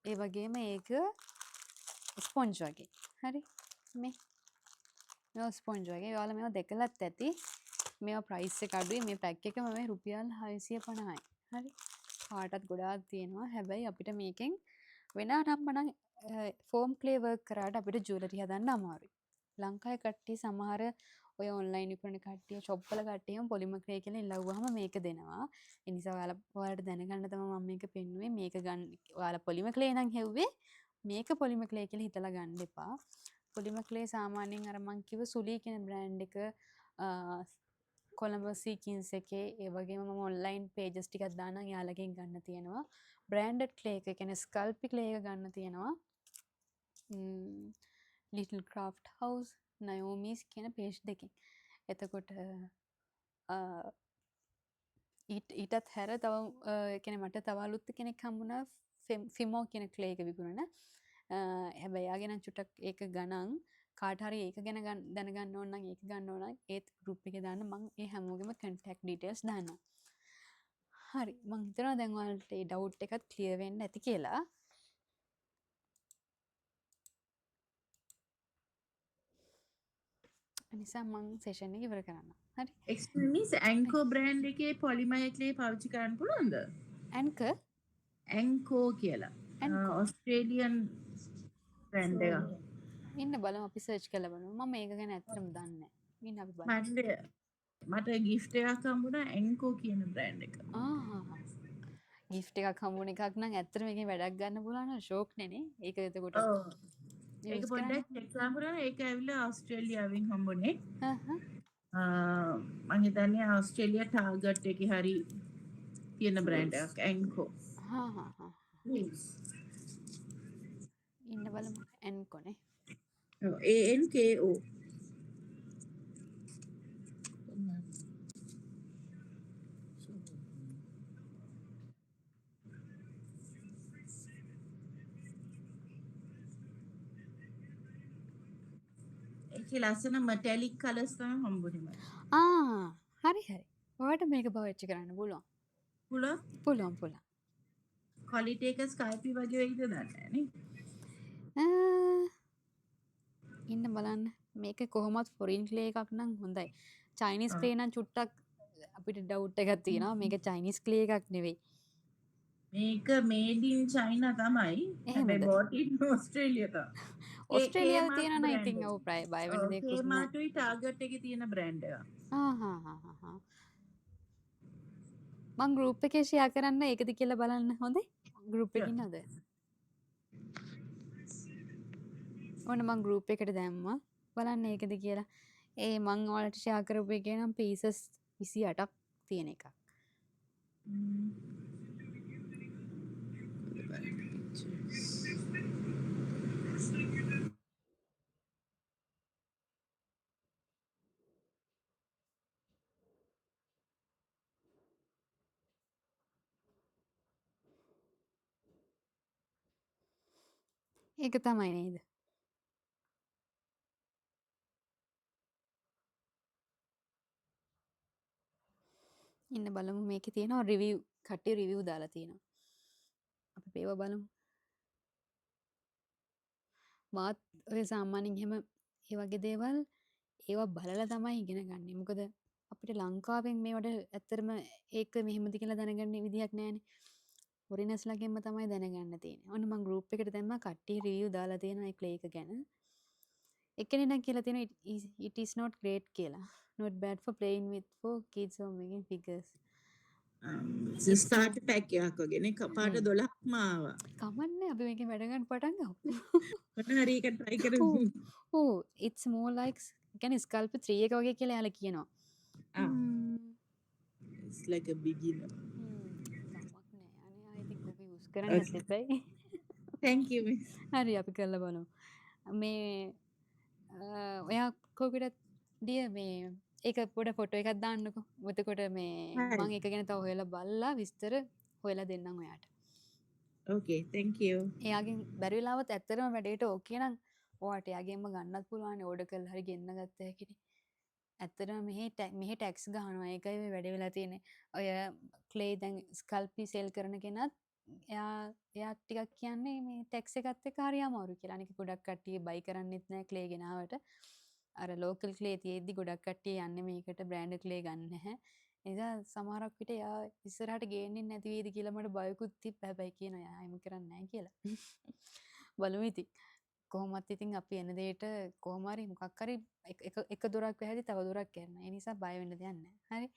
ඒ වගේම ඒක ස්පොන්ජ් වගේ. හරි? මේවා ස්පොන්ජ් වගේ. ඔයාලා මේවා දැකලත් ඇති. මේවා ප්‍රයිස් එක අඩුයි. මේ පැක් එකම මේ රුපියල් 650යි. හරි? කාටත් ගොඩාක් තියෙනවා. හැබැයි අපිට මේකෙන් වෙන අරම්මනම් ෆෝම් ක්ලේ වර්ක් කරාට අපිට ජුවලරි හදන්න අමාරුයි. ලංකාවේ කට්ටිය සමහර ඔය ඔන්ලයින් විකුණන කට්ටිය ෂොප් වල කට්ටියම පොලිමර් ක්ලේ කියලා ඉල්ලුවාම මේක දෙනවා. ඒ නිසා ඔයාලට දැනගන්න තමයි මම මේක පෙන්නුවේ. මේක ගන්න ඔයාලා පොලිමර් ක්ලේ නම් හෙව්වේ මේක පොලිමර් ක්ලේ කියලා හිතලා ගන්න එපා. පොලිමර් ක්ලේ සාමාන්‍යයෙන් අර මං කිව්ව සුලී කියන බ්‍රෑන්ඩ් එක කොළඹ සීකින්ස් එකේ ඒ වගේම මම ඔන්ලයින් පේජස් ටිකක් දානවා යාළගෙන් ගන්න තියෙනවා. බ්‍රෑන්ඩඩ් ක්ලේ එක කියන්නේ ස්කල්පි ක්ලේ එක ගන්න තියෙනවා. ලිටල් ක්‍රාෆ්ට් හවුස් නයෝමීස් කියන පේජ් දෙකෙන්. එතකොට ඊටත් හැර තව කියන්නේ මට තව අලුත් කෙනෙක් හම්බුණා ෆිමෝ කියන ක්ලේ එක විකුණන. හැබැයි යාගේ නම් චුට්ටක් ඒක ගණන් කාට හරි ඒක ගැන දැනගන්න ඕන නම් ඒක ගන්න ඕන නම් ඒත් ගෲප් එකේ දාන්න මම ඒ හැමෝගෙම contact details දාන්නම්. හරි මම හිතනවා දැන් ඔයාලට ඒ ඩවුට් එකත් ක්ලියර් වෙන්න ඇති කියලා. නිසා මං සෙෂන් එක ඉවර කරන්න. හරි. Excuse me, Anchor brand එකේ polymer clay පාවිච්චි කරන්න පුළුවන්ද? Anchor කියලා. Anchor. Australian brand එක. ඉන්න බලමු අපි සර්ච් කරලා බලමු. මම මේක ගැන ඇත්තටම දන්නේ නැහැ. ඉන්න අපි බලමු. මට gift එකක් හම්බුණා Anchor කියන brand එක. gift එකක් හම්බුන එකක් නම් ඇත්තටම මේකෙන් වැඩක් ගන්න පුළුවන් නම් ෂෝක් නේ. ඒක එතකොට ඒක පොඩ්ඩක් check කරලා බලන්න. ඒක ඇවිල්ලා ඕස්ට්‍රේලියාවෙන් හම්බුනේ. මම හිතන්නේ ඕස්ට්‍රේලියා ටාගට් එකේ හරි තියෙන brand එකක් Anchor. ඉන්න බලමු Anchor නේ. ANKO. ඒකේ ලස්සන metallic colours තමයි හම්බුනේ මට. හරි හරි. ඔයාට මේක පාවිච්චි කරන්න පුළුවන්. පුළුවන්. පුළුවන් පුළුවන්. quality එක Skype වගේ වෙයිද දන්නේ නැහැ නේ. ඉන්න බලන්න මේක කොහොමත් ෆොරින් ක්ලේ එකක් නම් හොඳයි. චයිනිස් ක්ලේ නම් චුට්ටක් අපිට ඩවුට් එකක් තියෙනවා. මේක චයිනිස් ක්ලේ එකක් නෙවෙයි. මේක made in China තමයි. එහෙමද? හැබැයි bought in Australia තමයි. ඕස්ට්‍රේලියාවේ තියෙනවා නම් ඉතින් ඔව් බය වෙන දෙයක් නෑ. Kmart උයි Target එකේ තියෙන brand එක. මං ගෲප් එකේ ෂෙයා කරන්න ඒකද කියලා බලන්න හොඳේ? ගෲප් එකේ ඉන්නවද? ඔන්න මං ගෲප් එකට දැම්මා. බලන්න ඒකද කියලා. ඒ මං ඔයාලට ෂෙයා කරපු එකේ නම් පීසස් 28ක් තියෙන එකක්. ඒක තමයි නේද? ඉන්න බලමු මේකේ තියෙනවා රිවිව් කට්ටිය රිවිව් දාලා තියෙනවා. අපි ඒව බලමු. මාත් ඔය සාමාන්‍යයෙන් එහෙම ඒ වගේ දේවල් ඒවා බලලා තමයි ඉගෙන ගන්නේ. මොකද අපිට ලංකාවෙන් මේවට ඇත්තටම ඒක මෙහෙමද කියලා දැනගන්න විදියක් නැහැනේ. ෆොරිනර්ස්ලාගෙන්ම තමයි දැනගන්න තියෙන්නේ. ඔන්න මම ගෲප් එකට දැම්මා කට්ටිය රිවිව් දාලා තියෙනවා ඒ ක්ලේ එක ගැන. එක්කෙනෙක් කියලා තියෙනවා it is not great කියලා. Not bad for playing with for kids or making figures. Start pack එකක් වගේ නේ. කපාට 12ක්ම ආවා. කමන්නේ අපි මේකෙන් වැඩ ගන්න පටන් ගමු. මොන හරි එක try කරමු. Oh, it's more like කියන්නේ ස්කල්ප් 3 එක වගේ කියලා යාලා කියනවා. It's like a beginner. කමක් නෑ. අනේ I think ඔබ යූස් කරන්න දෙපයි. Thank you miss. හරි අපි කරලා බලමු. මේ ඔයා කෝකටත් දිය මේ ඒක පොඩ ෆොටෝ එකක් දාන්නකෝ. එතකොට මේ මම ඒක ගැන තව හොයලා බලලා විස්තර හොයලා දෙන්නම් ඔයාට. Okay, thank you. එයාගෙන් බැරි වෙලාවත් ඇත්තටම වැඩේට ඕකේ නම් ඔයාට එයාගෙන්ම ගන්නත් පුළුවන් ඕඩර් කරලා හරි ගෙන්න ගත්ත හැකිනේ. ඇත්තටම මෙහි ටැක්ස් ගහනවා. ඒකයි මේ වැඩේ වෙලා තියෙන්නේ. ඔය ක්ලේ දැන් ස්කල්පි සෙල් කරන කෙනත් එයා ටිකක් කියන්නේ මේ ටැක්ස් එකත් එක්ක හරි අමාරු කියලා. අනික ගොඩක් කට්ටිය බයි කරන්නෙත් නැහැ ක්ලේ ගෙනාවට. අර ලෝකල් ක්ලේ තියෙද්දි ගොඩක් කට්ටිය යන්නේ මේකට බ්‍රෑන්ඩ් ක්ලේ ගන්න නැහැ. එනිසා සමහරක් විට එයා ඉස්සරහට ගේන්නේ නැති වේද කියලා මට බයකුත් තිබ්බ. හැබැයි කියනවා එයා එහෙම කරන්නේ නැහැ කියලා. බලමු ඉතින්. කොහොමත් ඉතින් අපි එන දෙයට කොහොම හරි මොකක් හරි එක දොරක් වැහැදි තව දොරක් කරනවා. ඒ නිසා බය වෙන්න දෙයක් නැහැ. හරි.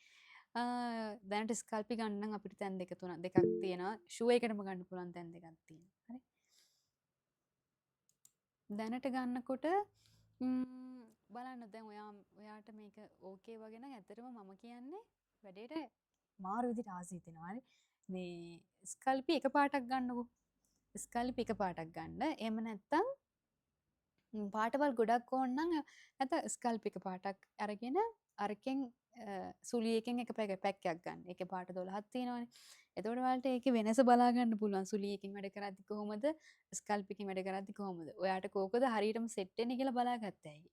දැනට ස්කල්පි ගන්න නම් අපිට තැන් දෙකක් තියෙනවා. ෂූ එකටම ගන්න පුළුවන් තැන් දෙකක් තියෙනවා. හරි. දැනට ගන්නකොට බලන්න දැන් ඔයාට මේක ඕකේ වගේ නම් ඇත්තටම මම කියන්නේ වැඩේට මාරු විදිහට ආසයි හිතෙනවා. හරි. මේ ස්කල්පි එක පාටක් ගන්නකෝ. ස්කල්පි එක පාටක් ගන්න. එහෙම නැත්තම් පාටවල් ගොඩක් ඕන නම් නැත්නම් ස්කල්ප් එක පාටක් අරගෙන අරකින් සුලියකින් එක පැක්කයක් ගන්න. ඒකේ පාට 12ක් තියෙනවානේ. එතකොට ඔයාලට ඒකේ වෙනස බලා ගන්න පුළුවන්. සුලියකින් වැඩ කරද්දි කොහොමද ස්කල්ප් එකකින් වැඩ කරද්දි කොහොමද? ඔයාට කෝකද හරියටම සෙට් වෙන්නේ කියලා බලාගත්තා ඇයි?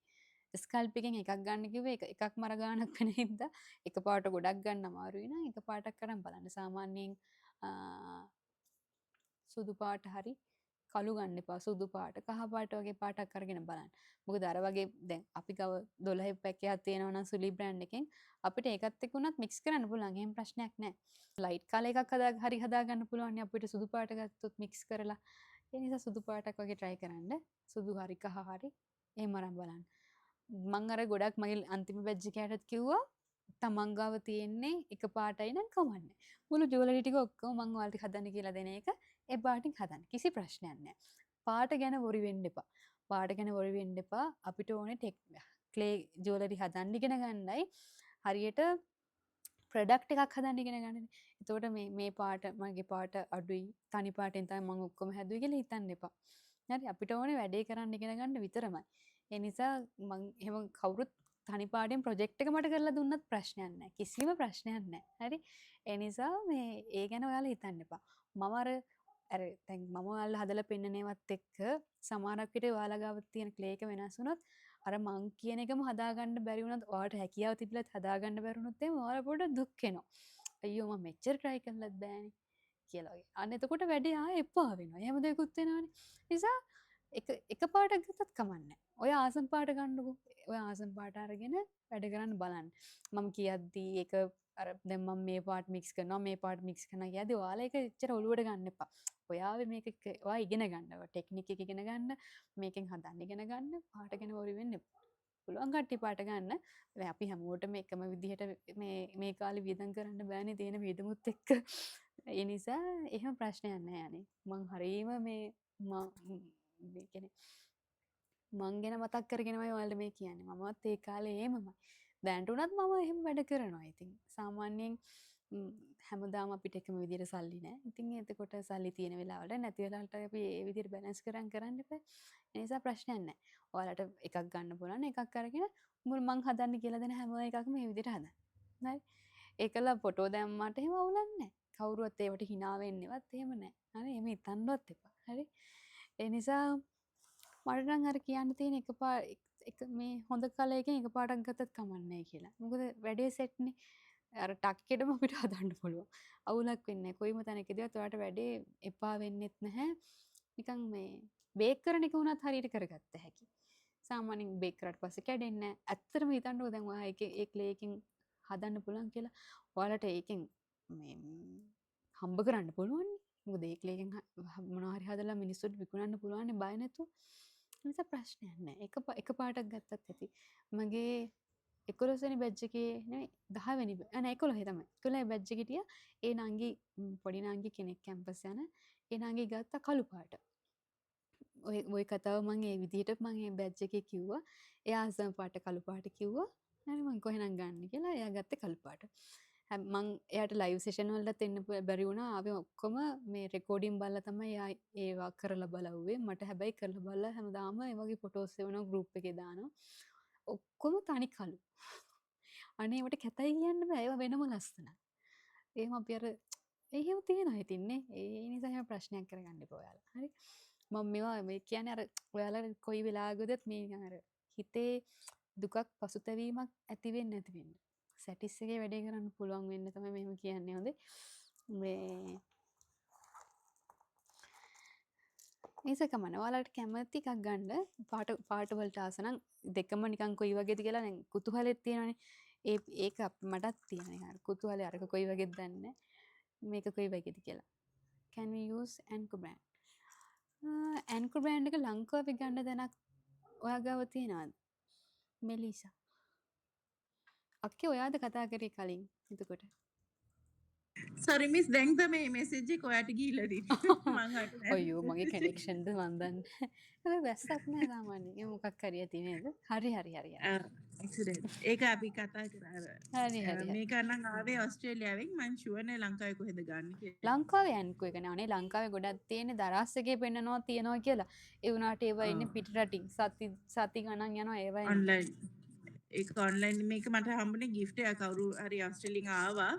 ස්කල්ප් එකෙන් එකක් ගන්න කිව්වේ එකක් මර ගානක් වෙන හින්දා එක පාට ගොඩක් ගන්න අමාරුයි නේද? එක පාටක් කරන් බලන්න. සාමාන්‍යයෙන් සුදු පාට හරි කළු ගන්න එපා. සුදු පාට කහ පාට වගේ පාටක් අරගෙන බලන්න. මොකද අර වගේ දැන් අපි ගාව 12 පැකයක් තියෙනවා නම් සුලි බ්‍රෑන්ඩ් එකෙන් අපිට ඒකත් එක්ක උනත් මික්ස් කරන්න පුළුවන්. එහෙම ප්‍රශ්නයක් නැහැ. ලයිට් කලර් එකක් හදා ගන්න පුළුවන් නේ අපිට සුදු පාට ගත්තොත් මික්ස් කරලා. ඒ නිසා සුදු පාටක් වගේ try කරන්න. සුදු හරි කහ හරි එහෙම අරන් බලන්න. මං අර ගොඩක් මගේ අන්තිම බැච් එකටත් කිව්වා තමන් ගාව තියෙන්නේ එක පාටයි නම් කමන්නේ. මුළු ජුවලරි ටික ඔක්කොම මං ඔයාලට හදන්න කියලා දෙන එක ඒ පාටින් හදන්න. කිසි ප්‍රශ්නයක් නැහැ. පාට ගැන වොරි වෙන්න එපා. පාට ගැන වොරි වෙන්න එපා. අපිට ඕනේ ක්ලේ ජුවලරි හදන්න ඉගෙන ගන්නයි. හරියට ප්‍රොඩක්ට් එකක් හදන්න ඉගෙන ගන්නනේ. එතකොට මේ පාට මගේ පාට අඩුයි. තනි පාටෙන් තමයි මම ඔක්කොම හැදුවේ කියලා හිතන්න එපා. හරි අපිට ඕනේ වැඩේ කරන්න ඉගෙන ගන්න විතරමයි. ඒ නිසා මං එහෙම කවුරුත් තනි පාඩෙන් ප්‍රොජෙක්ට් එක මට කරලා දුන්නත් ප්‍රශ්නයක් නැහැ. කිසිම ප්‍රශ්නයක් නැහැ. හරි. ඒ නිසා මේ ඒ ගැන ඔයාලා හිතන්න එපා. මම අර දැන් මම ඔයාලා හදලා පෙන්නනේවත් එක්ක සමහරක් විට ඔයාලා ගාව තියෙන ක්ලේ එක වෙනස් වුණොත් අර මං කියන එකම හදාගන්න බැරි වුණත් ඔයාලට හැකියාව තිබිලත් හදාගන්න බැරි වුණොත් එහෙම ඔයාලා පොඩ්ඩක් දුක් වෙනවා. අයියෝ මම මෙච්චර try කළත් බෑනේ කියලා වගේ. අන්න එතකොට වැඩේ ආයෙ එපා වෙනවා. එහෙම දෙයක්ත් වෙනවනේ. නිසා එක පාටක් ගත්තත් කමන්නේ. ඔය ආසම් පාට ගන්නකො. ඔය ආසම් පාට අරගෙන වැඩ කරන්න බලන්න. මම කියද්දී ඒක අර දැන් මම මේ පාට මික්ස් කරනවා මේ පාට මික්ස් කරනවා කියද්දී ඔයාලා ඒක එච්චර ඔලුවට ගන්න එපා. ඔයාව මේක ඔයා ඉගෙන ගන්න. ටෙක්නික් එක ඉගෙන ගන්න. මේකෙන් හදන්න ඉගෙන ගන්න. පාට ගැන worry වෙන්න එපා. පුළුවන් කට්ටිය පාට ගන්න. දැන් අපි හැමෝටම එකම විදිහට මේ කාලේ වියදම් කරන්න බෑනේ තියෙන වියදමුත් එක්ක. ඒ නිසා එහෙම ප්‍රශ්නයක් නැහැ අනේ. මං හරීම මං ගැන මතක් කරගෙනමයි ඔයාලට මේ කියන්නේ. මමත් ඒ කාලේ එහෙමමයි. දැනට උනත් මම එහෙම වැඩ කරනවා. ඉතින් සාමාන්‍යයෙන් හැමදාම අපිට එකම විදිහට සල්ලි නැහැ. ඉතින් එතකොට සල්ලි තියෙන වෙලාවල නැති වෙලාවට අපි ඒ විදිහට බැලන්ස් කරන්න එපා. ඒ නිසා ප්‍රශ්නයක් නැහැ. ඔයාලට එකක් ගන්න පුළුවන් එකක් අරගෙන මං හදන්න කියලා දෙන හැම එකක්ම මේ විදිහට හදන්න. හරි. ඒකලා ෆොටෝ දැම්මට එහෙම අවුලක් නැහැ. කවුරුවත් ඒවට hina වෙන්නේවත් එහෙම නැහැ. හරි. එහෙම හිතන්නවත් එපා. හරි. ඒ නිසා මට නම් අර කියන්න තියෙන එක මේ හොඳ කලයකින් එක පාටක් ගත්තත් කමන්නේ කියලා. මොකද වැඩේ සෙට් නේ. අර ටක්කෙටම අපිට හදන්න පුළුවන්. අවුලක් වෙන්නේ නැහැ. කොයිම තැනකදීවත් ඔයාලට වැඩේ එපා වෙන්නෙත් නැහැ. නිකන් මේ බේක් කරන එක උනත් හරියට කරගත්ත හැකි. සාමාන්‍යයෙන් බේක් කරාට පස්සේ කැඩෙන්නේ නැහැ. ඇත්තටම හිතන්නකෝ දැන් ඔයා ඒ ක්ලේ එකකින් හදන්න පුළුවන් කියලා. ඔයාලට ඒකෙන් මේ හම්බ කරන්න පුළුවන්. මොකද ඒ ක්ලේ එකෙන් මොනවා හරි හදලා මිනිස්සුන්ට විකුණන්න පුළුවන් නේ බය නැතුව. ඒ නිසා ප්‍රශ්නයක් නැහැ. එක පාටක් ගත්තත් ඇති. මගේ 11 වෙනි බැච් එකේ නෙවෙයි 10 වෙනි නෑ 11 තමයි. 11 බැච් එකේ හිටියා ඒ නංගි පොඩි නංගි කෙනෙක් කැම්පස් යන ඒ නංගි ගත්ත කළු පාට. ඔය කතාව මම ඒ විදිහට මම ඒ බැච් එකේ කිව්වා. එයා අසම පාට කළු පාට කිව්වා. හරි මම කොහෙනම් ගන්න කියලා එයා ගත්තේ කළු පාට. මං එයාට ලයිව් සෙෂන් වලට එන්න බැරි වුණා. ආවේ ඔක්කොම මේ රෙකෝඩින් බලලා තමයි එයා ඒවා කරලා බලවුවේ. මට හැබැයි කරලා බලලා හැමදාම ඒ වගේ ෆොටෝස් එවනවා ගෲප් එකේ දානවා. ඔක්කොම තනි කළු. අනේ ඒවට කැතයි කියන්න බෑ. ඒවා වෙනම ලස්සනයි. එහෙම අපි අර එහෙම තියෙනවා ඉතින් නේ. ඒ නිසා එහෙම ප්‍රශ්නයක් කරගන්න එපා ඔයාලා. හරි. මම මේවා මේ කියන්නේ අර ඔයාලා කොයි වෙලාවකදත් මේ අර හිතේ දුකක් පසුතැවීමක් ඇති වෙන්නේ නැති වෙන්න. සැටිස් එකේ වැඩේ කරන්න පුළුවන් වෙන්න තමයි මෙහෙම කියන්නේ හොඳේ. මේ ඒසකමන ඔයාලට කැමති එකක් ගන්න පාට වලට ආස නම් දෙකම නිකන් කොයි වගේද කියලා දැන් කුතුහලෙත් තියෙනවනේ. ඒක මටත් තියෙනවා. අර කුතුහලේ අරක කොයි වගේද දන්නේ මේක කොයි වගේද කියලා. Can we use Anchor brand? Anchor brand එක ලංකාවේ ගන්න දැනක් ඔයා ගාව තියෙනවද? මෙලිසා. අක්කේ ඔයාද කතා කරේ කලින් එතකොට? sorry miss දැන් තමයි message එක ඔයාට ගිහිල්ලා තියෙන්නේ. මං අහන්න අයියෝ මගේ කනෙක්ෂන්ද මන් දන්නේ. හැබැයි වැස්සක් නෑ සාමාන්‍යයෙන්. ඒ මොකක් හරි ඇති නේද? හරි. accident. ඒක අපි කතා කරා. හරි. මේක නම් ආවේ ඕස්ට්‍රේලියාවෙන් මං ෂුවර් නෑ ලංකාවේ කොහෙද ගන්න කියලා. ලංකාවේ ඇන්කෝ එක නේ. අනේ ලංකාවේ ගොඩක් තියෙන්නේ දරස් එකේ පෙන්නනවා තියනවා කියලා. ඒ වුණාට ඒවා ඉන්නේ පිට රටින්. සති ගණන් යනවා ඒවා online. ඒක online මේක මට හම්බුනේ gift එක කවුරු හරි ඕස්ට්‍රේලියාවෙන් ආවා.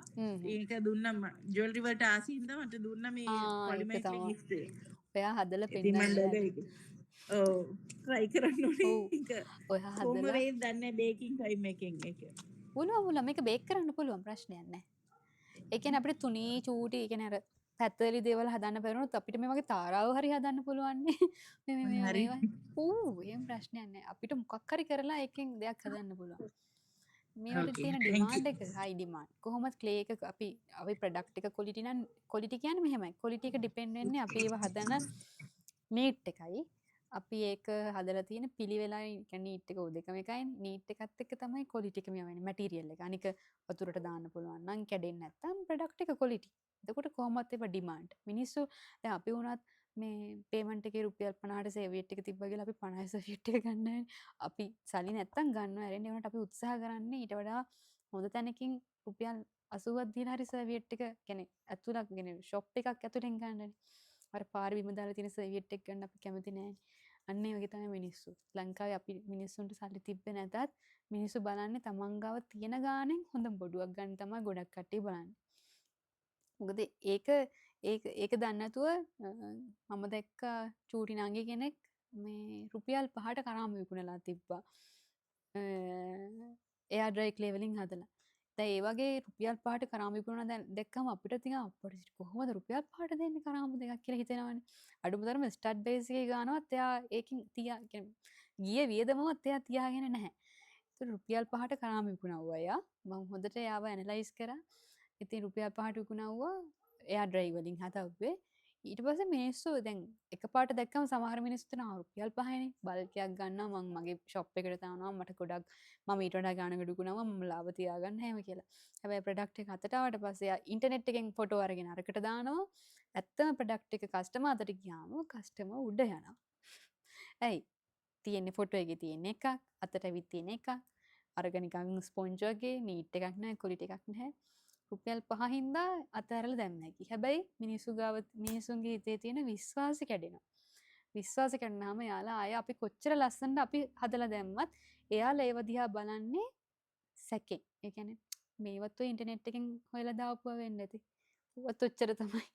ඒක දුන්නා ජුවෙලරි වලට ආසී හින්දා මට දුන්නා මේ පොලිමර් එකේ gift එක. ඔයා හදලා ඉතින් මම පෙන්නන්න. බැලුවා ඒක. ඔව් try කරන්න ඕනේ. ඒක ඔයා කොහොම හදලා වේද දන්නේ baking time එකෙන් ඒක. උණුවමුල මේක බේක් කරන්න පුළුවන් ප්‍රශ්නයක් නැහැ. ඒ කියන්නේ අපිට තුනී චූටි ඒ කියන්නේ අර පැත්තලි දේවල් හදන්න බැරුණොත් අපිට මේ වගේ තාරාව හරි හදන්න පුළුවන් නේ. මේ හරි. එහෙම ප්‍රශ්නයක් නැහැ. අපිට මොකක් හරි කරලා එකෙන් දෙයක් හදන්න පුළුවන්. මේවට Okay, තියෙන thank ඩිමාන්ඩ් එක හයි ඩිමාන්ඩ්. කොහොමද ක්ලේ එක අපි ප්‍රොඩක්ට් එක ක්වොලිටි නම් ක්වොලිටි කියන්නේ මෙහෙමයි. ක්වොලිටි එක ඩිපෙන්ඩ් වෙන්නේ අපි ඒව හදන නීට් එකයි. අපි ඒක හදලා තියෙන පිළිවෙලයි කියන්නේ නීට් එක දෙකම එකයි. නීට් එකත් එක්ක තමයි ක්වොලිටි එක මෙයා වෙන්නේ මැටීරියල් එක. අනික වතුරට දාන්න පුළුවන් නම් කැඩෙන්නේ නැත්තම් ප්‍රොඩක්ට් එක ක්වොලිටි. එතකොට කොහොමත් ඒව ඩිමාන්ඩ්. මිනිස්සු දැන් අපි වුණත් මේ පේමන්ට් එකේ රුපියල් 50ට සර්වියට් එක තිබ්බා කියලා අපි 50 සර්වියට් එක ගන්න නැහැ. අපි සල්ලි නැත්තම් ගන්නවා ඇරෙන්නේ. ඒ වුණාට අපි උත්සාහ කරන්නේ ඊට වඩා හොඳ තැනකින් රුපියල් 80ක් දීලා හරි සර්වියට් එක කියන්නේ ඇතුළක් කියන්නේ ෂොප් එකක් ඇතුලෙන් ගන්නනේ. අර පාරේ බිම දාලා තියෙන සර්වියට් එක ගන්න අපි කැමති නැහැ. අන්න ඒ වගේ තමයි මිනිස්සු. ලංකාවේ අපි මිනිස්සුන්ට සල්ලි තිබ්බේ නැතත් මිනිස්සු බලන්නේ තමන් ගාව තියෙන ගාණෙන් හොඳ බොඩුවක් ගන්න තමයි ගොඩක් කට්ටිය බලන්නේ. මොකද ඒක දන්නේ නැතුව මම දැක්ක චූටි නංගි කෙනෙක් මේ රුපියල් 5ට කරාම විකුණලා තිබ්බා. එයා ඩ්‍රයි ක්ලේ වලින් හදලා. දැන් ඒ වගේ රුපියල් 5ට කරාම් විකුණන දැන් දැක්කම අපිට තියන අපිට කොහොමද රුපියල් 5ට දෙන්නේ කරාම් දෙකක් කියලා හිතෙනවනේ. අඩුම තරම ස්ටඩ් බේස් එකේ ගානවත් එයා ඒකින් ගිය වියදමවත් එයා තියාගෙන නැහැ. ඒතර රුපියල් 5ට කරාම් විකුණවුවා එයා. මම හොඳට එයාව ඇනලයිස් කරා. ඉතින් රුපියල් 5ට විකුණවුවා එයා ඩ්‍රයි වලින් හදවුවේ. ඊට පස්සේ මිනිස්සු දැන් එකපාරට දැක්කම සමහර මිනිස්සු හිතනවා රුපියල් 5නේ බල්ක් එකක් ගන්නවා මම මගේ ෂොප් එකට දානවා මට ගොඩක් මම ඊට වඩා ගාණකට විකුණනවා මම ලාභ තියාගන්න හැම කියලා. හැබැයි ප්‍රොඩක්ට් එක අතට ආවට පස්සේ යා ඉන්ටර්නෙට් එකෙන් ෆොටෝ අරගෙන අරකට දානවා. ඇත්තම ප්‍රොඩක්ට් එක කස්ටමර් අතට ගියාම කස්ටමර් උඩ යනවා. ඇයි? තියෙන්නේ ෆොටෝ එකේ තියෙන එකක් අතට ඇවිත් තියෙන එකක් අරගෙන නිකන් ස්පොන්ජ් වගේ නීට් එකක් නැහැ ක්වොලිටි එකක් නැහැ. රුපියල් 5 හින්දා අතහැරලා දැම්මා කි. හැබැයි මිනිසුන්ගේ හිතේ තියෙන විශ්වාසය කැඩෙනවා. විශ්වාසය කැඩුනහම යාලා ආය අපි කොච්චර ලස්සනට අපි හදලා දැම්මත් එයාලා ඒව දිහා බලන්නේ සැකෙන්. ඒ කියන්නේ මේවත් ඔය ඉන්ටර්නෙට් එකෙන් හොයලා දාපුවා වෙන්න ඇති. ඌවත් ඔච්චර තමයි.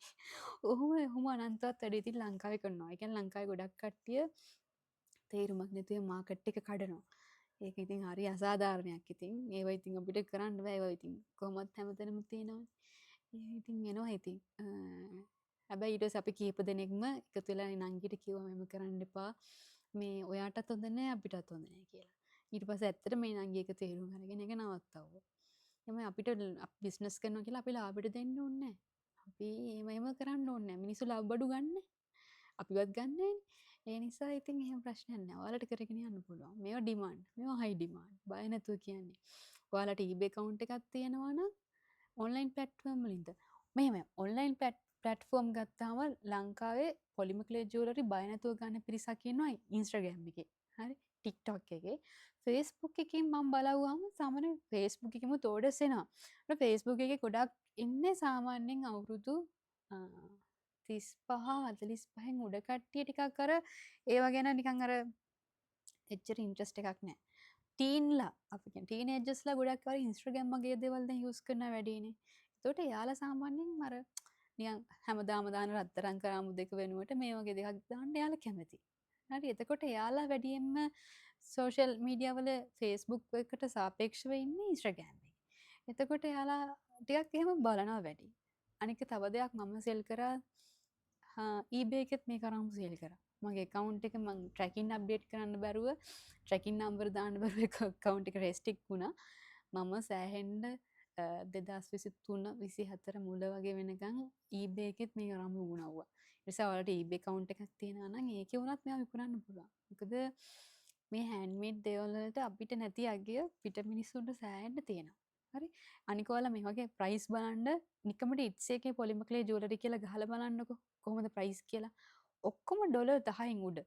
ඔහොම අනන්තවත් වැඩි ඉතින් ලංකාවේ කරනවා. ඒ කියන්නේ ලංකාවේ ගොඩක් කට්ටිය තේරුමක් නැතුව මාකට් එක කඩනවා. ඒක ඉතින් හරි අසාධාරණයක් ඉතින්. ඒවා ඉතින් අපිට කරන්න බෑ. ඒවා ඉතින් කොහොමත් හැමතැනම තියෙනවනේ. ඒ ඉතින් එනවා ඉතින්. හැබැයි ඊට පස්සේ අපි කීප දෙනෙක්ම එකතු වෙලා නංගිට කිව්වා මෙහෙම කරන්න එපා. මේ ඔයාටත් හොඳ නෑ අපිටත් හොඳ නෑ කියලා. ඊට පස්සේ ඇත්තට මේ නංගි එක තේරුම් අරගෙන ඒක නවත්තවුවා. එහම අපිට බිස්නස් කරනවා කියලා අපි ලාභෙට දෙන්න ඕනේ නෑ. අපි එහෙම කරන්න ඕනේ නෑ. මිනිස්සු ලාභ බඩු ගන්නනේ. අපිවත් ගන්නනේ. ඒ නිසා ඉතින් එහෙම ප්‍රශ්නයක් නෑ. ඔයාලට කරගෙන යන්න පුළුවන්. මේවා ඩිමාන්ඩ්. මේවා හයි ඩිමාන්ඩ්. බය නැතුව කියන්නේ. ඔයාලට eBay account එකක් තියෙනවා නම් ඔන්ලයින් ප්ලැට්ෆෝම් වලින්ද මෙහෙම ඔන්ලයින් ප්ලැට්ෆෝම් ගත්තාම ලංකාවේ පොලිමර්ක්ලේ ජුවලරි බය නැතුව ගන්න පිරිසක් ඉන්නවා Instagram එකේ. හරි? TikTok එකේ. Facebook එකකින් මම බලවුවාම සාමාන්‍ය Facebook එකෙම තෝඩස් එනවා. ඒත් Facebook එකේ ගොඩක් ඉන්නේ සාමාන්‍යයෙන් අවුරුදු 35 45න් උඩ කට්ටිය ටිකක් අර ඒවා ගැන නිකන් අර එච්චර ඉන්ට්‍රස්ට් එකක් නැහැ. ටීන්ලා අපි කියන්නේ ටීනේජර්ස්ලා ගොඩක් අර Instagram වගේ දේවල් දැන් යූස් කරනවා වැඩිනේ. ඒකට යාලා සාමාන්‍යයෙන් අර නිකන් හැමදාම දාන රත්තරන් කරාමු දෙක වෙනුවට මේ වගේ දෙකක් දාන්න යාලා කැමති. හරි එතකොට යාලා වැඩියෙන්ම සෝෂල් මීඩියා වල Facebook එකට සාපේක්ෂව ඉන්නේ Instagram එකේ. එතකොට යාලා ටිකක් එහෙම බලනවා වැඩි. අනික තව දෙයක් මම සෙල් කරා eBay එකෙත් මේ කරාම සෙල් කරා. මගේ account එක මම tracking update කරන්න බැරුව tracking number දාන්න බැරුව account එක restrict වුණා. මම සෑහෙන්න 2023-24 මුල වගේ වෙනකන් eBay එකෙත් මේ කරාම වුණාවා. ඒ නිසා ඔයාලට eBay account එකක් තියෙනවා නම් ඒකේ වුණත් මේවා විකුණන්න පුළුවන්. මොකද මේ handmade දේවල් වලට අපිට නැති අගය පිට මිනිස්සුන්ට සෑහෙන්න තියෙනවා. හරි අනික ඔයාලා මේ වගේ ප්‍රයිස් බලන්න නිකමට ඉට්ස් එකේ පොලිමර්ක්ලේ ජුවලරි කියලා ගහලා බලන්නකෝ කොහොමද ප්‍රයිස් කියලා ඔක්කොම ඩොලර් 10න් උඩ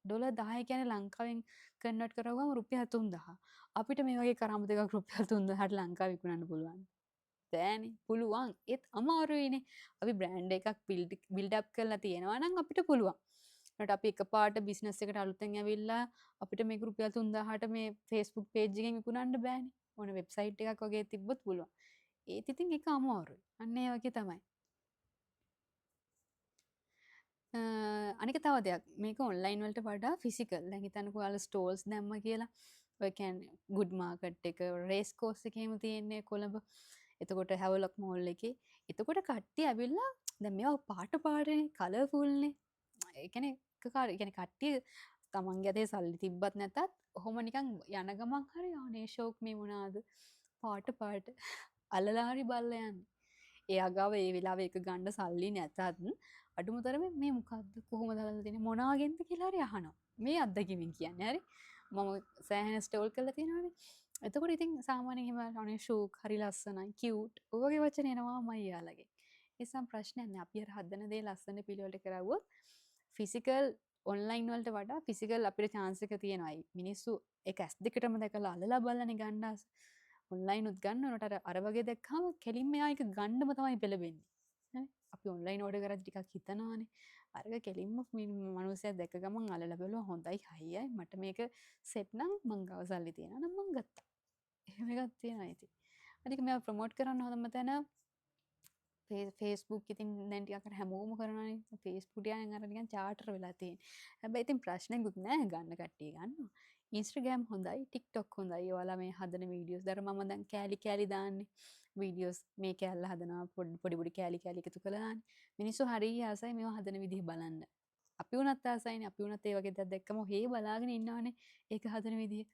ඩොලර් 10 කියන්නේ ලංකාවෙන් කන්වර්ට් කරවුවම රුපියල් 3000 අපිට මේ වගේ කරාම දෙකක් රුපියල් 3000ට ලංකාවේ විකුණන්න පුළුවන් බෑනේ පුළුවන් ඒත් අමාරුයිනේ අපි බ්‍රෑන්ඩ් එකක් බිල්ඩ් අප් කරලා තියෙනවා නම් අපිට පුළුවන් ඊට අපි එකපාරට බිස්නස් එකට අලුතෙන් ඇවිල්ලා අපිට මේක රුපියල් 3000ට මේ Facebook page එකෙන් විකුණන්න බෑනේ ඕන වෙබ්සයිට් එකක් වගේ තිබ්බොත් පුළුවන්. ඒත් ඉතින් ඒක අමාරුයි. අන්න ඒ වගේ තමයි. අනික තව දෙයක් මේක ඔන්ලයින් වලට වඩා ෆිසිකල්. දැන් හිතන්නකෝ ඔයාලා ස්ටෝර්ස් දැම්ම කියලා. ඔය කියන්නේ ගුඩ් මාකට් එක රේස් කෝස් එකේම තියෙන්නේ කොළඹ. එතකොට හැවලොක් මෝල් එකේ. එතකොට කට්ටිය ඇවිල්ලා දැන් මේවා පාට පාටනේ කලර්ෆුල්නේ. ඒ කියන්නේ කට්ටිය තමන්ගේ අතේ සල්ලි තිබ්බත් නැතත් ඔහොම නිකන් යන ගමන් හරි අනේ ෂෝක් මේ මොනවාද පාට අල්ලලා හරි බල්ලා යන්නේ. එයා ගාව ඒ වෙලාවේ එක ගන්න සල්ලි නැතත් අඩුම තරමේ මේ මොකද්ද කොහොමද හදලා තියෙන්නේ මොනාගෙන්ද කියලා හරි අහනවා. මේ අත්දැකීමෙන් කියන්නේ හරි. මම සෑහෙන ස්ටෝල් කරලා තියෙනවානේ. එතකොට ඉතින් සාමාන්‍යයෙන් එහෙම අනේ ෂෝක් හරි ලස්සනයි කියුට් ඔය වගේ වචන එනවාමයි යාළගේ. ඒ සම් ප්‍රශ්නයක් නෑ. අපි අර හදන දේ ලස්සන පිළිවෙලට කරවුවොත් ෆිසිකල් ඔන්ලයින් වලට වඩා ෆිසිකල් අපිට chance එක තියෙනවායි. මිනිස්සු ඒක ඇස් දෙකටම දැකලා අල්ලලා බලලානේ ගන්න ආස. ඔන්ලයින් උත් ගන්නවට අර වගේ දැක්කම කෙලින්ම එයා ඒක ගන්නම තමයි පෙළඹෙන්නේ. හරි? අපි ඔන්ලයින් ඕඩර් කරද්දි ටිකක් හිතනවානේ. අරක කෙලින්ම මිනිස්සයා දැක ගමන් අල්ලලා බලුවා හොඳයි හයියයි මට මේක සෙට් නම් මං ගාව සල්ලි තියෙනවා නම් මං ගත්තා. එහෙම එකක් තියෙනවා ඉතින්. අනික මේව ප්‍රොමෝට් කරන්න හොඳම තැන Facebook ඉතින් දැන් ටිකක් අර හැමෝම කරනවානේ Facebook ටිකෙන් අර නිකන් චාටර් වෙලා තියෙන්නේ. හැබැයි ඉතින් ප්‍රශ්නෙකුත් නෑ ගන්න කට්ටිය ගන්නවා. ඉන්ස්ට්‍රගෑම් හොඳයි ටික්ටොක් හොඳයි ඔයාලා මේ හදන වීඩියෝස් දර මම දැන් කෑලි කෑලි දාන්නේ වීඩියෝස් මේ කෑල්ල හදනවා පොඩි පොඩි කෑලි කෑලි එකතු කළානේ මිනිස්සු හරිය ආසයි මේවා හදන විදිහ බලන්න අපි වුණත් ආසයිනේ අපි වුණත් ඒ වගේ දෙයක් දැක්කම හේ බලාගෙන ඉන්නවනේ ඒක හදන විදිහ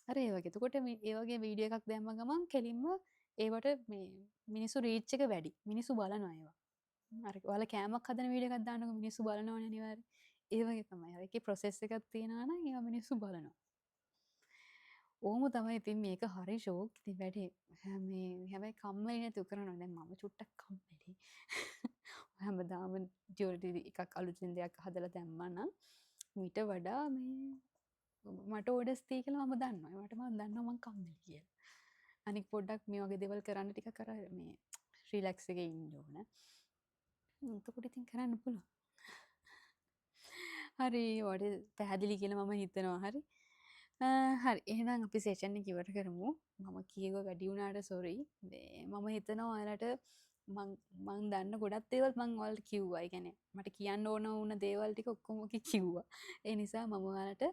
අර ඒ වගේ එතකොට ඒ වගේ වීඩියෝ එකක් දැම්ම ගමන් කෙලින්ම ඒවට මේ මිනිස්සු රීච් එක වැඩි මිනිස්සු බලනවා ඒවා අර ඔයාලා කෑමක් හදන වීඩියෝ එකක් දාන්නකො මිනිස්සු බලනවනේ අනිවාර්යයෙන් ඒ වගේ තමයි අර ඒකේ ප්‍රොසෙස් එකක් තියෙනවා නම් ඒවා මිනිස්සු බලනවා ඕම තමයි ඉතින් මේක හරි ෂෝක් ඉතින් වැඩේ මේ හැබැයි කම්මැලි නැතුව කරනවා දැන් මම චුට්ටක් කම්මැලි හැමදාම ජුවලරි එකක් අලුතින් දෙයක් හදලා දැම්මා නම් මීට වඩා මේ මට ඕඩර්ස් තිය කියලා මම දන්නවා ඒවට මම දන්නවා මම කම්මැලි කියලා අනික පොඩ්ඩක් මේ වගේ දේවල් කරන්න ටිකක් අර මේ රිලැක්ස් එකේ ඉන්න ඕන එතකොට ඉතින් කරන්න පුළුවන් හරි ඔයාලට පැහැදිලි කියලා මම හිතනවා හරි හරි එහෙනම් අපි සෙෂන් එක ඉවර කරමු මම කීව වැඩි වුණාට සෝරි මම හිතනවා ඔයාලට මං දන්න ගොඩක් දේවල් මං ඔයාලට කිව්වා ඒ කියන්නේ මට කියන්න ඕන වුණ දේවල් ටික ඔක්කොම කිව්වා ඒ නිසා මම ඔයාලට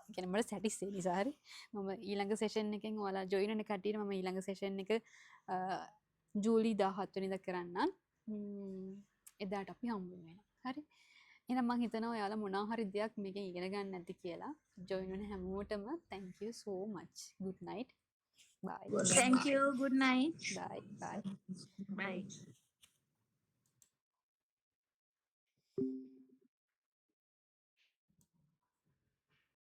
කියන්නේ මට සැටිස්ෆයි නිසා හරි මම ඊළඟ සෙෂන් එකෙන් ඔයාලා ජොයින් වෙන කට්ටියට මම ඊළඟ සෙෂන් එක ජූලි 17 වෙනිදා කරන්නම් එදාට අපි හම්බ වෙනවා හරි එහෙනම් මං හිතනවා ඔයාලා මොනවා හරි දෙයක් මේකෙන් ඉගෙන ගන්න නැති කියලා ජොයින් වෙන හැමෝටම thank you so much good night bye Thank you. Good night. bye bye Bye.